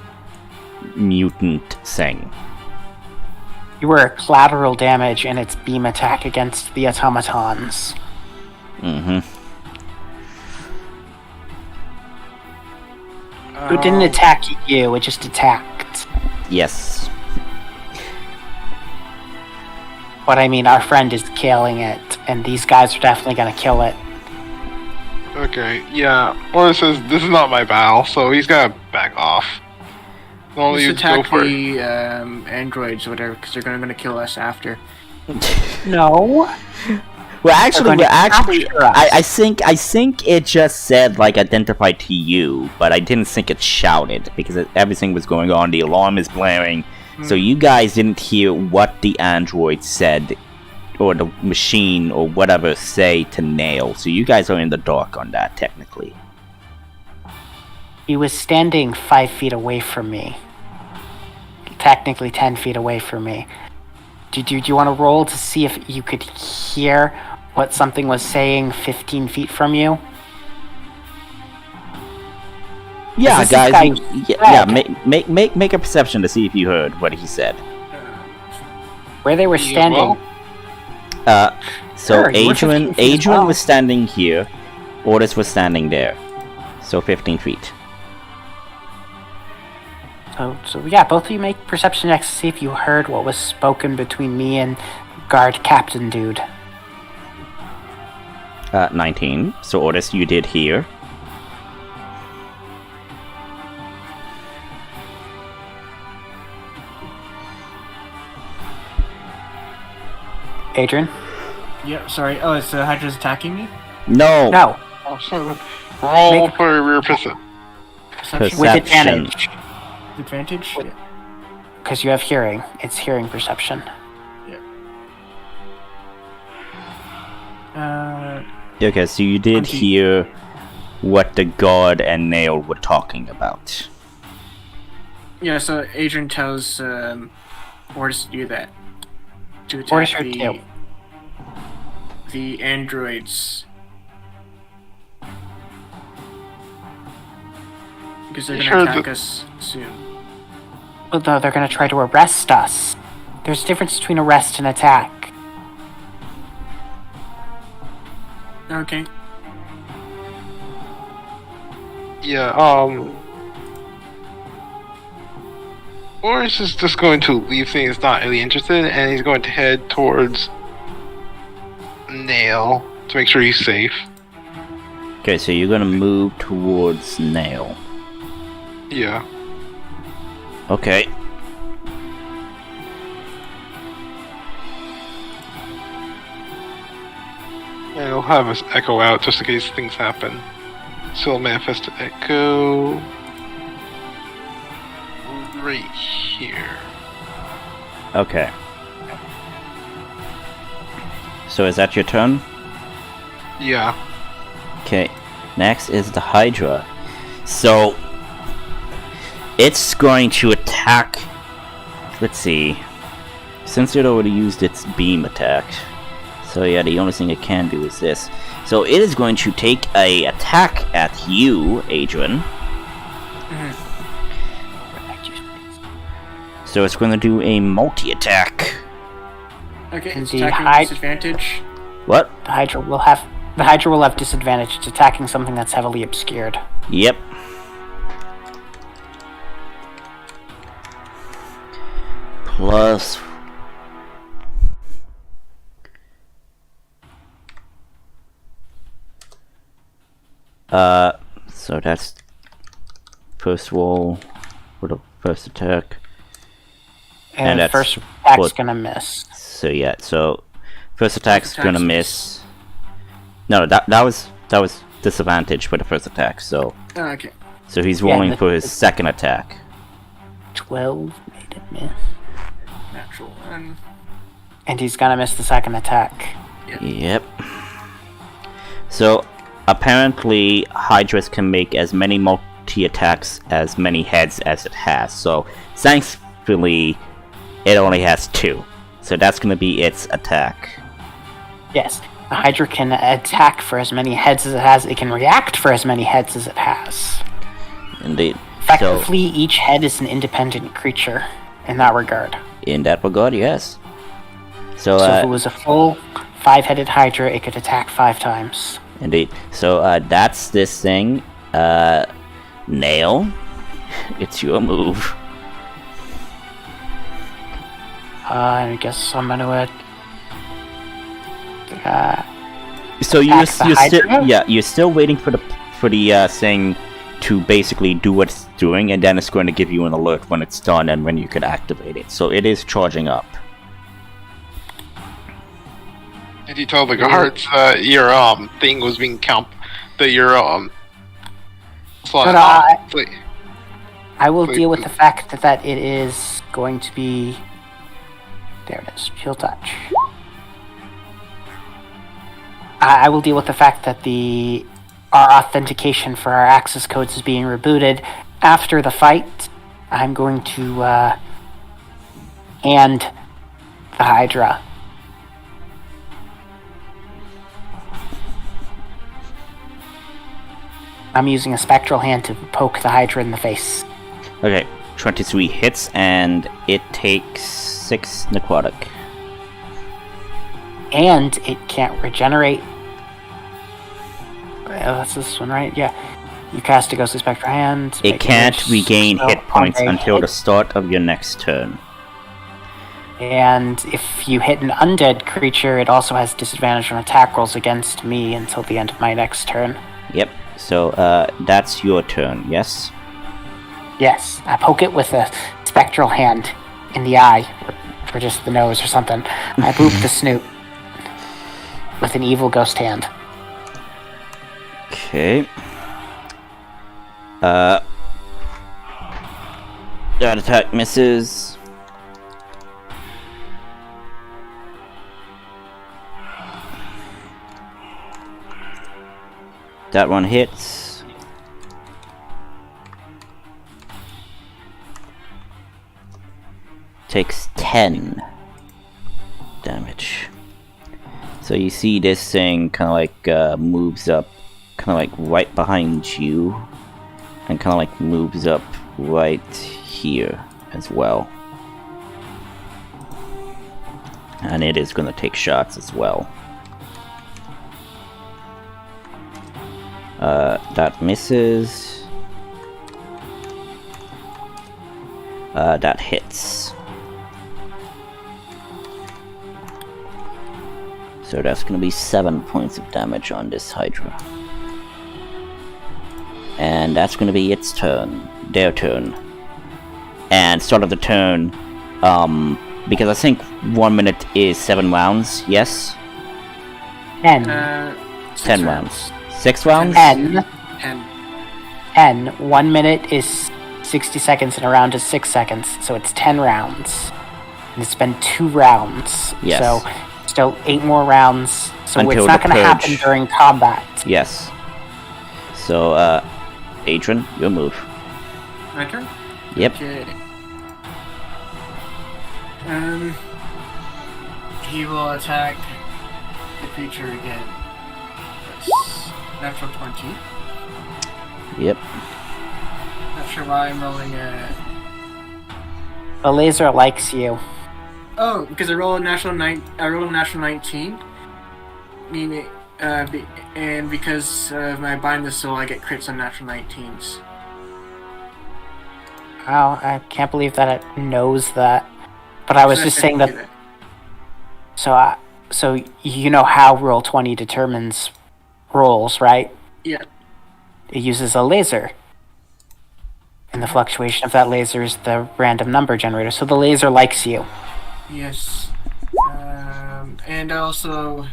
mutant thing.
You were collateral damage in its beam attack against the automatons.
Mm-hmm.
It didn't attack you, it just attacked.
Yes.
But I mean, our friend is killing it, and these guys are definitely gonna kill it.
Okay, yeah. Or says this is not my battle, so he's gotta back off. No,
Let's
you go
attack
for it.
the androids or whatever, because they're gonna kill us after.
No.
Well, actually,
going to capture us.
I think it just said like identify to you, but I didn't think it shouted because everything was going on. The alarm is blaring, so you guys didn't hear what the android said, or the machine or whatever say to Nail. So you guys are in the dark on that technically.
He was standing 5 feet away from me. Technically 10 feet away from me. Do you want to roll to see if you could hear what something was saying 15 feet from you?
Yeah,
this
guys.
guy
Yeah,
red?
make a perception to see if you heard what he said.
Where they were
Me as well?
standing.
So
Sure, you were 15 feet as
Adrian
well.
was standing here. Orders was standing there. So 15 feet.
So yeah, both of you make perception checks to see if you heard what was spoken between me and guard captain dude.
19. So Orders, you did hear.
Adrian?
Yeah, sorry. Oh, it's Hydra's attacking me?
No!
No.
Oh, sorry. Roll for your perception.
Perception?
With
Perception.
advantage.
Advantage? Yeah.
Because you have hearing. It's hearing perception.
Okay, so you did
20.
hear what the guard and Nail were talking about.
Yeah, so Adrian tells Orders to do that. To
Orders
attack
her to.
the androids. Because they're
You
gonna
sure
attack
that-
us soon.
Well, no, they're gonna try to arrest us. There's a difference between arrest and attack.
Okay.
Yeah, Boris is just going to leave things not really interested, and he's going to head towards Nail to make sure he's safe.
Okay, so you're gonna move towards Nail.
Yeah.
Okay.
And he'll have us echo out just in case things happen. So he'll manifest to echo right here.
Okay. So is that your turn?
Yeah.
Okay. Next is the Hydra. So it's going to attack. Let's see. Since it already used its beam attack. So yeah, the only thing it can do is this. So it is going to take a attack at you, Adrian. So it's going to do a multi-attack.
Okay,
And
it's
the
attacking
hyd-
disadvantage.
What?
The Hydra will have disadvantage. It's attacking something that's heavily obscured.
Yep. Plus... So that's first roll for the first attack.
And the
that's
first attack's
what-
gonna miss.
So yeah, so first attack's
attack's
gonna miss. No, that was disadvantage for the first attack. So
Oh, okay.
he's
Yeah,
rolling
the-
for his second attack.
12 made it miss.
Natural one.
And he's gonna miss the second attack.
Yep. So apparently Hydras can make as many multi-attacks as many heads as it has. So thankfully it only has 2. So that's gonna be its attack.
Yes, the Hydra can attack for as many heads as it has. It can react for as many heads as it has.
Indeed.
Effectively, each head is an independent creature in that regard.
So in that regard, yes. So,
So if it was a full 5-headed Hydra, it could attack 5 times.
indeed. So that's this thing. Nail. It's your move.
I guess I'm gonna
So you're
attack the
still
Hydra?
you're still waiting for the thing to basically do what it's doing, and then it's going to give you an alert when it's done and when you can activate it. So it is charging up.
And you told the guards that your thing was being that your
But I will
Wait,
deal with the fact that it is going to be. There it is. Shield touch. I will deal with the fact that our authentication for our access codes is being rebooted. After the fight, I'm going to hand the Hydra. I'm using a spectral hand to poke the Hydra in the face.
Okay, 23 hits, and it takes 6 necrotic.
And it can't regenerate That's this one, right? Yeah. You cast a ghostly spectral hand.
It
make
can't
damage
regain
spell
hit points
on a
until
hit,
the start of your next turn.
And if you hit an undead creature, it also has disadvantage on attack rolls against me until the end of my next turn.
Yep. So that's your turn. Yes.
Yes, I poke it with a spectral hand in the eye, or just the nose or something. I boop the snoot with an evil ghost hand.
Okay. That attack misses. That one hits. Takes 10 damage. So you see this thing kind of like moves up, kind of like right behind you, and kind of like moves up right here as well. And it is going to take shots as well. That misses. That hits. So that's going to be 7 points of damage on this Hydra. And that's going to be its turn. Their turn. And start of the turn, because I think 1 minute is 7 rounds, yes?
10.
10 rounds. 6 rounds?
10.
10.
10. 1 minute is 60 seconds and a round is 6 seconds, so it's 10 rounds. And it's been 2 rounds.
Yes.
So still 8 more rounds. So
Until
it's not
the
going to happen
purge.
during combat.
Yes. So, Adrian, your move.
My turn?
Yep.
Okay. He will attack the creature again. That's natural 20.
Yep.
Not sure why I'm rolling a...
The laser likes you.
Oh, because I rolled a natural 19. Meaning, and because of my bind the soul, I get crits on natural 19s.
Wow, I can't believe that it knows that. But I was just saying that. So you know how roll 20 determines rolls, right?
Yeah.
It uses a laser. And the fluctuation of that laser is the random number generator. So the laser likes you.
Yes. And I also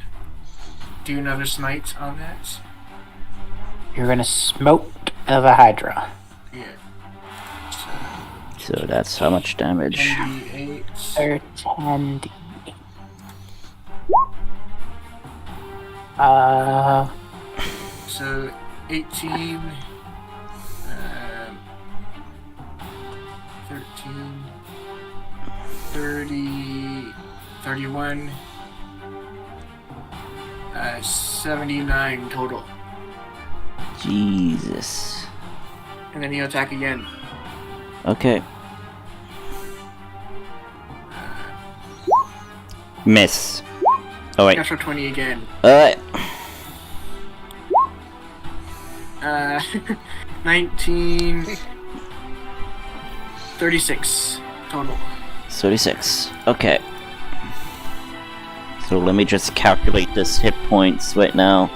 do another smite on that.
You're gonna smote the Hydra.
Yeah.
So that's how much damage?
10d8.
Or 10d.
So 18. 13. 30. 31. 79 total.
Jesus.
And then he'll attack again.
Okay. Miss. Oh wait.
Natural 20 again. 19. 36 total.
36. Okay. So let me just calculate this hit points right now.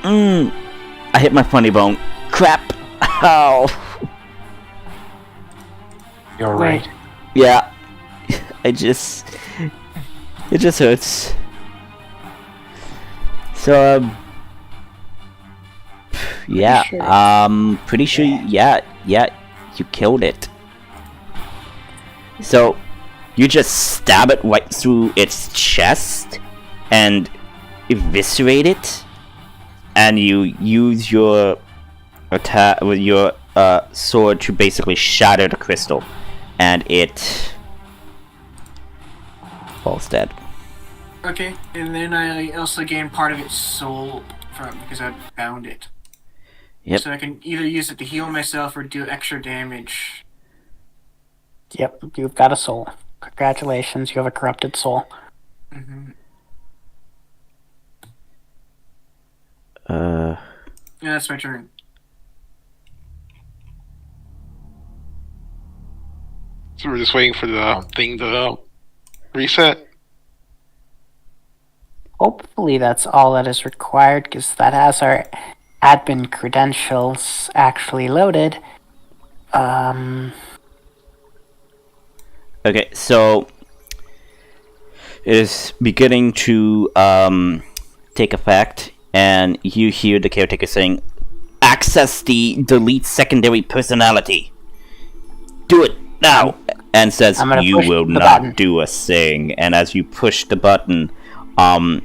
I hit my funny bone. Crap. Ow.
You're right.
Yeah. It just hurts. So, yeah, pretty sure, yeah, you killed it. So, you just stab it right through its chest and eviscerate it, and you use your attack with your sword to basically shatter the crystal, and it falls dead.
Okay, and then I also gain part of its soul from because I bound it.
Yep.
So I can either use it to heal myself or do extra damage.
Yep, you've got a soul. Congratulations, you have a corrupted soul.
Mm-hmm. Yeah, that's my turn.
So we're just waiting for the thing to reset.
Hopefully that's all that is required, because that has our admin credentials actually loaded.
Okay, so it is beginning to take effect, and you hear the caretaker saying, "Access the delete secondary personality. Do it now!" And says,
I'm gonna
"You
push
will
the
not
button.
do a thing." And as you push the button,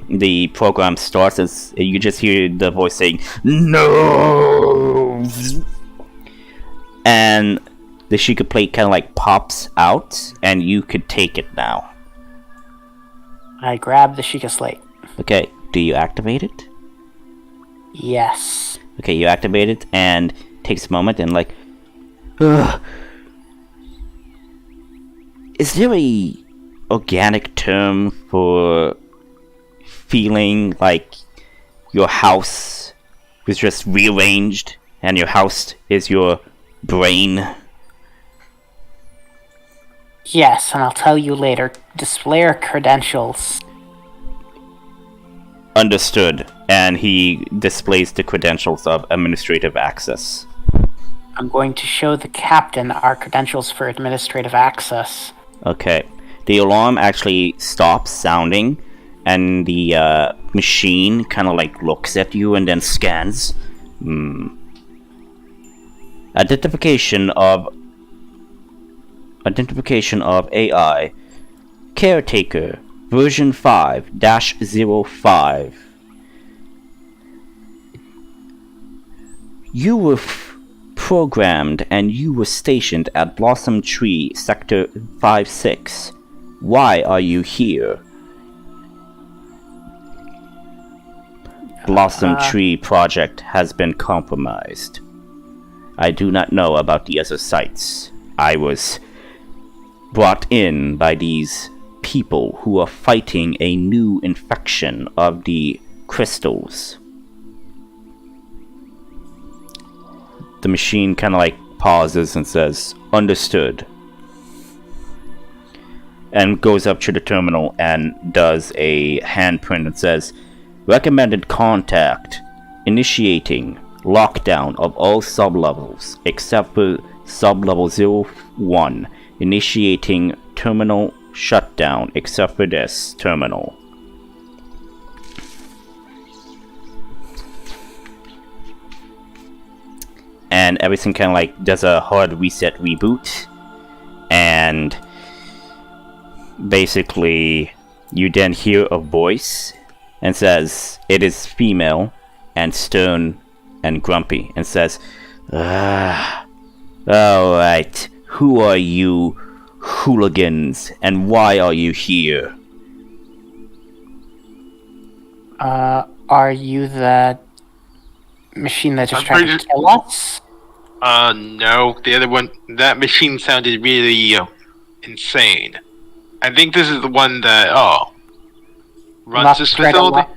the program starts. As you just hear the voice saying, "No!" And the Sheikah plate kind of like pops out, and you could take it now.
I grab the Sheikah slate.
Okay, do you activate it?
Yes.
Okay, you activate it, and takes a moment, and like, ugh. Is there a organic term for feeling like your house was just rearranged, and your house is your brain?
Yes, and I'll tell you later. Display our credentials.
Understood. And he displays the credentials of administrative access.
I'm going to show the captain our credentials for administrative access.
Okay. The alarm actually stops sounding, and the machine kind of like looks at you and then scans. Identification of AI. Caretaker, version 5-05. You were programmed and you were stationed at Blossom Tree, Sector 5-6. Why are you here? Blossom Tree project has been compromised. I do not know about the other sites. I was brought in by these people who are fighting a new infection of the crystals. The machine kind of like pauses and says, "Understood." And goes up to the terminal and does a handprint and says, "Recommended contact. Initiating lockdown of all sublevels except for sublevel 01. Initiating terminal shutdown except for this terminal." And everything kind of like does a hard reset reboot, and basically you then hear a voice and says it is female and stern and grumpy, and says, "Alright, who are you hooligans, and why are you here?"
Are you the machine that just
I'm
tried to
pretty-
kill us?
No. The other one, that machine sounded really insane. I think this is the one that runs this facility.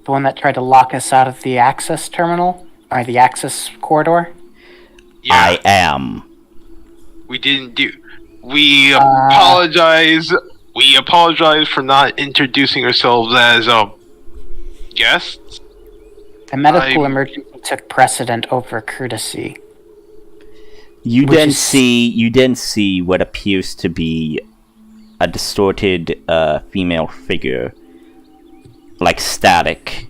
The one that tried to lock us out of the access terminal? Or the access corridor?
Yeah,
I am.
we didn't do. We apologize. We apologize for not introducing ourselves as guests.
The medical
I'm-
emergency took precedent over courtesy.
You
Which
then
is-
see what appears to be a distorted female figure, like static,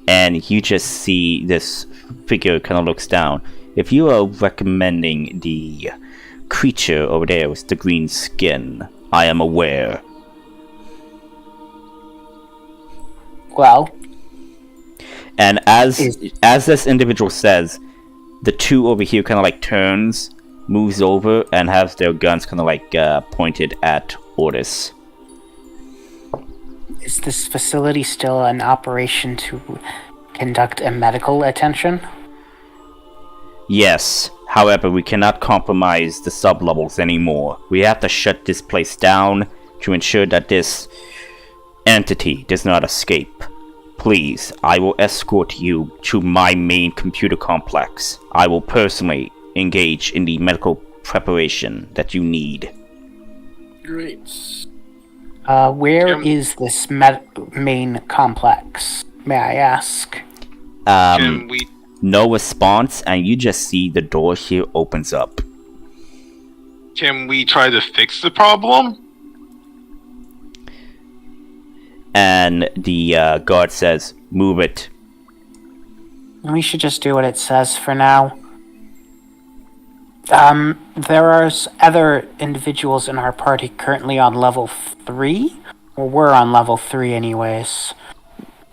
and you just see this figure kind of looks down. If you are recommending the creature over there with the green skin, I am aware.
Well,
And as this individual says, the two over here kind of like turns, moves over, and has their guns kind of like pointed at Ortis.
is this facility still in operation to conduct a medical attention?
Yes, however, we cannot compromise the sublevels anymore. We have to shut this place down to ensure that this entity does not escape. Please, I will escort you to my main computer complex. I will personally engage in the medical preparation that you need.
Great.
Where is this main complex? May I ask?
Can we?
No response, and you just see the door here opens up.
Can we try to fix the problem?
And the guard says, "Move it."
We should just do what it says for now. There are other individuals in our party currently on level 3. Well, we're on level 3 anyways.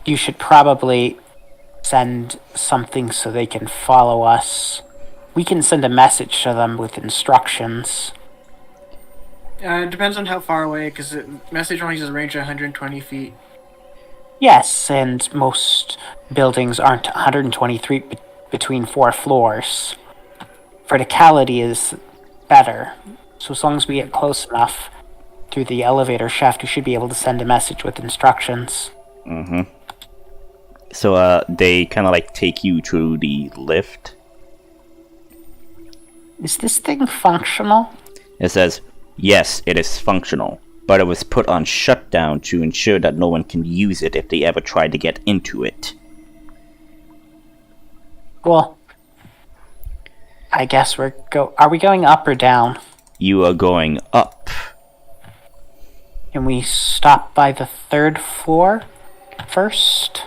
You should probably send something so they can follow us. We can send a message to them with instructions.
It depends on how far away, because the message only has a range of 120 feet.
Yes, and most buildings aren't 123 between 4 floors. Verticality is better, so as long as we get close enough through the elevator shaft, we should be able to send a message with instructions.
Mm-hmm. So, they kind of like take you to the lift.
Is this thing functional?
It says, yes, it is functional, but it was put on shutdown to ensure that no one can use it if they ever tried to get into it.
Well, I guess are we going up or down?
You are going up.
Can we stop by the 3rd floor first?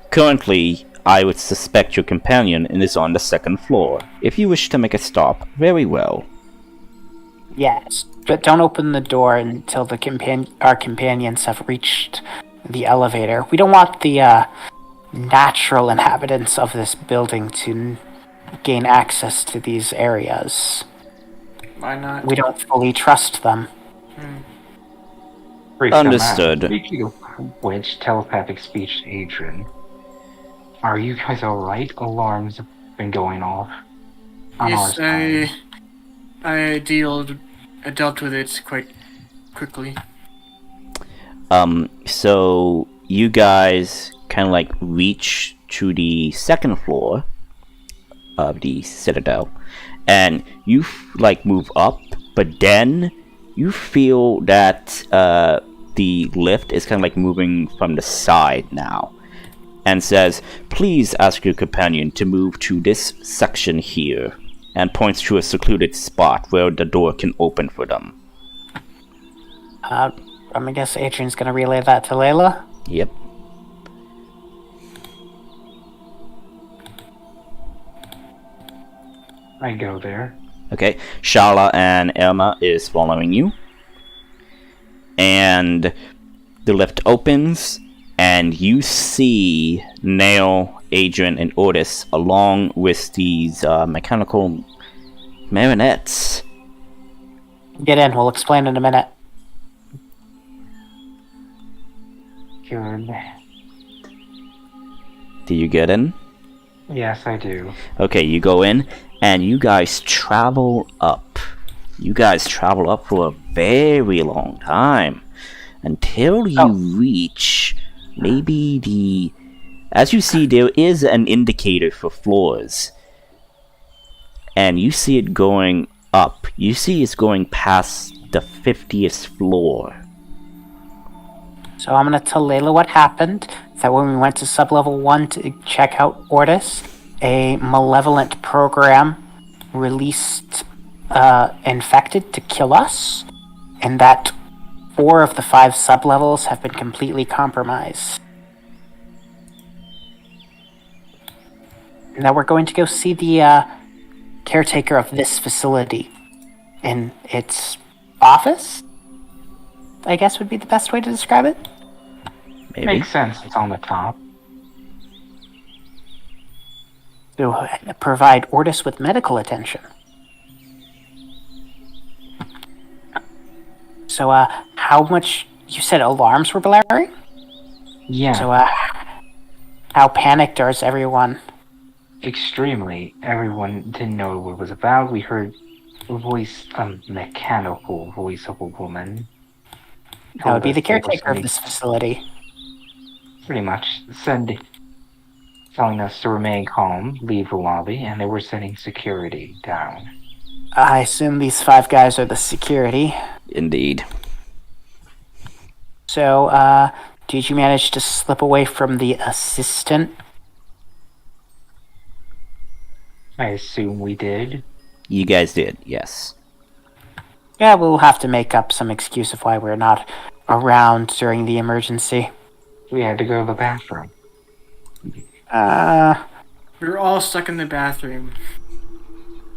Currently, I would suspect your companion is on the 2nd floor. If you wish to make a stop, very well.
Yes, but don't open the door until our companions have reached the elevator. We don't want the natural inhabitants of this building to gain access to these areas.
Why not?
We don't fully trust them.
Understood.
Speaking of which, telepathic speech to Adrian. Are you guys alright? Alarms have been going off. On our
Yes,
side.
I dealt with it quite quickly.
So you guys kind of like reach to the 2nd floor of the Citadel, and you like move up, but then you feel that the lift is kind of like moving from the side now, and says, "Please ask your companion to move to this section here," and points to a secluded spot where the door can open for them.
I'm gonna guess Adrian's gonna relay that to Layla.
Yep.
I go there.
Okay, Shala and Elma is following you. And the lift opens, and you see Nail, Adrian, and Otis along with these mechanical marionettes.
Get in, we'll explain in a minute.
Good.
Do you get in?
Yes, I do.
Okay, you go in, and you guys travel up. You guys travel up for a very long time until you reach maybe the... As you see, there is an indicator for floors, and you see it going up. You see it's going past the 50th floor.
So I'm gonna tell Layla what happened. That when we went to sublevel 1 to check out Ortis, a malevolent program released infected to kill us, and that 4 of the 5 sublevels have been completely compromised. Now we're going to go see the caretaker of this facility in its office, I guess would be the best way to describe it.
Maybe.
Makes sense, it's on the top.
To provide Ortis with medical attention. So, how much... You said alarms were blaring?
Yeah,
So, how panicked is everyone?
extremely. Everyone didn't know what it was about. We heard a voice, a mechanical voice of a woman.
That would be the
Told us there was
caretaker of this facility.
pretty much telling us to remain calm, leave the lobby, and they were sending security down.
I assume these 5 guys are the security.
Indeed.
So, did you manage to slip away from the assistant?
I assume we did.
You guys did, yes.
Yeah, we'll have to make up some excuse of why we're not around during the emergency.
We had to go to the bathroom.
We were all stuck in the bathroom.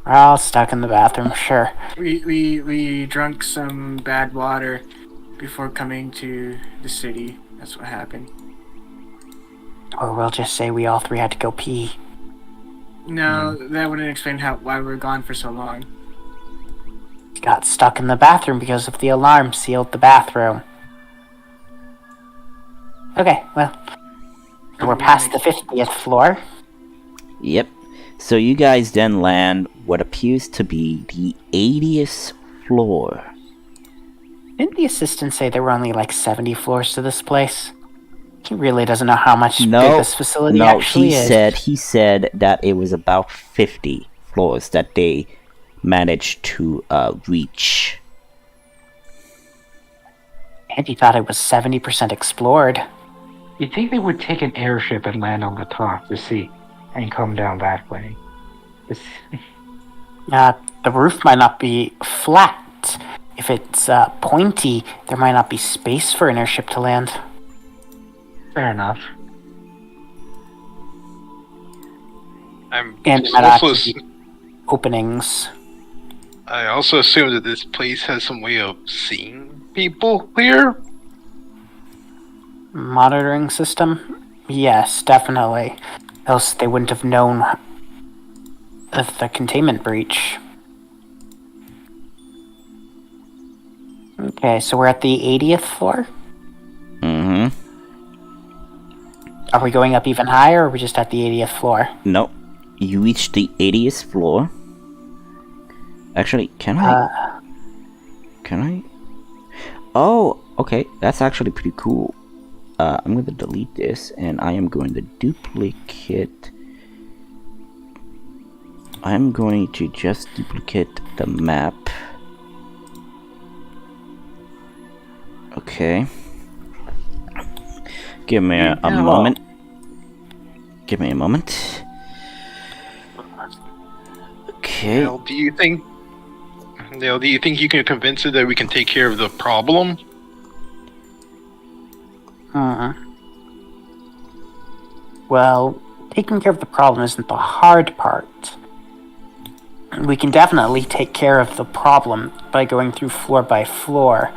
We're all stuck in the bathroom, sure.
We drank some bad water before coming to the city. That's what happened.
Or we'll just say we all 3 had to go pee.
No, that wouldn't explain why we were gone for so long.
Got stuck in the bathroom because of the alarm sealed the bathroom. Okay, well, we're past the 50th floor.
Yep. So you guys then land what appears to be the 80th floor.
Didn't the assistant say there were only like 70 floors to this place? He really doesn't know how much big this facility actually is.
He said that it was about 50 floors that they managed to reach.
And he thought it was 70% explored.
You'd think they would take an airship and land on the top to see, and come down that way.
The roof might not be flat. If it's pointy, there might not be space for an airship to land.
Fair enough.
I'm
And
just
might
also,
actually be openings.
I also assume that this place has some way of seeing people here.
Monitoring system? Yes, definitely. Else they wouldn't have known of the containment breach. Okay, so we're at the 80th floor?
Mm-hmm.
Are we going up even higher, or are we just at the 80th floor?
Nope. You reach the 80th floor. Actually, can I? Can I? Oh, okay. That's actually pretty cool. I'm going to delete this, and I am going to duplicate. I'm going to just duplicate the map. Okay. Give me a moment. Give me a moment. Okay.
Now, do you think you can convince her that we can take care of the problem?
Well, taking care of the problem isn't the hard part. We can definitely take care of the problem by going through floor by floor.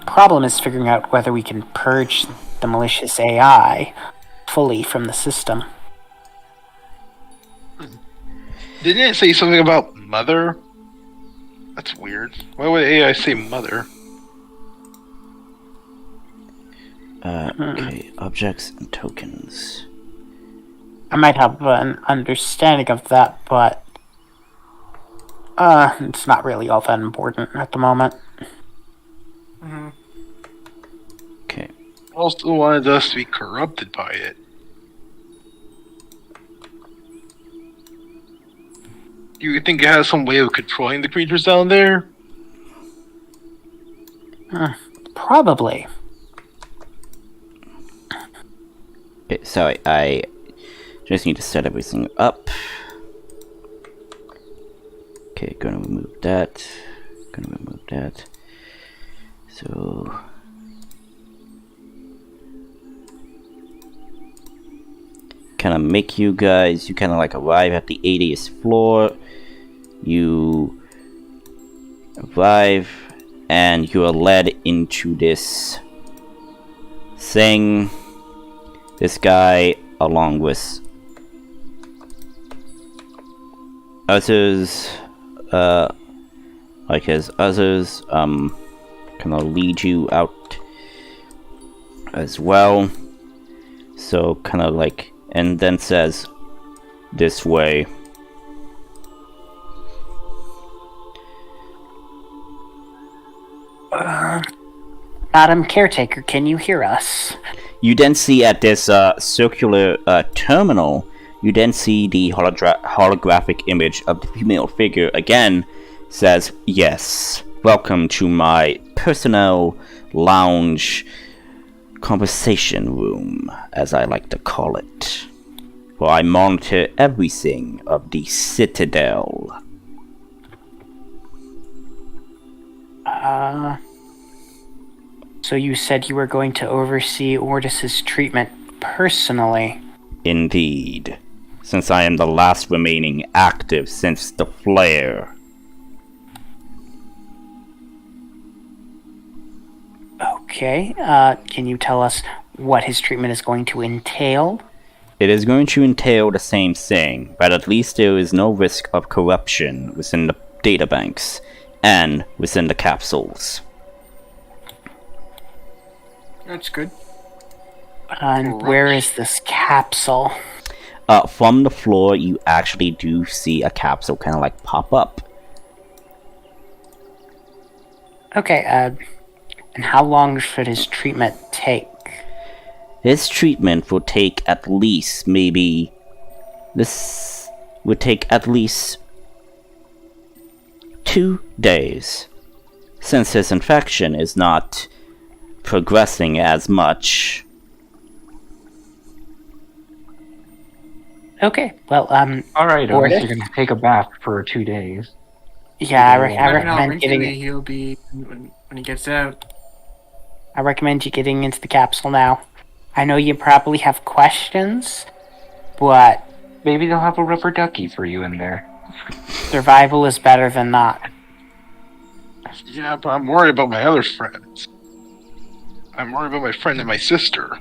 Problem is figuring out whether we can purge the malicious AI fully from the system.
Didn't it say something about mother? That's weird. Why would AI say mother?
Okay, objects and tokens.
I might have an understanding of that, but it's not really all that important at the moment.
Okay.
Also wanted us to be corrupted by it. Do you think it has some way of controlling the creatures down there?
Probably.
Okay, sorry, I just need to set everything up. Okay, gonna remove that. Gonna remove that. So kind of make you guys, you kind of like arrive at the 80th floor. You arrive and you are led into this thing. This guy, along with others, like his others, kind of lead you out as well. So kind of like, and then says, "This way."
Madam Caretaker, can you hear us?
You then see at this circular terminal, you then see the holographic image of the female figure again. Says, "Yes, welcome to my personal lounge conversation room, as I like to call it. For I monitor everything of the Citadel."
So you said you were going to oversee Ordis's treatment personally?
Indeed, since I am the last remaining active since the flare.
Okay, can you tell us what his treatment is going to entail?
It is going to entail the same thing, but at least there is no risk of corruption within the databanks and within the capsules.
That's good.
And where is this capsule?
From the floor, you actually do see a capsule kind of like pop up.
Okay, and how long should his treatment take?
His treatment will take at least maybe... This would take at least 2 days. Since his infection is not progressing as much.
Okay, well,
Alright,
Ordis?
unless you're gonna take a bath for 2 days.
Yeah, I
No,
recommend
eventually
getting.
he'll be when he gets out.
I recommend you getting into the capsule now. I know you probably have questions, but
Maybe they'll have a rubber ducky for you in there.
survival is better than not.
Yeah, but I'm worried about my other friends. I'm worried about my friend and my sister.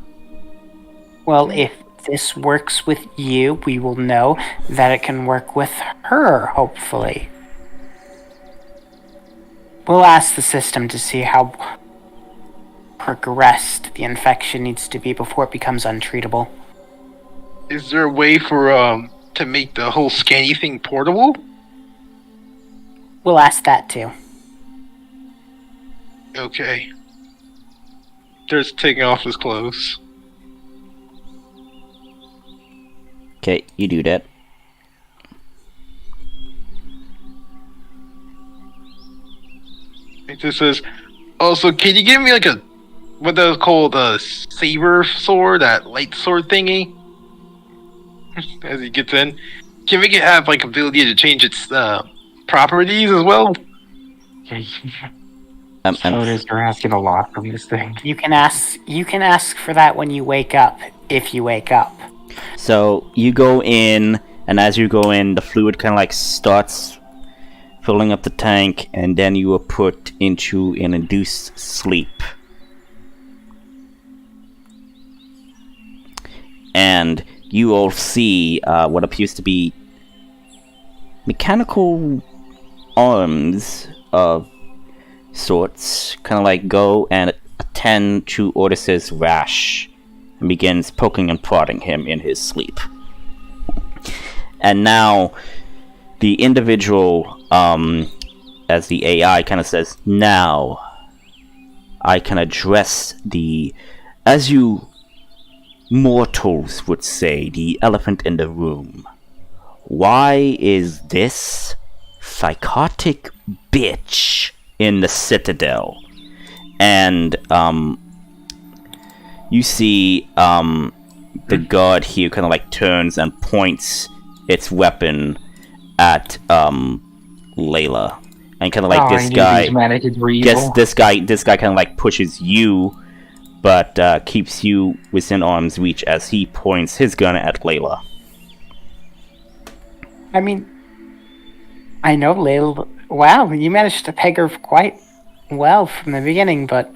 Well, if this works with you, we will know that it can work with her, hopefully. We'll ask the system to see how progressed the infection needs to be before it becomes untreatable.
Is there a way for to make the whole scanny thing portable?
We'll ask that too.
Okay. Just taking off his clothes.
Okay, you do that.
It just says, "Also, can you give me like a what they're called a saber sword, that light sword thingy?" As he gets in, can we have like ability to change its properties as well?
Okay.
And
Notice you're asking a lot from this thing.
You can ask for that when you wake up, if you wake up.
so you go in, and as you go in, the fluid kind of like starts filling up the tank, and then you are put into an induced sleep. And you all see what appears to be mechanical arms of sorts, kind of like go and attend to Ordis's rash, and begins poking and prodding him in his sleep. And now, the individual, as the AI kind of says, "Now, I can address as you mortals would say, the elephant in the room. Why is this psychotic bitch in the Citadel?" And you see the guard here kind of like turns and points its weapon at Layla, and kind of like this guy this guy kind of like pushes you, but keeps you within arm's reach as he points his gun at Layla.
I mean, I know Layla. Wow, you managed to peg her quite well from the beginning, but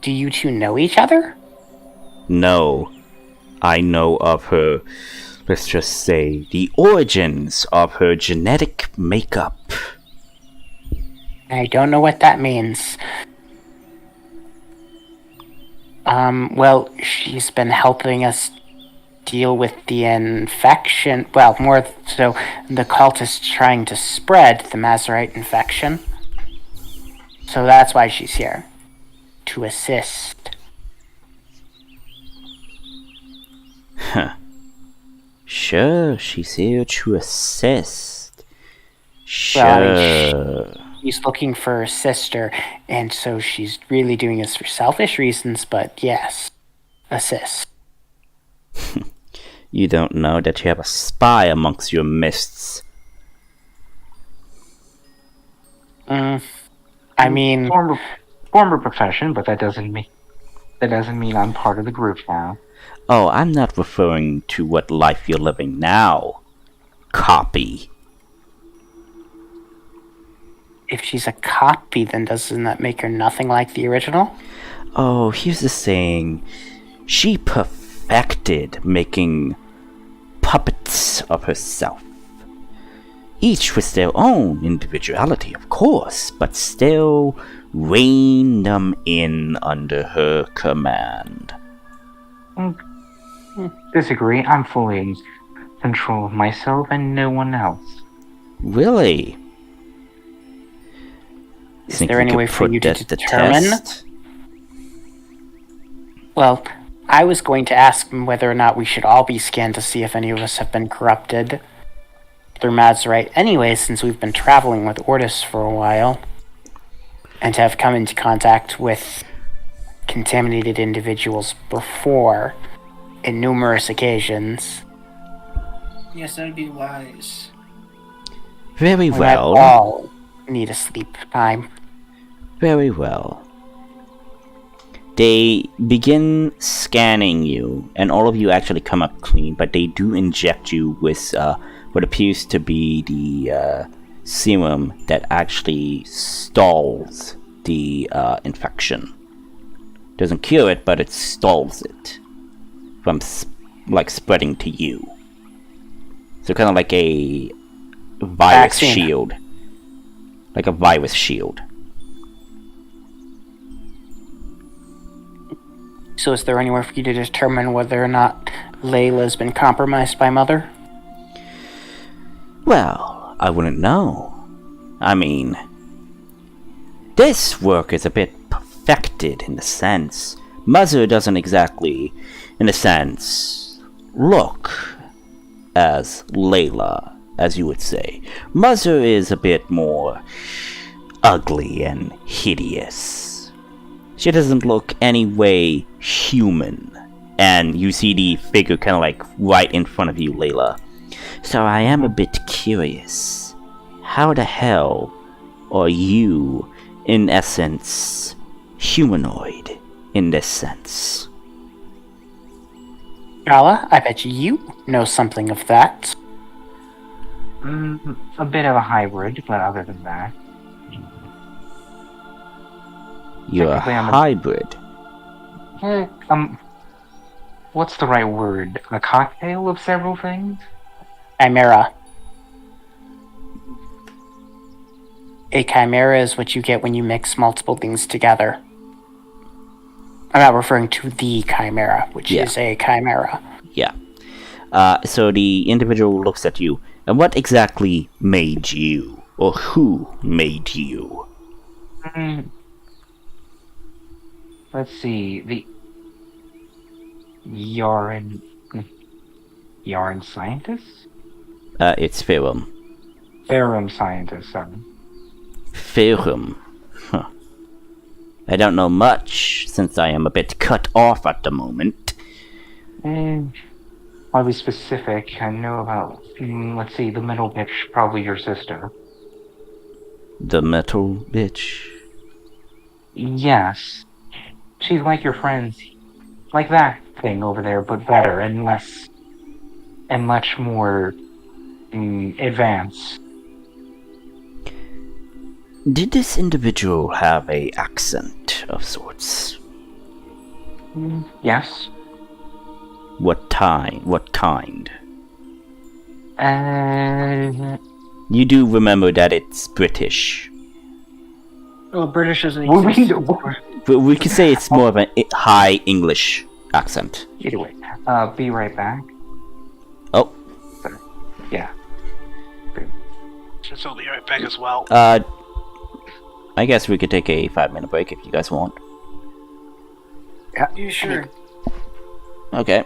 do you two know each other?
No, I know of her, let's just say, the origins of her genetic makeup.
I don't know what that means. Well, she's been helping us deal with the infection. Well, more so, the cultists trying to spread the Mazarite infection. So that's why she's here. To assist.
Sure, she's here to assist. Sure.
Well, she's looking for her sister, and so she's really doing this for selfish reasons, but yes, assist.
You don't know that you have a spy amongst your mists.
I mean,
Former profession, but that doesn't mean I'm part of the group now.
Oh, I'm not referring to what life you're living now. Copy.
if she's a copy, then doesn't that make her nothing like the original?
Oh, here's the saying. She perfected making puppets of herself. Each with their own individuality, of course, but still reined them in under her command.
Disagree. I'm fully in control of myself and no one else.
Really?
Is there any way for you to determine? Well, I was going to ask whether or not we should all be scanned to see if any of us have been corrupted through Mazurite anyway, since we've been traveling with Ortis for a while, and have come into contact with contaminated individuals before, in numerous occasions.
Yes, that'd be wise.
Very
We
well.
might all need a sleep time.
Very well. They begin scanning you, and all of you actually come up clean, but they do inject you with what appears to be the serum that actually stalls the infection. Doesn't cure it, but it stalls it from spreading to you. So kind of like a virus
Vaccine.
shield. Like a virus shield.
So is there anywhere for you to determine whether or not Layla's been compromised by Mother?
Well, I wouldn't know. I mean, this work is a bit perfected in a sense. Mother doesn't exactly, in a sense, look as Layla, as you would say. Mother is a bit more ugly and hideous. She doesn't look any way human. And you see the figure kind of like right in front of you, Layla. So I am a bit curious. How the hell are you, in essence, humanoid in this sense?
Gala, I bet you know something of that.
A bit of a hybrid, but other than that.
You're a
Technically, I'm a-
hybrid.
What's the right word? A cocktail of several things?
Chimera. A chimera is what you get when you mix multiple things together. I'm not referring to the chimera, which
Yeah.
is a chimera.
Yeah. So the individual looks at you. And what exactly made you? Or who made you?
Let's see. The Yarn scientist?
It's Ferrum.
Ferrum scientist, sorry.
Ferrum. Huh. I don't know much, since I am a bit cut off at the moment.
I'll be specific. I know about, let's see, the middle bitch, probably your sister.
The metal bitch?
Yes. She's like your friends. Like that thing over there, but better and less... and much more... advanced.
Did this individual have a accent of sorts?
Yes.
What kind?
Uh...
You do remember that it's British.
Well, British doesn't
What
exist.
we-
But we could say it's more of a high English accent.
Either way. Be right back.
Oh.
Yeah.
Since I'll be right back as well.
I guess we could take a 5-minute break if you guys want.
You sure?
Okay.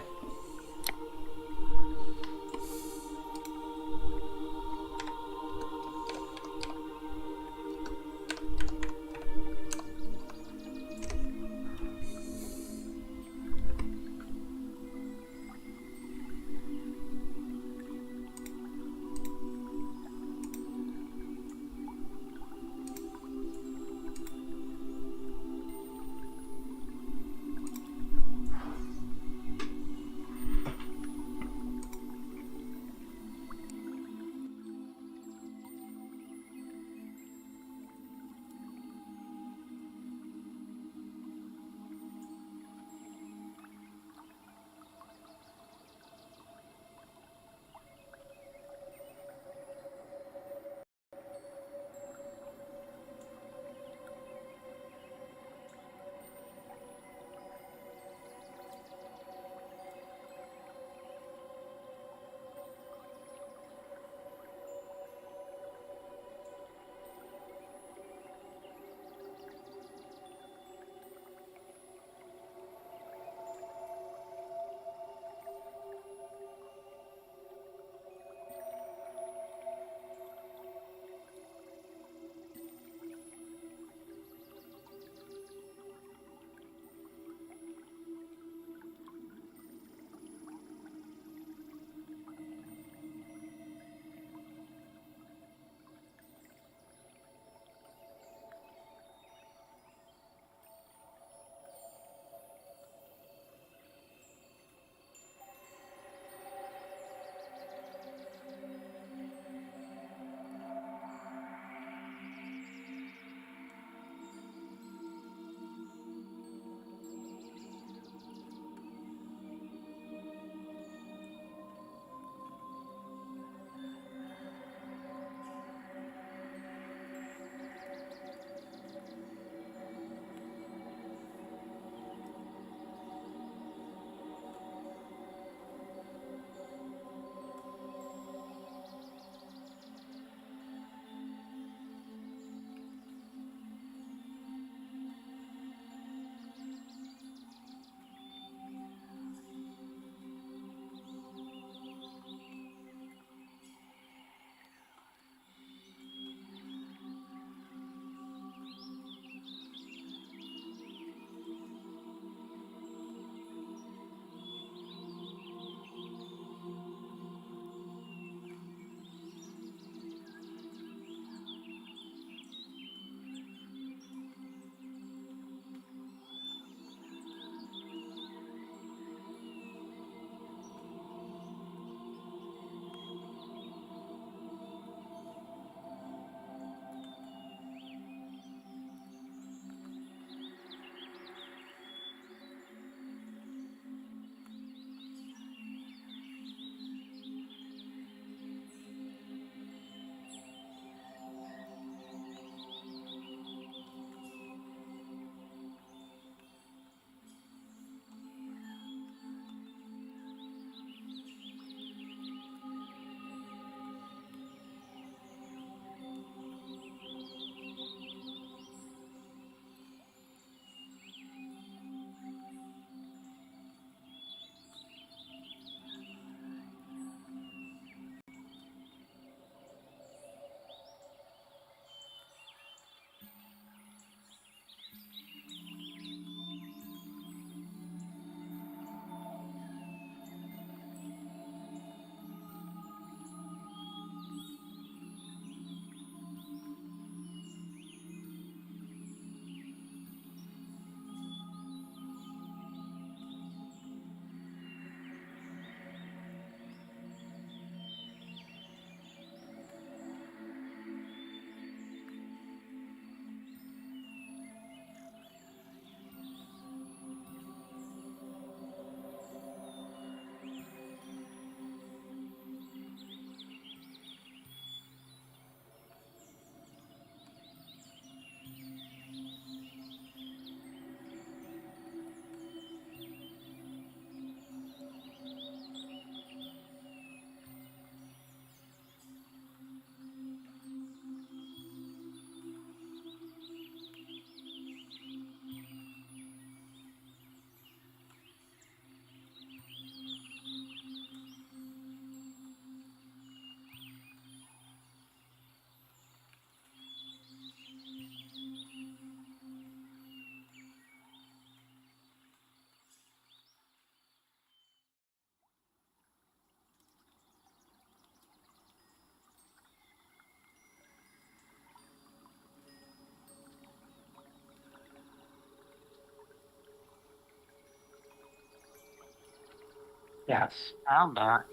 Yes.
I'm not.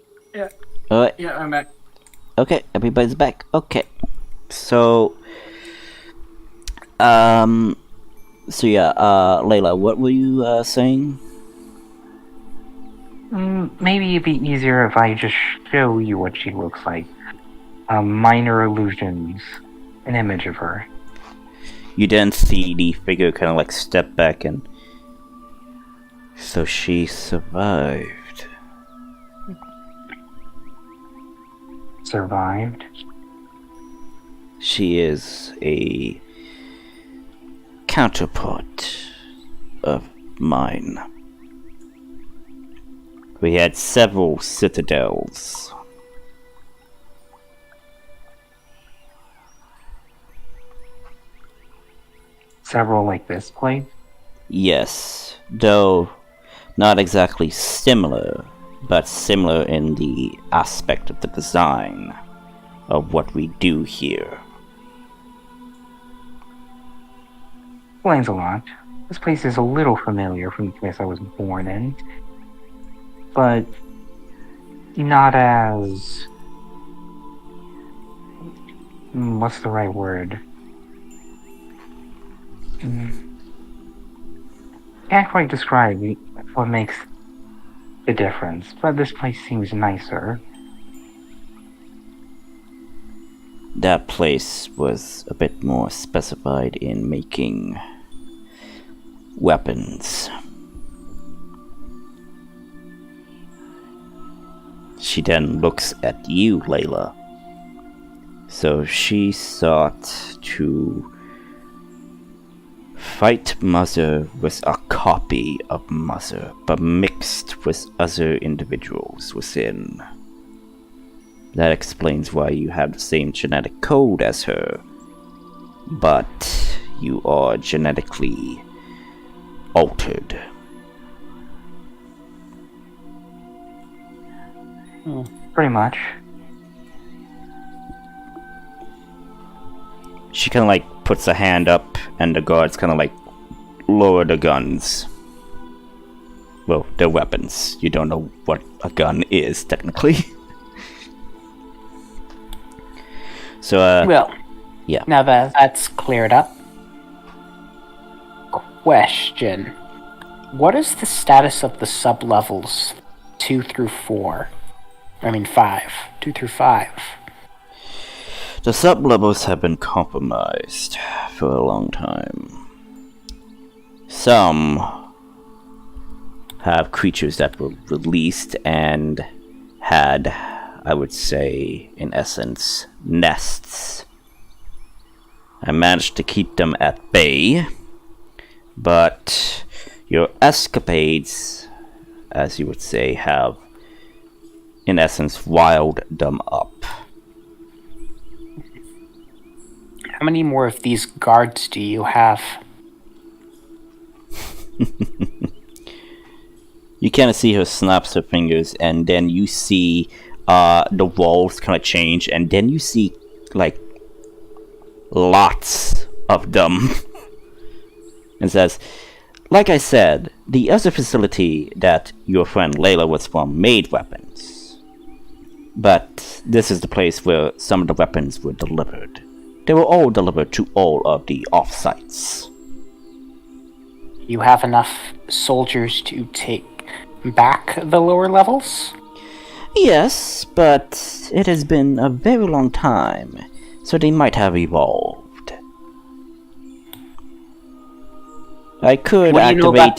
Alright,
Yeah, I'm back.
okay, everybody's back. Okay. So, Layla, what were you, saying?
Maybe it'd be easier if I just show you what she looks like. Minor illusions. An image of her.
You then see the figure kind of like step back and... So she survived.
Survived?
She is a counterpart of mine. We had several citadels.
Several like this place?
Yes, though not exactly similar, but similar in the aspect of the design of what we do here.
Explains a lot. This place is a little familiar from the place I was born in. But not as... what's the right word? Can't quite describe what makes the difference, but this place seems nicer.
That place was a bit more specified in making weapons. She then looks at you, Layla. So she sought to fight Mother with a copy of Mother, but mixed with other individuals within. That explains why you have the same genetic code as her, but you are genetically altered.
Pretty much.
She kind of like puts a hand up, and the guards kind of like lower the guns. Well, they're weapons. You don't know what a gun is, technically. So,
Well,
yeah.
now that that's cleared up. Question. What is the status of the sub-levels 2 through 4? I mean 5. 2 through 5.
The sub-levels have been compromised for a long time. Some have creatures that were released and had, I would say, in essence, nests. I managed to keep them at bay, but your escapades, as you would say, have, in essence, riled them up.
How many more of these guards do you have?
You kind of see her snaps her fingers, and then you see the walls kind of change, and then you see like lots of them. And says, like I said, the other facility that your friend Layla was from made weapons, but this is the place where some of the weapons were delivered. They were all delivered to all of the offsites.
You have enough soldiers to take back the lower levels?
Yes, but it has been a very long time, so they might have evolved. I could
What do you know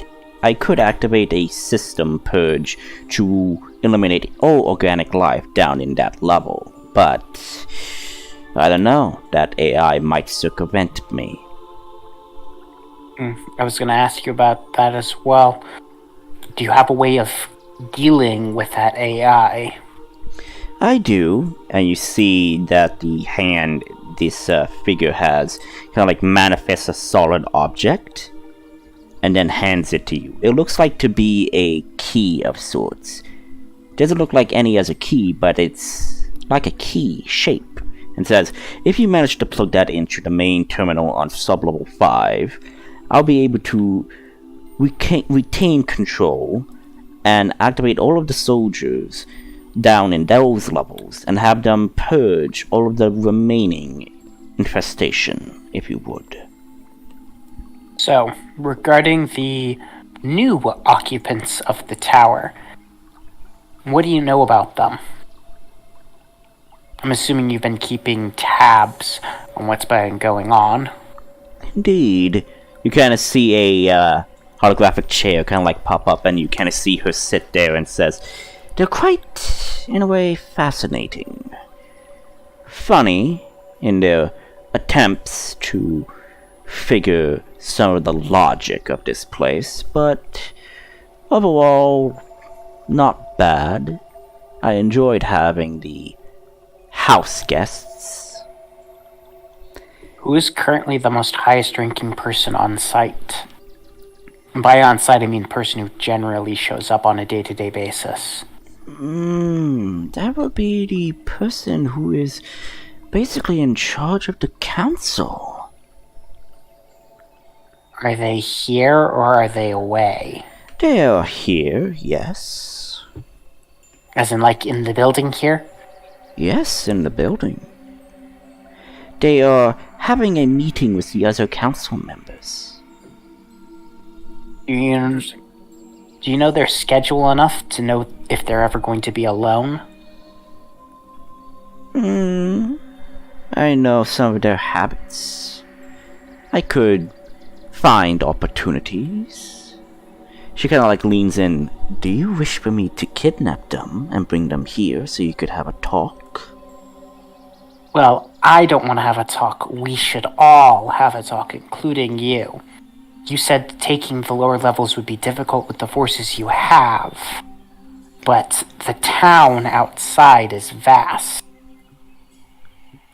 activate a system purge to eliminate all organic life down in that level, but I don't know, that AI might circumvent me.
I was going to ask you about that as well. Do you have a way of dealing with that AI?
I do, and you see that the hand this figure has kind of like manifests a solid object and then hands it to you. It looks like to be a key of sorts. Doesn't look like any other key, but it's like a key shape. And says, if you manage to plug that into the main terminal on sub-level 5, I'll be able to retain control and activate all of the soldiers down in those levels and have them purge all of the remaining infestation, if you would.
So, regarding the new occupants of the tower, what do you know about them? I'm assuming you've been keeping tabs on what's been going on.
Indeed. You kind of see a holographic chair kind of like pop up, and you kind of see her sit there and says, "They're quite, in a way, fascinating. Funny in their attempts to figure some of the logic of this place, but overall, not bad. I enjoyed having the house guests."
Who is currently the most highest ranking person on site? And by on site, I mean person who generally shows up on a day-to-day basis.
That would be the person who is basically in charge of the council.
Are they here or are they away?
They are here, yes.
As in, like, in the building here?
Yes, in the building. They are having a meeting with the other council members.
Do you know their schedule enough to know if they're ever going to be alone?
I know some of their habits. I could find opportunities. She kind of like leans in. "Do you wish for me to kidnap them and bring them here so you could have a talk?"
Well, I don't want to have a talk. We should all have a talk, including you. You said taking the lower levels would be difficult with the forces you have, but the town outside is vast,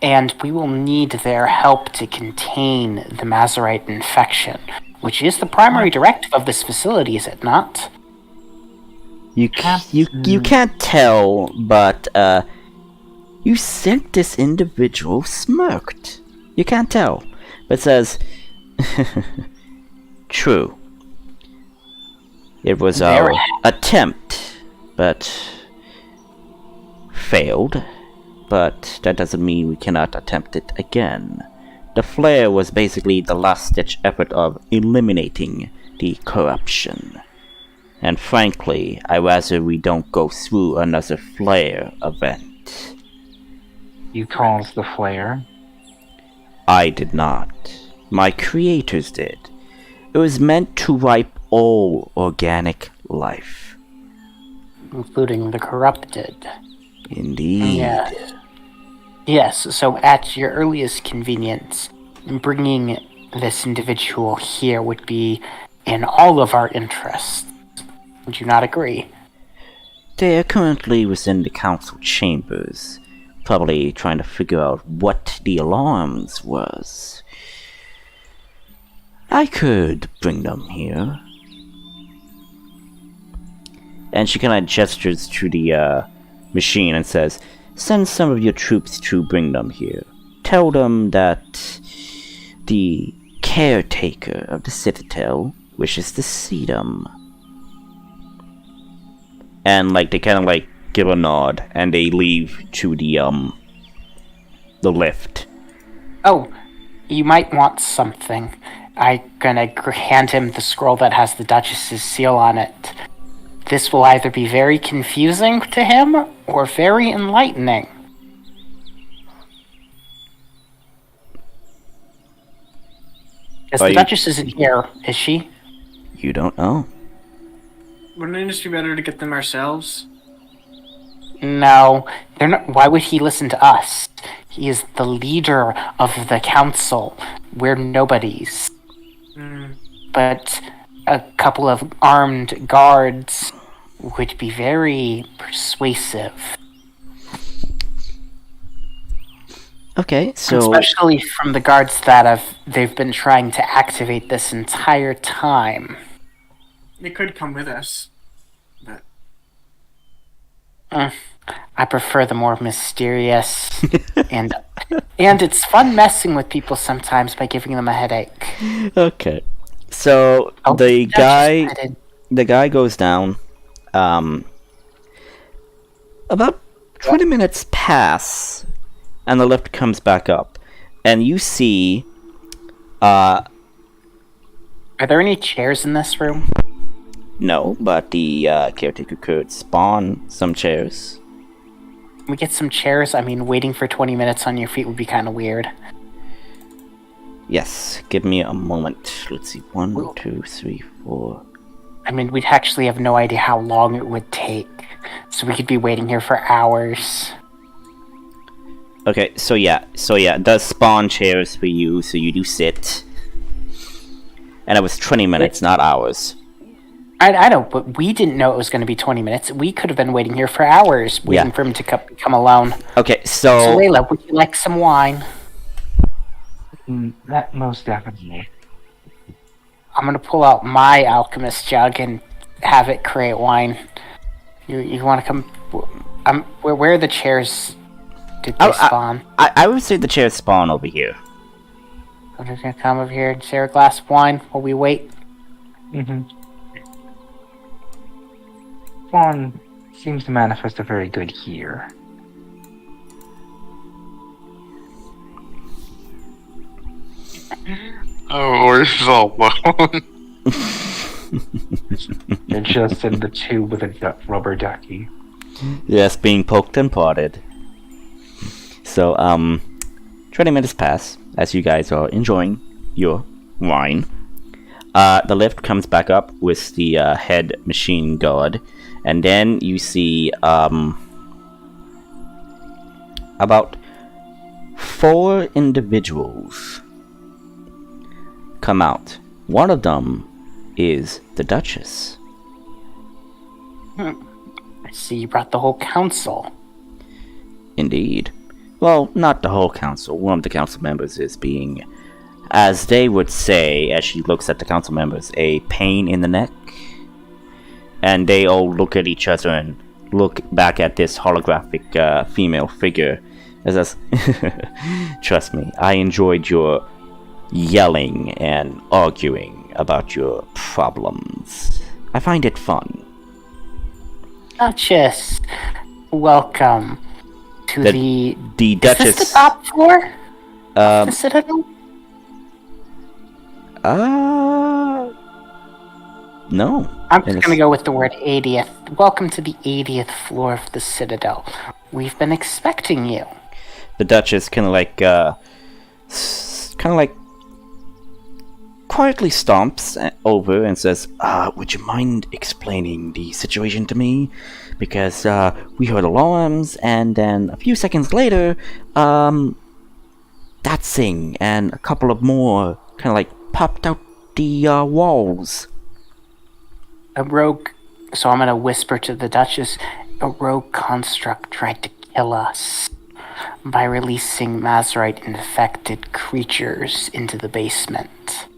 and we will need their help to contain the Mazarite infection, which is the primary directive of this facility, is it not?
You can't tell, but you think this individual smirked. You can't tell, but says, "True. It was our attempt, but failed. But that doesn't mean we cannot attempt it again. The flare was basically the last-ditch effort of eliminating the corruption. And frankly, I'd rather we don't go through another flare event."
You caused the flare.
I did not. My creators did. It was meant to wipe all organic life.
Including the corrupted.
Indeed.
Yes, so at your earliest convenience, bringing this individual here would be in all of our interests. Would you not agree?
They are currently within the council chambers, probably trying to figure out what the alarms was. I could bring them here. And she kind of gestures to the machine and says, "Send some of your troops to bring them here. Tell them that the caretaker of the citadel wishes to see them." And like they kind of like give a nod and they leave to the lift.
Oh, you might want something. I'm gonna hand him the scroll that has the Duchess's seal on it. This will either be very confusing to him or very enlightening. Because the Duchess isn't here, is she?
You don't know.
Wouldn't it just be better to get them ourselves?
No, they're not. Why would he listen to us? He is the leader of the council. We're nobodies. But a couple of armed guards would be very persuasive.
Okay, so
Especially from the guards that they've been trying to activate this entire time.
They could come with us, but
I prefer the more mysterious and it's fun messing with people sometimes by giving them a headache.
okay. So the guy goes down About 20 minutes pass, and the lift comes back up, and you see,
Are there any chairs in this room?
no, but the caretaker could spawn some chairs.
Can we get some chairs? I mean, waiting for 20 minutes on your feet would be kind of weird.
Yes, give me a moment. Let's see, 1, 2, 3, 4.
I mean, we'd actually have no idea how long it would take, so we could be waiting here for hours.
Okay, so yeah, it does spawn chairs for you, so you do sit. And it was 20 minutes, not hours.
I know, but we didn't know it was going to be 20 minutes. We could have been waiting here for hours, waiting for him to come alone.
Okay,
So, Layla, would you like some wine?
That most definitely.
I'm going to pull out my alchemist jug and have it create wine. You want to come? Where are the chairs? Did they spawn?
I would say the chairs spawn over here.
I'm just going to come over here and share a glass of wine while we wait.
Mm-hmm. Fawn seems to manifest a very good here.
Oh, or is all alone.
They're just in the tube with a rubber ducky.
Yes, being poked and prodded. So, 20 minutes pass as you guys are enjoying your wine. The lift comes back up with the head machine guard, and then you see about 4 individuals come out. One of them is the Duchess.
I see you brought the whole council.
Indeed. Well, not the whole council. One of the council members is being, as they would say, as she looks at the council members, a pain in the neck. And they all look at each other and look back at this holographic female figure. As trust me, I enjoyed your yelling and arguing about your problems. I find it fun.
Duchess, welcome to the
Duchess.
Is this the top floor? The Citadel?
No.
I'm just gonna go with the word 80th. Welcome to the 80th floor of the Citadel. We've been expecting you.
The Duchess kind of like quietly stomps over and says, would you mind explaining the situation to me? Because we heard alarms, and then a few seconds later, that thing and a couple of more kind of like popped out the walls.
A rogue, so I'm gonna whisper to the Duchess, a rogue construct tried to kill us by releasing Mazarite-infected creatures into the basement.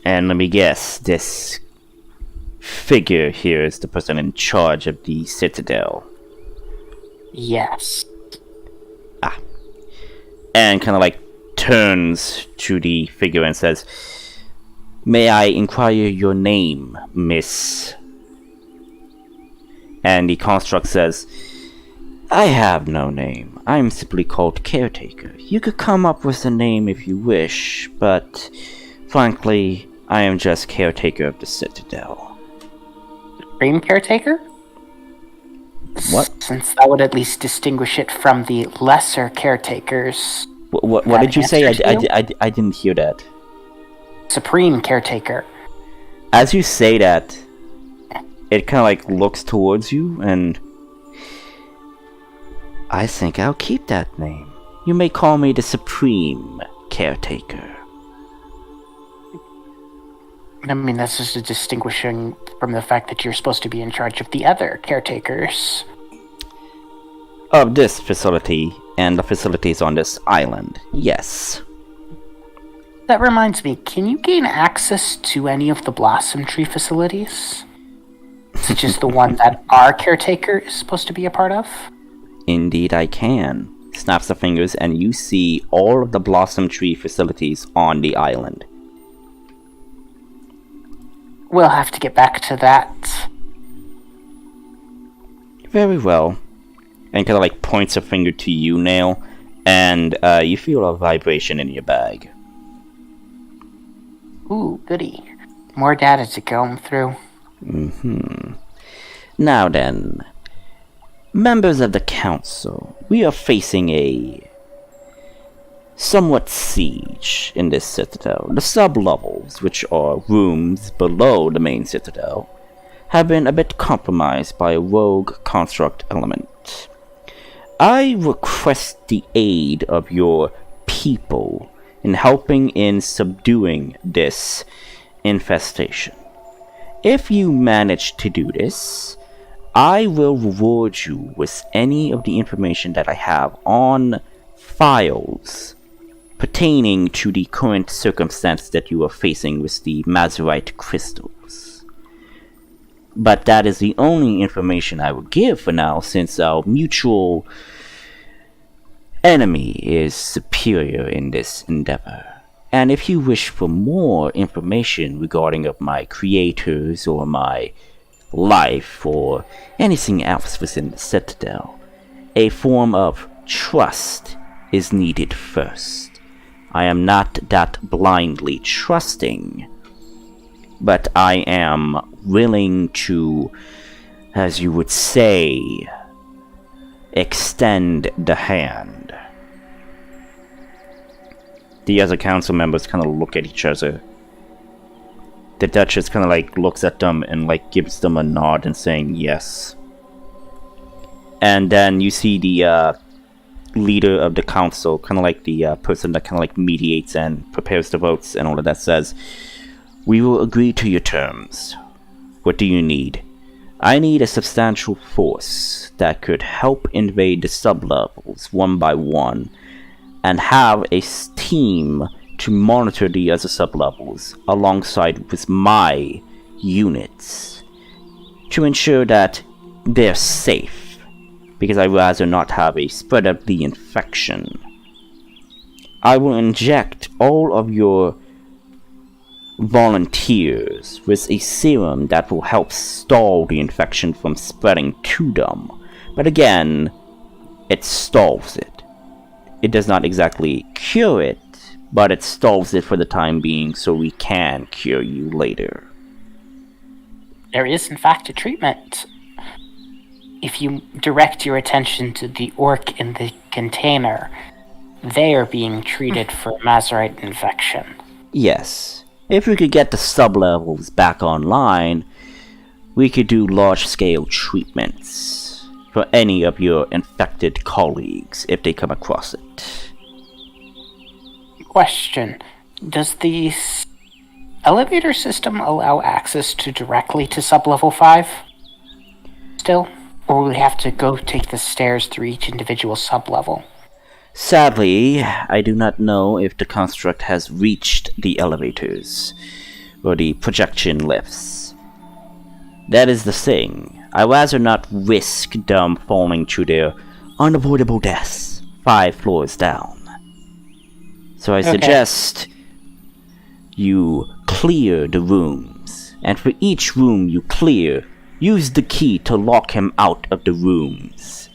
And let me guess, this figure here is the person in charge of the Citadel.
Yes.
And kind of like turns to the figure and says, may I inquire your name, miss? And the construct says, I have no name. I'm simply called Caretaker. You could come up with a name if you wish, but frankly, I am just Caretaker of the Citadel.
Supreme Caretaker?
What?
Since that would at least distinguish it from the lesser caretakers.
What did you say? I didn't hear that.
Supreme Caretaker.
As you say that, it kind of like looks towards you, and I think I'll keep that name. You may call me the Supreme Caretaker.
I mean, that's just a distinguishing from the fact that you're supposed to be in charge of the other caretakers.
Of this facility, and the facilities on this island, yes.
That reminds me, can you gain access to any of the Blossom Tree facilities? Such as the one that our caretaker is supposed to be a part of?
Indeed I can. Snaps the fingers, and you see all of the Blossom Tree facilities on the island.
We'll have to get back to that.
Very well. And kind of like points a finger to you, Nail, and you feel a vibration in your bag.
Ooh, goody. More data to comb through.
Now then, members of the council, we are facing a somewhat siege in this citadel. The sub-levels, which are rooms below the main citadel, have been a bit compromised by a rogue construct element. I request the aid of your people in helping in subduing this infestation. If you manage to do this, I will reward you with any of the information that I have on files pertaining to the current circumstance that you are facing with the Mazurite crystals. But that is the only information I will give for now, since our mutual enemy is superior in this endeavor. And if you wish for more information regarding of my creators or my life or anything else within the Citadel, a form of trust is needed first. I am not that blindly trusting, but I am willing to, as you would say, extend the hand. The other council members kind of look at each other. The Duchess kind of like looks at them and like gives them a nod and saying yes. And then you see the leader of the council, kind of like the person that kind of like mediates and prepares the votes and all of that, says, "We will agree to your terms. What do you need?" "I need a substantial force that could help invade the sub-levels one by one and have a team to monitor the other sub-levels alongside with my units to ensure that they're safe, because I'd rather not have a spread of the infection. I will inject all of your volunteers with a serum that will help stall the infection from spreading to them. But again, it stalls it. It does not exactly cure it, but it stalls it for the time being so we can cure you later."
There is, in fact, a treatment. If you direct your attention to the orc in the container, they are being treated for Mazurite infection.
Yes. If we could get the sub-levels back online, we could do large-scale treatments for any of your infected colleagues if they come across it.
Question. Does the elevator system allow access directly to sub-level 5? Still? Or will we have to go take the stairs through each individual sub-level?
Sadly, I do not know if the construct has reached the elevators or the projection lifts. That is the thing. I'd rather not risk them falling to their unavoidable deaths 5 floors down. So I suggest you clear the rooms, and for each room you clear, use the key to lock him out of the rooms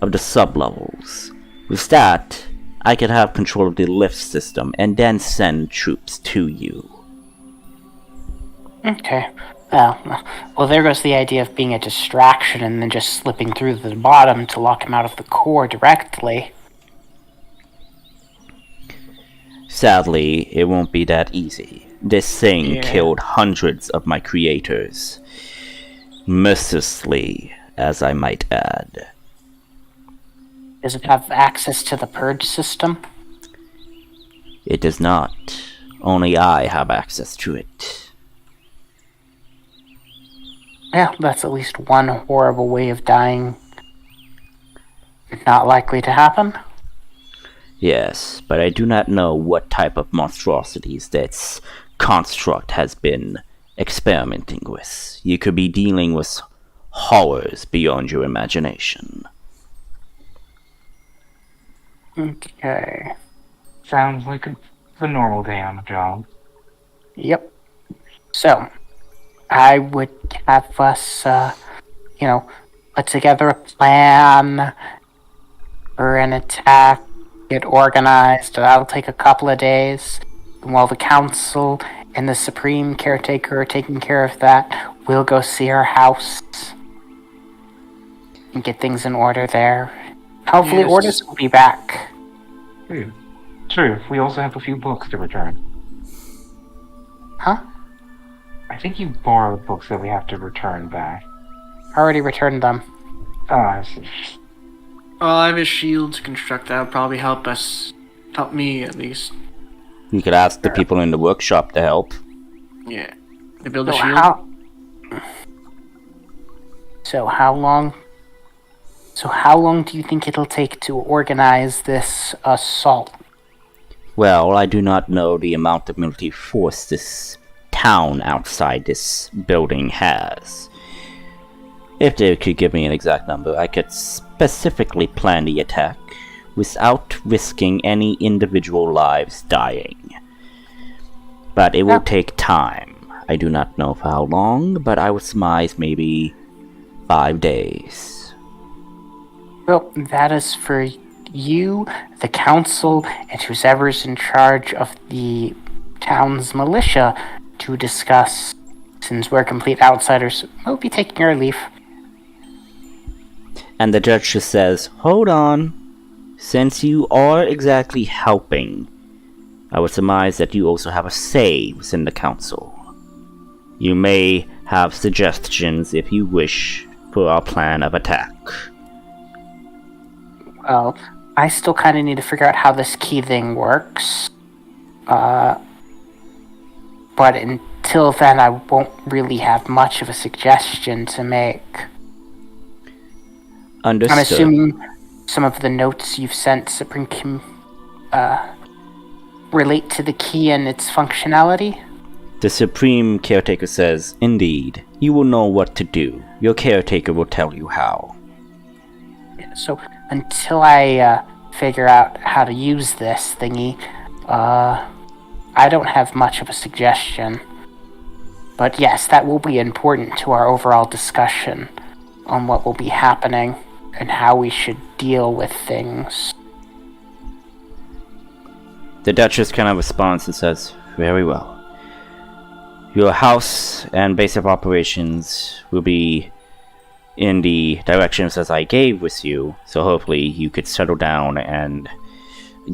of the sub-levels. With that, I can have control of the lift system and then send troops to you.
Okay. Well, there goes the idea of being a distraction and then just slipping through the bottom to lock him out of the core directly.
Sadly, it won't be that easy. This thing killed hundreds of my creators. Mercilessly, as I might add.
Does it have access to the purge system?
It does not. Only I have access to it.
Yeah, that's at least one horrible way of dying. Not likely to happen.
Yes, but I do not know what type of monstrosities this construct has been experimenting with. You could be dealing with horrors beyond your imagination.
Okay.
Sounds like the normal day on the job.
Yep. So, I would have us, put together a plan for an attack, get organized. That'll take a couple of days. And while the council and the supreme caretaker are taking care of that, we'll go see her house and get things in order there. Hopefully,
Yes.
orders will be back.
True. We also have a few books to return.
Huh?
I think you borrowed books that we have to return back.
Already returned them.
Oh, I see.
Well, I have a shield to construct. That would probably help me at least.
You could ask the people in the workshop to help.
Yeah. To build a
So
shield?
how long do you think it'll take to organize this assault?
Well, I do not know the amount of military force this town outside this building has. If they could give me an exact number, I could specifically plan the attack without risking any individual lives dying. But it will take time. I do not know for how long, but I would surmise maybe 5 days.
Well, that is for you, the council, and whoever's in charge of the town's militia to discuss. Since we're complete outsiders, we'll be taking our leave.
And the judge just says, hold on. Since you are exactly helping, I would surmise that you also have a say within the council. You may have suggestions if you wish for our plan of attack.
Well, I still kind of need to figure out how this key thing works. But until then, I won't really have much of a suggestion to make.
Understood.
I'm assuming some of the notes you've sent, Supreme relate to the key and its functionality?
The Supreme Caretaker says, indeed, you will know what to do. Your caretaker will tell you how.
So, until I figure out how to use this thingy, I don't have much of a suggestion. But yes, that will be important to our overall discussion on what will be happening and how we should deal with things.
The Duchess kind of responds and says, very well. Your house and base of operations will be in the directions as I gave with you, so hopefully you could settle down and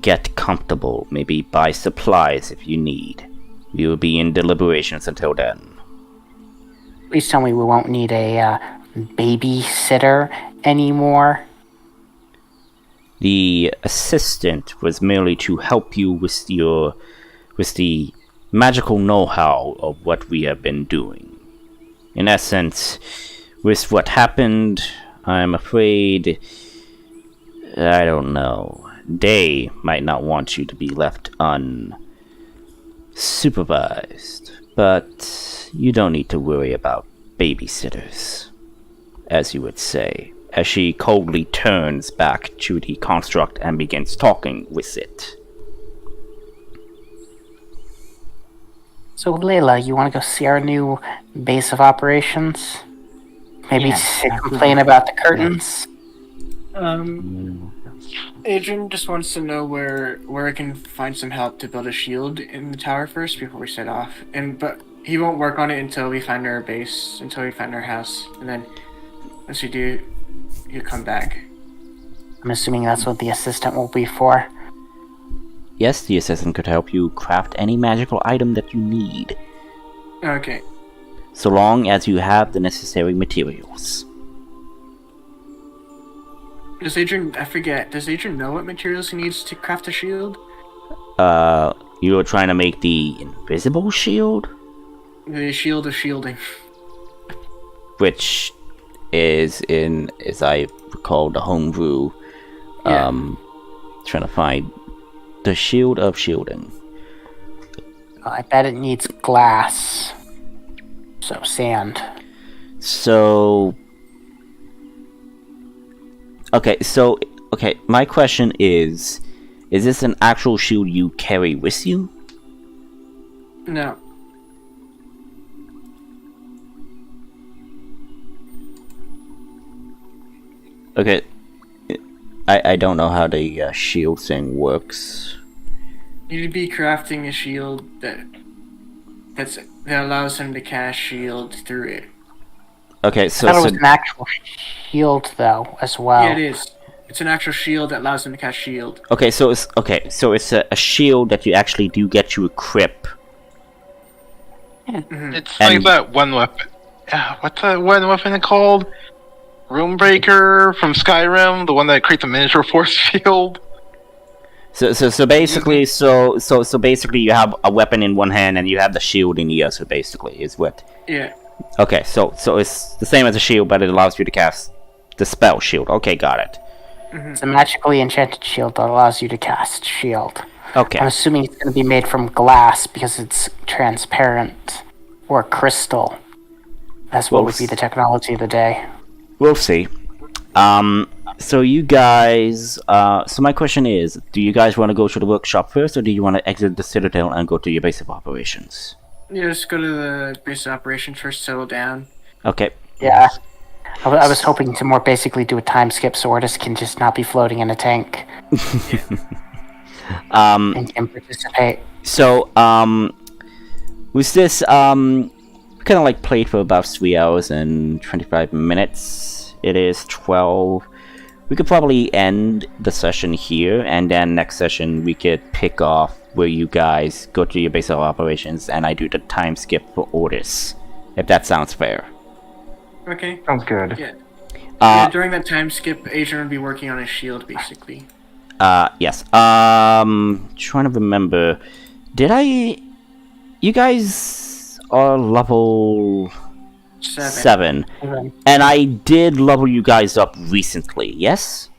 get comfortable, maybe buy supplies if you need. We will be in deliberations until then.
Please tell me we won't need a babysitter anymore.
The assistant was merely to help you with the magical know-how of what we have been doing. In essence, with what happened, I'm afraid, I don't know, they might not want you to be left unsupervised, but you don't need to worry about babysitters, as you would say, as she coldly turns back to the construct and begins talking with it.
So, Layla, you want to go see our new base of operations? Maybe complain about the curtains?
Adrian just wants to know where I can find some help to build a shield in the tower first before we set off. But he won't work on it until we find our base, until we find our house. And then, once we do, he'll come back.
I'm assuming that's what the assistant will be for.
Yes, the assistant could help you craft any magical item that you need,
Okay.
so long as you have the necessary materials.
Does Adrian know what materials he needs to craft a shield?
You were trying to make the invisible shield?
The shield of shielding.
Which is in, as I recall, the homebrew,
Yeah.
trying to find the shield of shielding.
I bet it needs glass. So, sand.
So, okay, my question is this an actual shield you carry with you?
No.
Okay. I don't know how the shield thing works.
You'd be crafting a shield that allows him to cast shield through it.
Okay,
I
so
thought it was an actual shield, though, as well.
Yeah, it is. It's an actual shield that allows him to cast shield.
okay, so it's a shield that you actually do get to equip.
It's
And-
like that one weapon. What's that one weapon called? Runebreaker from Skyrim, the one that creates a miniature force field.
So basically, so basically, you have a weapon in one hand and you have the shield in the other. Basically, is what.
Yeah.
Okay, so it's the same as a shield, but it allows you to cast the spell shield. Okay, got it.
It's a magically enchanted shield that allows you to cast shield.
Okay.
I'm assuming it's going to be made from glass because it's transparent. Or crystal. That's what
Well,
would be the technology of the day.
We'll see. So you guys, so my question is, do you guys want to go to the workshop first, or do you want to exit the Citadel and go to your base of operations?
Yeah, just go to the base of operations first, settle down.
Okay.
Yeah. I was hoping to more basically do a time skip so Ortis can just not be floating in a tank and can participate.
So, was this, kind of like played for about 3 hours and 25 minutes. It is 12. We could probably end the session here, and then next session we could pick off where you guys go to your base of operations, and I do the time skip for Ortis, if that sounds fair.
Okay.
Sounds good.
Yeah.
Uh,
Yeah, during that time skip, Adrian would be working on his shield, basically.
Yes. Trying to remember. Did I... You guys are level 7. And I did level you guys up recently, yes?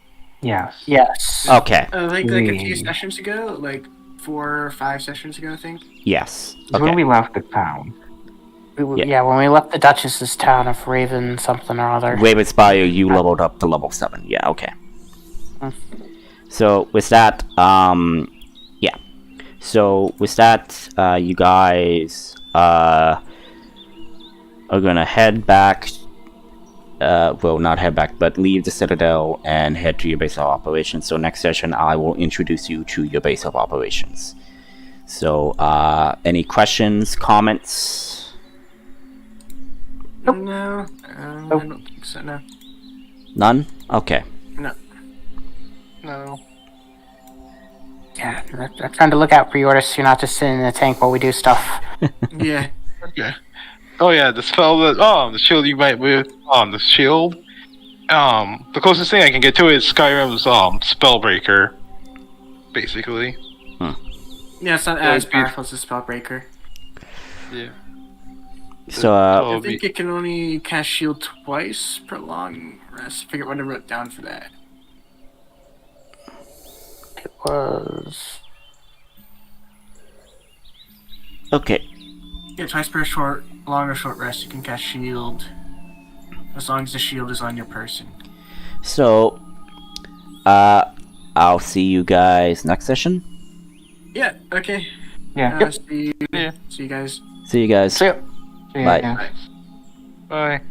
Yes.
Yes.
Okay.
Like a few sessions ago, like 4 or 5 sessions ago, I think.
Yes.
It's when
Okay.
we left the town.
Yeah, when we left the Duchess's town of Raven something or other.
Ravenspire, you leveled up to level 7. Yeah, okay.
Hmm.
So, with that, yeah. So, with that, you guys, are gonna head back, well, not head back, but leave the Citadel and head to your base of operations. So, next session, I will introduce you to your base of operations. So, any questions, comments?
No, I don't think so, no.
None? Okay.
No.
Yeah, I'm trying to look out for you, Ortis. You're not just sitting in a tank while we do stuff.
Yeah.
Okay. Oh yeah, the spell that the shield you might with the shield. The closest thing I can get to it is Skyrim's Spellbreaker. Basically.
Yeah, it's not as powerful as the Spellbreaker.
Yeah.
So,
I think it can only cast shield twice per long rest. I forget what I wrote down for that.
It was...
okay.
Yeah, twice per long or short rest, you can cast shield. As long as the shield is on your person.
So, I'll see you guys next session.
Yeah, okay.
Yeah.
See you.
Yeah.
See you guys.
See you guys.
See ya.
Yeah,
Bye.
yeah.
Bye.